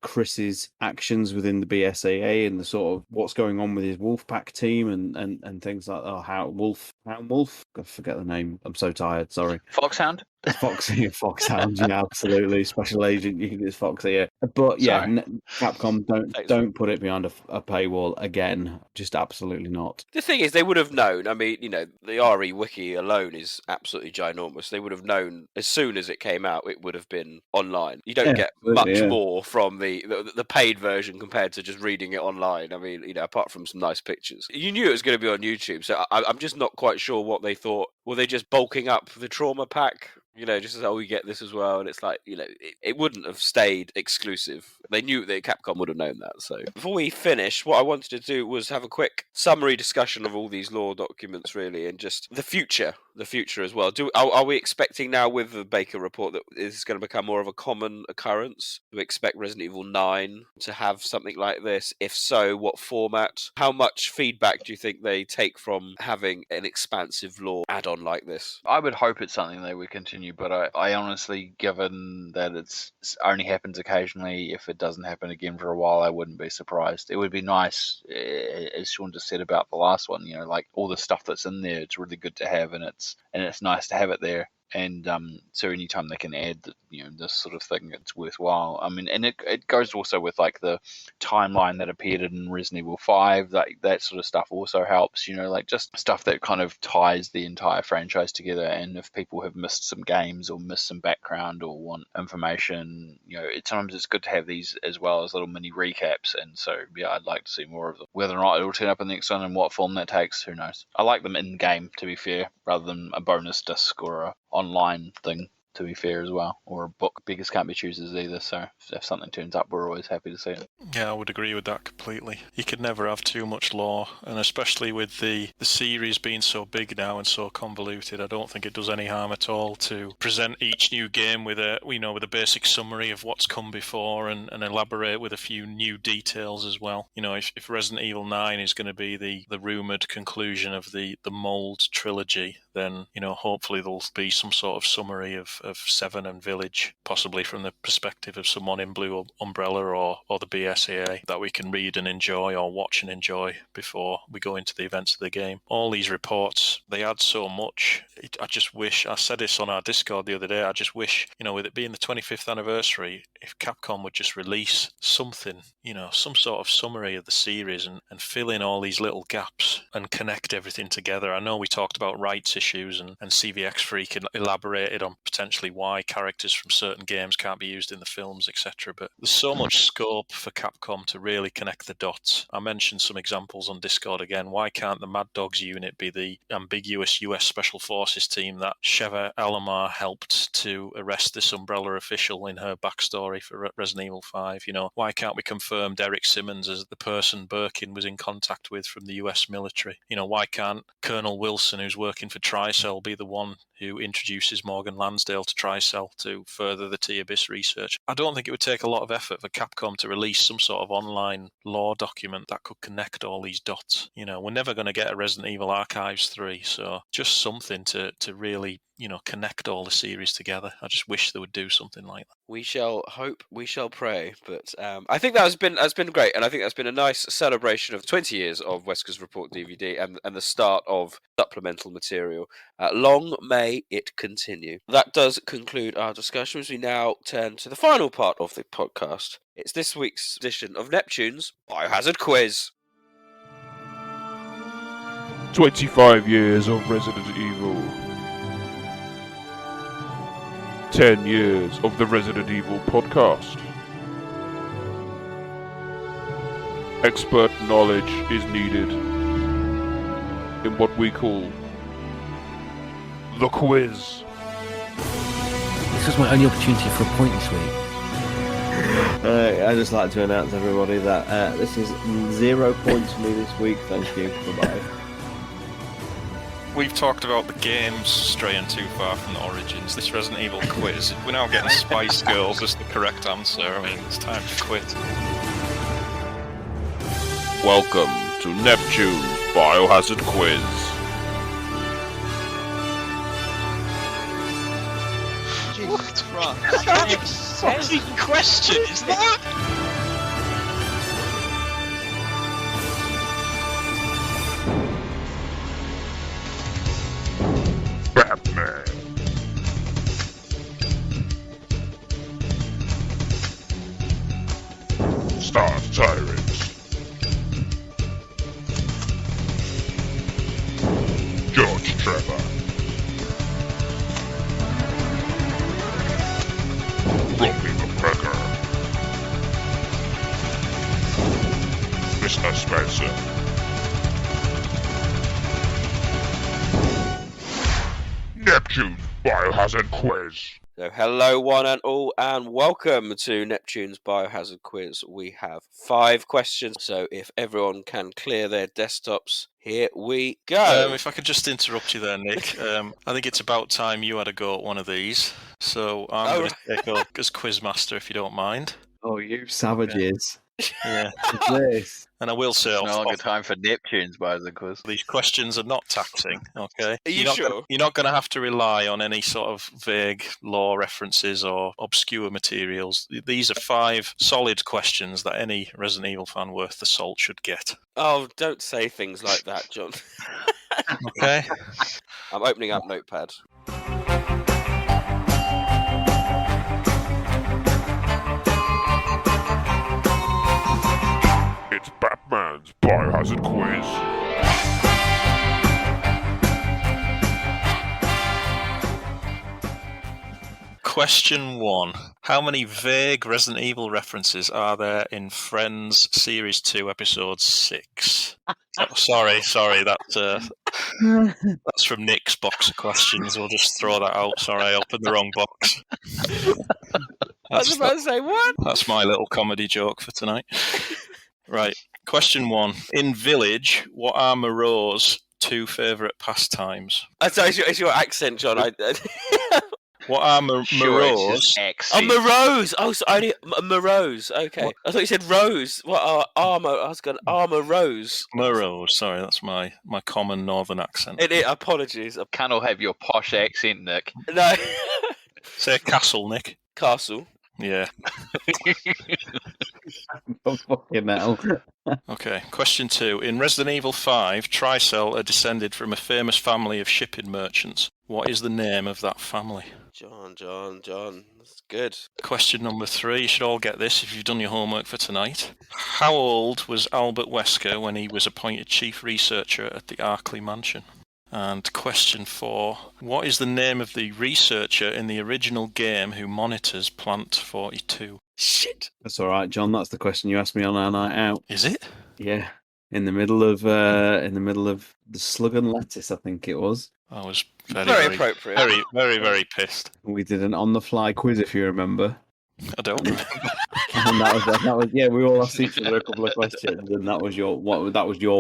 Chris's actions within the BSAA and the sort of what's going on with his Wolfpack team and things like that. Hound Wolf. I forget the name. I'm so tired. Sorry. Foxhound. Foxhound. Yeah, absolutely. Special Agent. You can use Foxy. Yeah, but yeah, Capcom don't put it behind a paywall again. Just absolutely not. The thing is, they would have known. I mean, the RE wiki alone is absolutely ginormous. They would have known as soon as it came out. It would have been online. You don't get much more from the paid version compared to just reading it online. I mean, apart from some nice pictures, you knew it was going to be on YouTube. So I'm just not quite sure what they thought. Were they just bulking up the trauma pack? Just as, we get this as well. And it's like, it wouldn't have stayed exclusive. They knew that Capcom would have known that. So before we finish, what I wanted to do was have a quick summary discussion of all these lore documents, really, and just the future as well. Are we expecting now with the Baker report that this is going to become more of a common occurrence? Do we expect Resident Evil 9 to have something like this? If so, what format? How much feedback do you think they take from having an expansive lore add-on like this? I would hope it's something they would continue, but I honestly, given that it's only happens occasionally, if it doesn't happen again for a while, I wouldn't be surprised. It would be nice, as Sean just said about the last one, all the stuff that's in there, it's really good to have, and it's nice to have it there. And so anytime they can add, this sort of thing, it's worthwhile. I mean, and it goes also with the timeline that appeared in Resident Evil 5. That sort of stuff also helps. Just stuff that kind of ties the entire franchise together. And if people have missed some games or missed some background or want information, sometimes it's good to have these as well as little mini recaps. And so yeah, I'd like to see more of them. Whether or not it'll turn up in the next one and what form that takes, who knows? I like them in game, to be fair, rather than a bonus disc or a online thing, to be fair, as well, or a book. Beggars can't be choosers either, so if something turns up, we're always happy to see it. Yeah, I would agree with that completely. You could never have too much lore, and especially with the series being so big now and so convoluted, I don't think it does any harm at all to present each new game with a basic summary of what's come before and elaborate with a few new details as well. If Resident Evil 9 is going to be the rumoured conclusion of the Mold trilogy, then hopefully there'll be some sort of summary of 7 and Village, possibly from the perspective of someone in Blue Umbrella or the BSAA, that we can read and enjoy or watch and enjoy before we go into the events of the game. All these reports, they add so much. I just wish, I said this on our Discord the other day, I just wish, with it being the 25th anniversary, if Capcom would just release something, some sort of summary of the series and fill in all these little gaps and connect everything together. I know we talked about rights issues and CVX Freak elaborated on potentially why characters from certain games can't be used in the films, etc. But there's so much scope for Capcom to really connect the dots. I mentioned some examples on Discord again. Why can't the Mad Dogs unit be the ambiguous US Special Forces team that Sheva Alomar helped to arrest this Umbrella official in her backstory for Resident Evil 5? Why can't we confirm Derek Simmons as the person Birkin was in contact with from the US military? Why can't Colonel Wilson, who's working for Tricell, be the one who introduces Morgan Lansdale to Tricell to further the T-Abyss research? I don't think it would take a lot of effort for Capcom to release some sort of online lore document that could connect all these dots. We're never going to get a Resident Evil Archives 3, so just something to really connect all the series together. I just wish they would do something like that. We shall hope, we shall pray. But I think that's been great, and I think that's been a nice celebration of 20 years of Wesker's Report DVD and the start of supplemental material. Long may it continue. That does conclude our discussion as we now turn to the final part of the podcast. It's this week's edition of Neptune's Biohazard Quiz. 25 years of Resident Evil. 10 years of the Resident Evil podcast. Expert knowledge is needed in what we call the quiz. This was my only opportunity for a point this week. I'd just like to announce to everybody that this is 0 points for me this week. Thank you. Bye-bye. We've talked about the games straying too far from the origins. This Resident Evil quiz, we're now getting Spice Girls as the correct answer. I mean, it's time to quit. Welcome to Neptune's Biohazard Quiz. What fucking question is that? Batman. Star Tyrants. George Trevor. Robbie McGregor. Mr. Spencer. Neptune's Biohazard Quiz. So hello one and all, and welcome to Neptune's Biohazard Quiz. We have 5 questions, so if everyone can clear their desktops, here we go. If I could just interrupt you there, Nick. I think it's about time you had a go at one of these. So I'm going to take up as quizmaster, if you don't mind. Oh, you savages. Yeah. This. And I will say It's no longer time for Neptune's Biohazard Quiz. These questions are not taxing, okay? Are you sure? You're not going to have to rely on any sort of vague law references or obscure materials. These are 5 solid questions that any Resident Evil fan worth the salt should get. Oh, don't say things like that, John. Okay. I'm opening up Notepad. It's Batman's Biohazard Quiz. Question 1. How many vague Resident Evil references are there in Friends Series 2, Episode 6? Oh, sorry, that's from Nick's box of questions. We'll just throw that out. Sorry, I opened the wrong box. I was about to say, what? That's my little comedy joke for tonight. Right, question 1. In Village, what are Moreau's 2 favourite pastimes? It's your accent, John. What are Moreau's? Oh, Moreau's! Oh, sorry, Moreau's. Okay. What? I thought you said Rose. What are Armour? I was going Armour Rose. Moreau's, sorry, that's my common northern accent. Apologies. Can't all have your posh accent, Nick. No. Say castle, Nick. Castle. Yeah. Fucking hell. Okay, question 2. In Resident Evil 5, Tricell are descended from a famous family of shipping merchants. What is the name of that family? John. That's good. Question number 3. You should all get this if you've done your homework for tonight. How old was Albert Wesker when he was appointed chief researcher at the Arkley Mansion? And question 4. What is the name of the researcher in the original game who monitors Plant 42? Shit. That's all right, John. That's the question you asked me on our night out. Is it? Yeah. In the middle of the Slug and Lettuce, I think it was. I was very appropriate. Very pissed. We did an on-the-fly quiz, if you remember. I don't remember. And that was yeah. We all asked each other a couple of questions, and that was your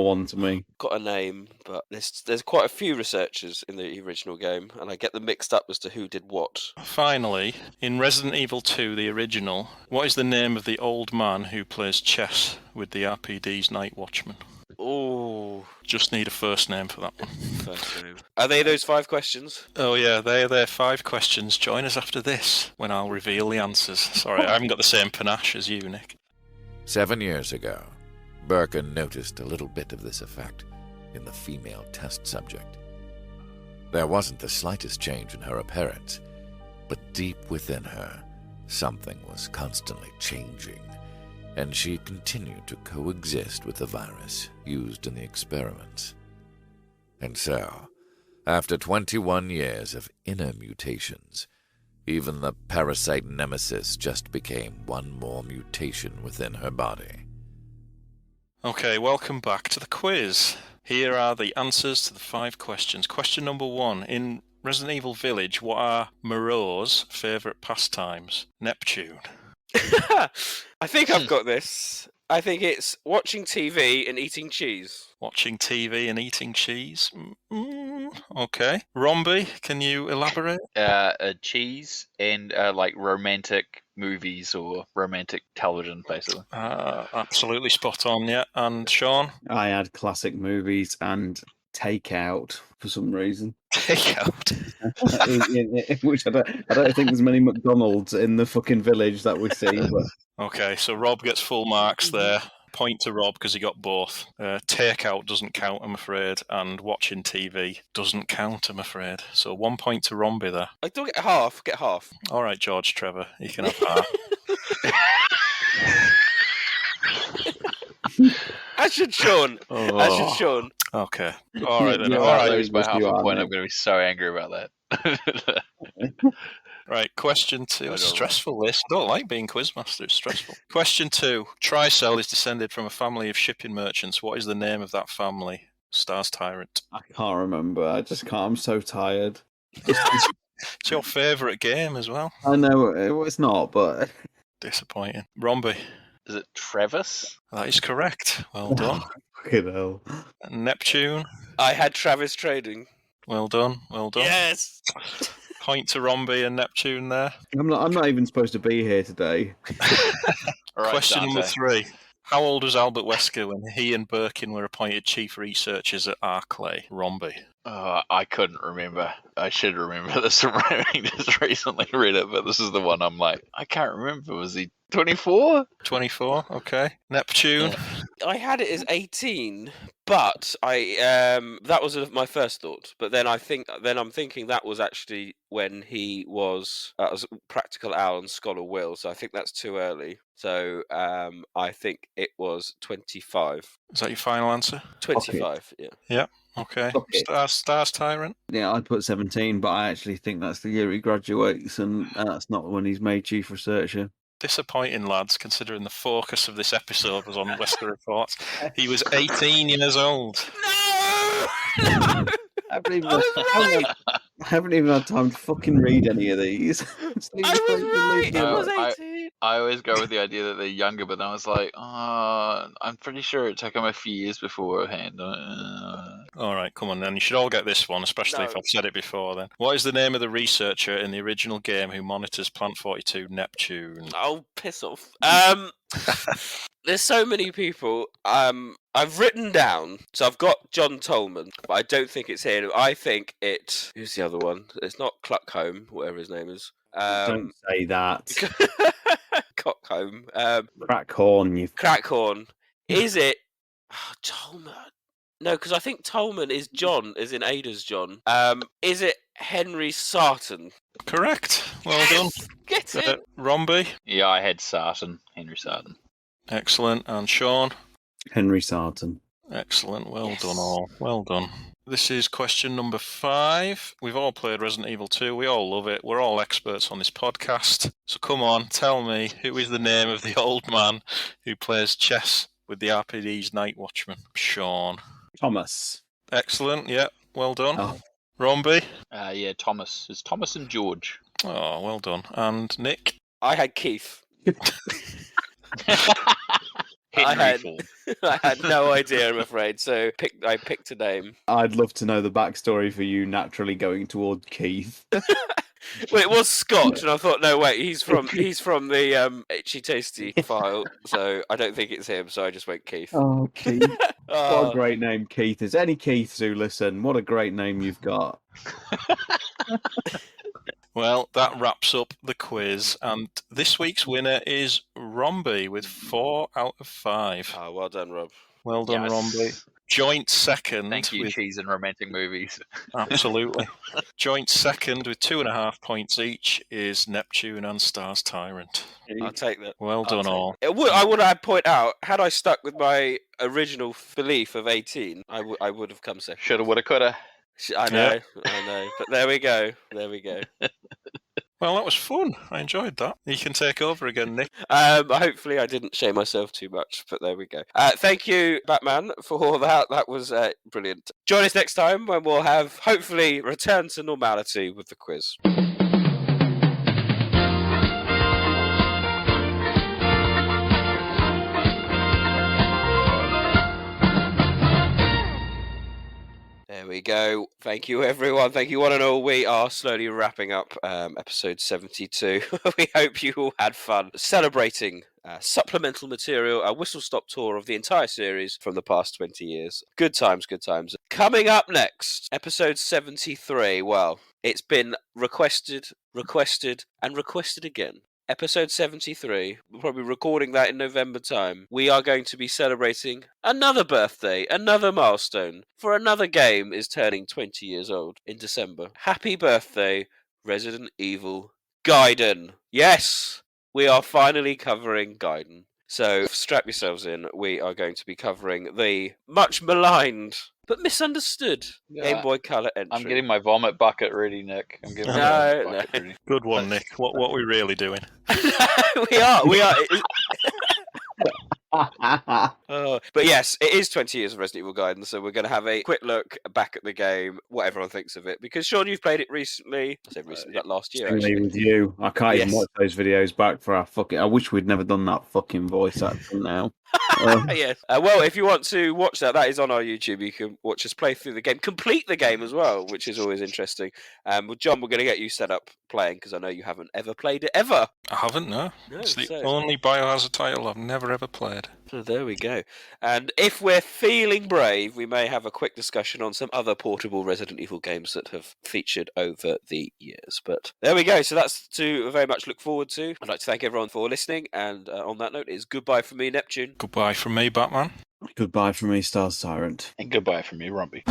one to me. Got a name, but there's quite a few researchers in the original game, and I get them mixed up as to who did what. Finally, in Resident Evil 2, the original, what is the name of the old man who plays chess with the RPD's Night Watchman? Oh, Just need a first name for that one. First name. Are they those 5 questions? Oh yeah, they're 5 questions. Join us after this, when I'll reveal the answers. Sorry, I haven't got the same panache as you, Nick. 7 years ago, Birkin noticed a little bit of this effect in the female test subject. There wasn't the slightest change in her appearance, but deep within her, something was constantly changing, and she continued to coexist with the virus used in the experiments. And so, after 21 years of inner mutations, even the parasite nemesis just became one more mutation within her body. Okay, welcome back to the quiz. Here are the answers to the 5 questions. Question number 1. In Resident Evil Village, what are Moreau's favourite pastimes? Neptune. I think I've got this. I think it's watching TV and eating cheese. Watching TV and eating cheese? Okay. Romby, can you elaborate? Cheese and like romantic movies or romantic television, basically. Absolutely spot on, yeah. And Sean? I had classic movies and takeout for some reason. Takeout? Which I don't think there's many McDonald's in the fucking village that we see. But... Okay, so Rob gets full marks there. Point to Rob because he got both. Takeout doesn't count, I'm afraid, and watching TV doesn't count, I'm afraid. So 1 point to Romby there. I don't get half. Get half. All right, George Trevor, you can have half. As should Sean. As should Sean. Okay. All right then. If All I right. lose by half a point, I'm going to be so angry about that. Right, question 2. It's stressful, this. I don't like being quizmaster, it's stressful. Question 2. Tricell is descended from a family of shipping merchants. What is the name of that family? Stars Tyrant. I can't remember. I just can't. I'm so tired. It's your favourite game as well. I know it's not, but... Disappointing. Romby. Is it Travis? That is correct. Well done. Fucking hell. Neptune. I had Travis Trading. Well done. Well done. Yes. Point to Romby and Neptune there. I'm not even supposed to be here today. Right, Question Dante. number 3. How old was Albert Wesker when he and Birkin were appointed chief researchers at Arclay? Romby. I couldn't remember. I should remember this from having just recently read it, but this is the one I'm like, I can't remember. Was he 24? 24, okay. Neptune. I had it as 18, but that was my first thought. But then I'm thinking that was actually when he was Practical Al and Scholar Will, so I think that's too early. So I think it was 25. Is that your final answer? 25, yeah. Yeah. Okay. Stars Tyrant? Yeah, I'd put 17, but I actually think that's the year he graduates, and that's not when he's made chief researcher. Disappointing, lads, considering the focus of this episode was on Wesker Reports. He was 18 years old. No! I haven't even had time to fucking read any of these. I was right. It was 18. I always go with the idea that they're younger, but then I was like, I'm pretty sure it took him a few years beforehand. All right, come on then. You should all get this one, especially if I've said it before then. What is the name of the researcher in the original game who monitors Plant 42 Neptune? Oh, piss off. There's so many people. I've written down, so I've got John Tolman, but I don't think it's him. I think it's... Who's the other one? It's not Cluckholm, whatever his name is. Don't say that. Cockholm. Crackhorn. Crackhorn. Is it... Tolman? No, because I think Tolman is John, as in Ada's John. Is it Henry Sarton? Correct. Well done. Get it. Romby? Yeah, I had Sarton. Henry Sarton. Excellent. And Sean? Henry Sarton. Excellent. Well done all. Well done. This is question number 5. We've all played Resident Evil 2. We all love it. We're all experts on this podcast. So come on, tell me, who is the name of the old man who plays chess with the RPD's Night Watchman? Sean. Thomas. Excellent. Yeah. Well done. Oh. Romby? Yeah, Thomas. It's Thomas and George. Oh, well done. And Nick? I had Keith. Henry form. I had no idea, I'm afraid. So I picked a name. I'd love to know the backstory for you naturally going toward Keith. Well, it was Scott, and I thought, no, wait, he's from the Itchy Tasty file, so I don't think it's him. So I just went Keith. Oh, Keith! What a great name, Keith is. Any Keiths who listen, what a great name you've got. Well, that wraps up the quiz, and this week's winner is Romby with 4 out of 5. Oh, well done, Rob. Well done, Yes. Romby. Joint second. Thank you, with... cheese and romantic movies. Absolutely. Joint second with 2.5 points each is Neptune and Stars Tyrant. I'll take that. Well done, all. I would have point out, had I stuck with my original belief of 18, I would have come second. Shoulda, woulda, coulda. I know. But there we go. Well, that was fun. I enjoyed that. You can take over again, Nick. Hopefully I didn't shame myself too much, but there we go. Thank you, Batman, for that. That was brilliant. Join us next time when we'll have, hopefully, return to normality with the quiz. There we go. Thank you, everyone. Thank you, one and all. We are slowly wrapping up episode 72. We hope you all had fun celebrating supplemental material, a whistle-stop tour of the entire series from the past 20 years. Good times, good times. Coming up next, episode 73. Well, it's been requested, and requested again. Episode 73, we're probably recording that in November time. We are going to be celebrating another birthday, another milestone, for another game is turning 20 years old in December. Happy birthday, Resident Evil Gaiden. Yes, we are finally covering Gaiden. So strap yourselves in. We are going to be covering the much maligned but misunderstood Game Boy Color entry. I'm getting my vomit bucket ready, Nick. I'm getting my vomit bucket ready. Good one, Nick. What are we really doing? We are. But yes, it is 20 years of Resident Evil Gaiden, so we're going to have a quick look back at the game, what everyone thinks of it. Because Sean, you've played it recently. I said recently, like last year. Actually. With you, I can't even watch those videos back for our fucking. I wish we'd never done that fucking voice acting now. Yes. Well, if you want to watch that is on our YouTube. You can watch us play through the game, complete the game as well, which is always interesting. Well, John, we're going to get you set up playing because I know you haven't ever played it ever. I haven't, no. It's the only Biohazard title I've never ever played. So there we go. And if we're feeling brave, we may have a quick discussion on some other portable Resident Evil games that have featured over the years. But there we go. So that's to very much look forward to. I'd like to thank everyone for listening. And on that note, it's goodbye from me, Neptune. Goodbye from me, Batman. Goodbye from me, Stars Tyrant. And goodbye from me, Rumpy.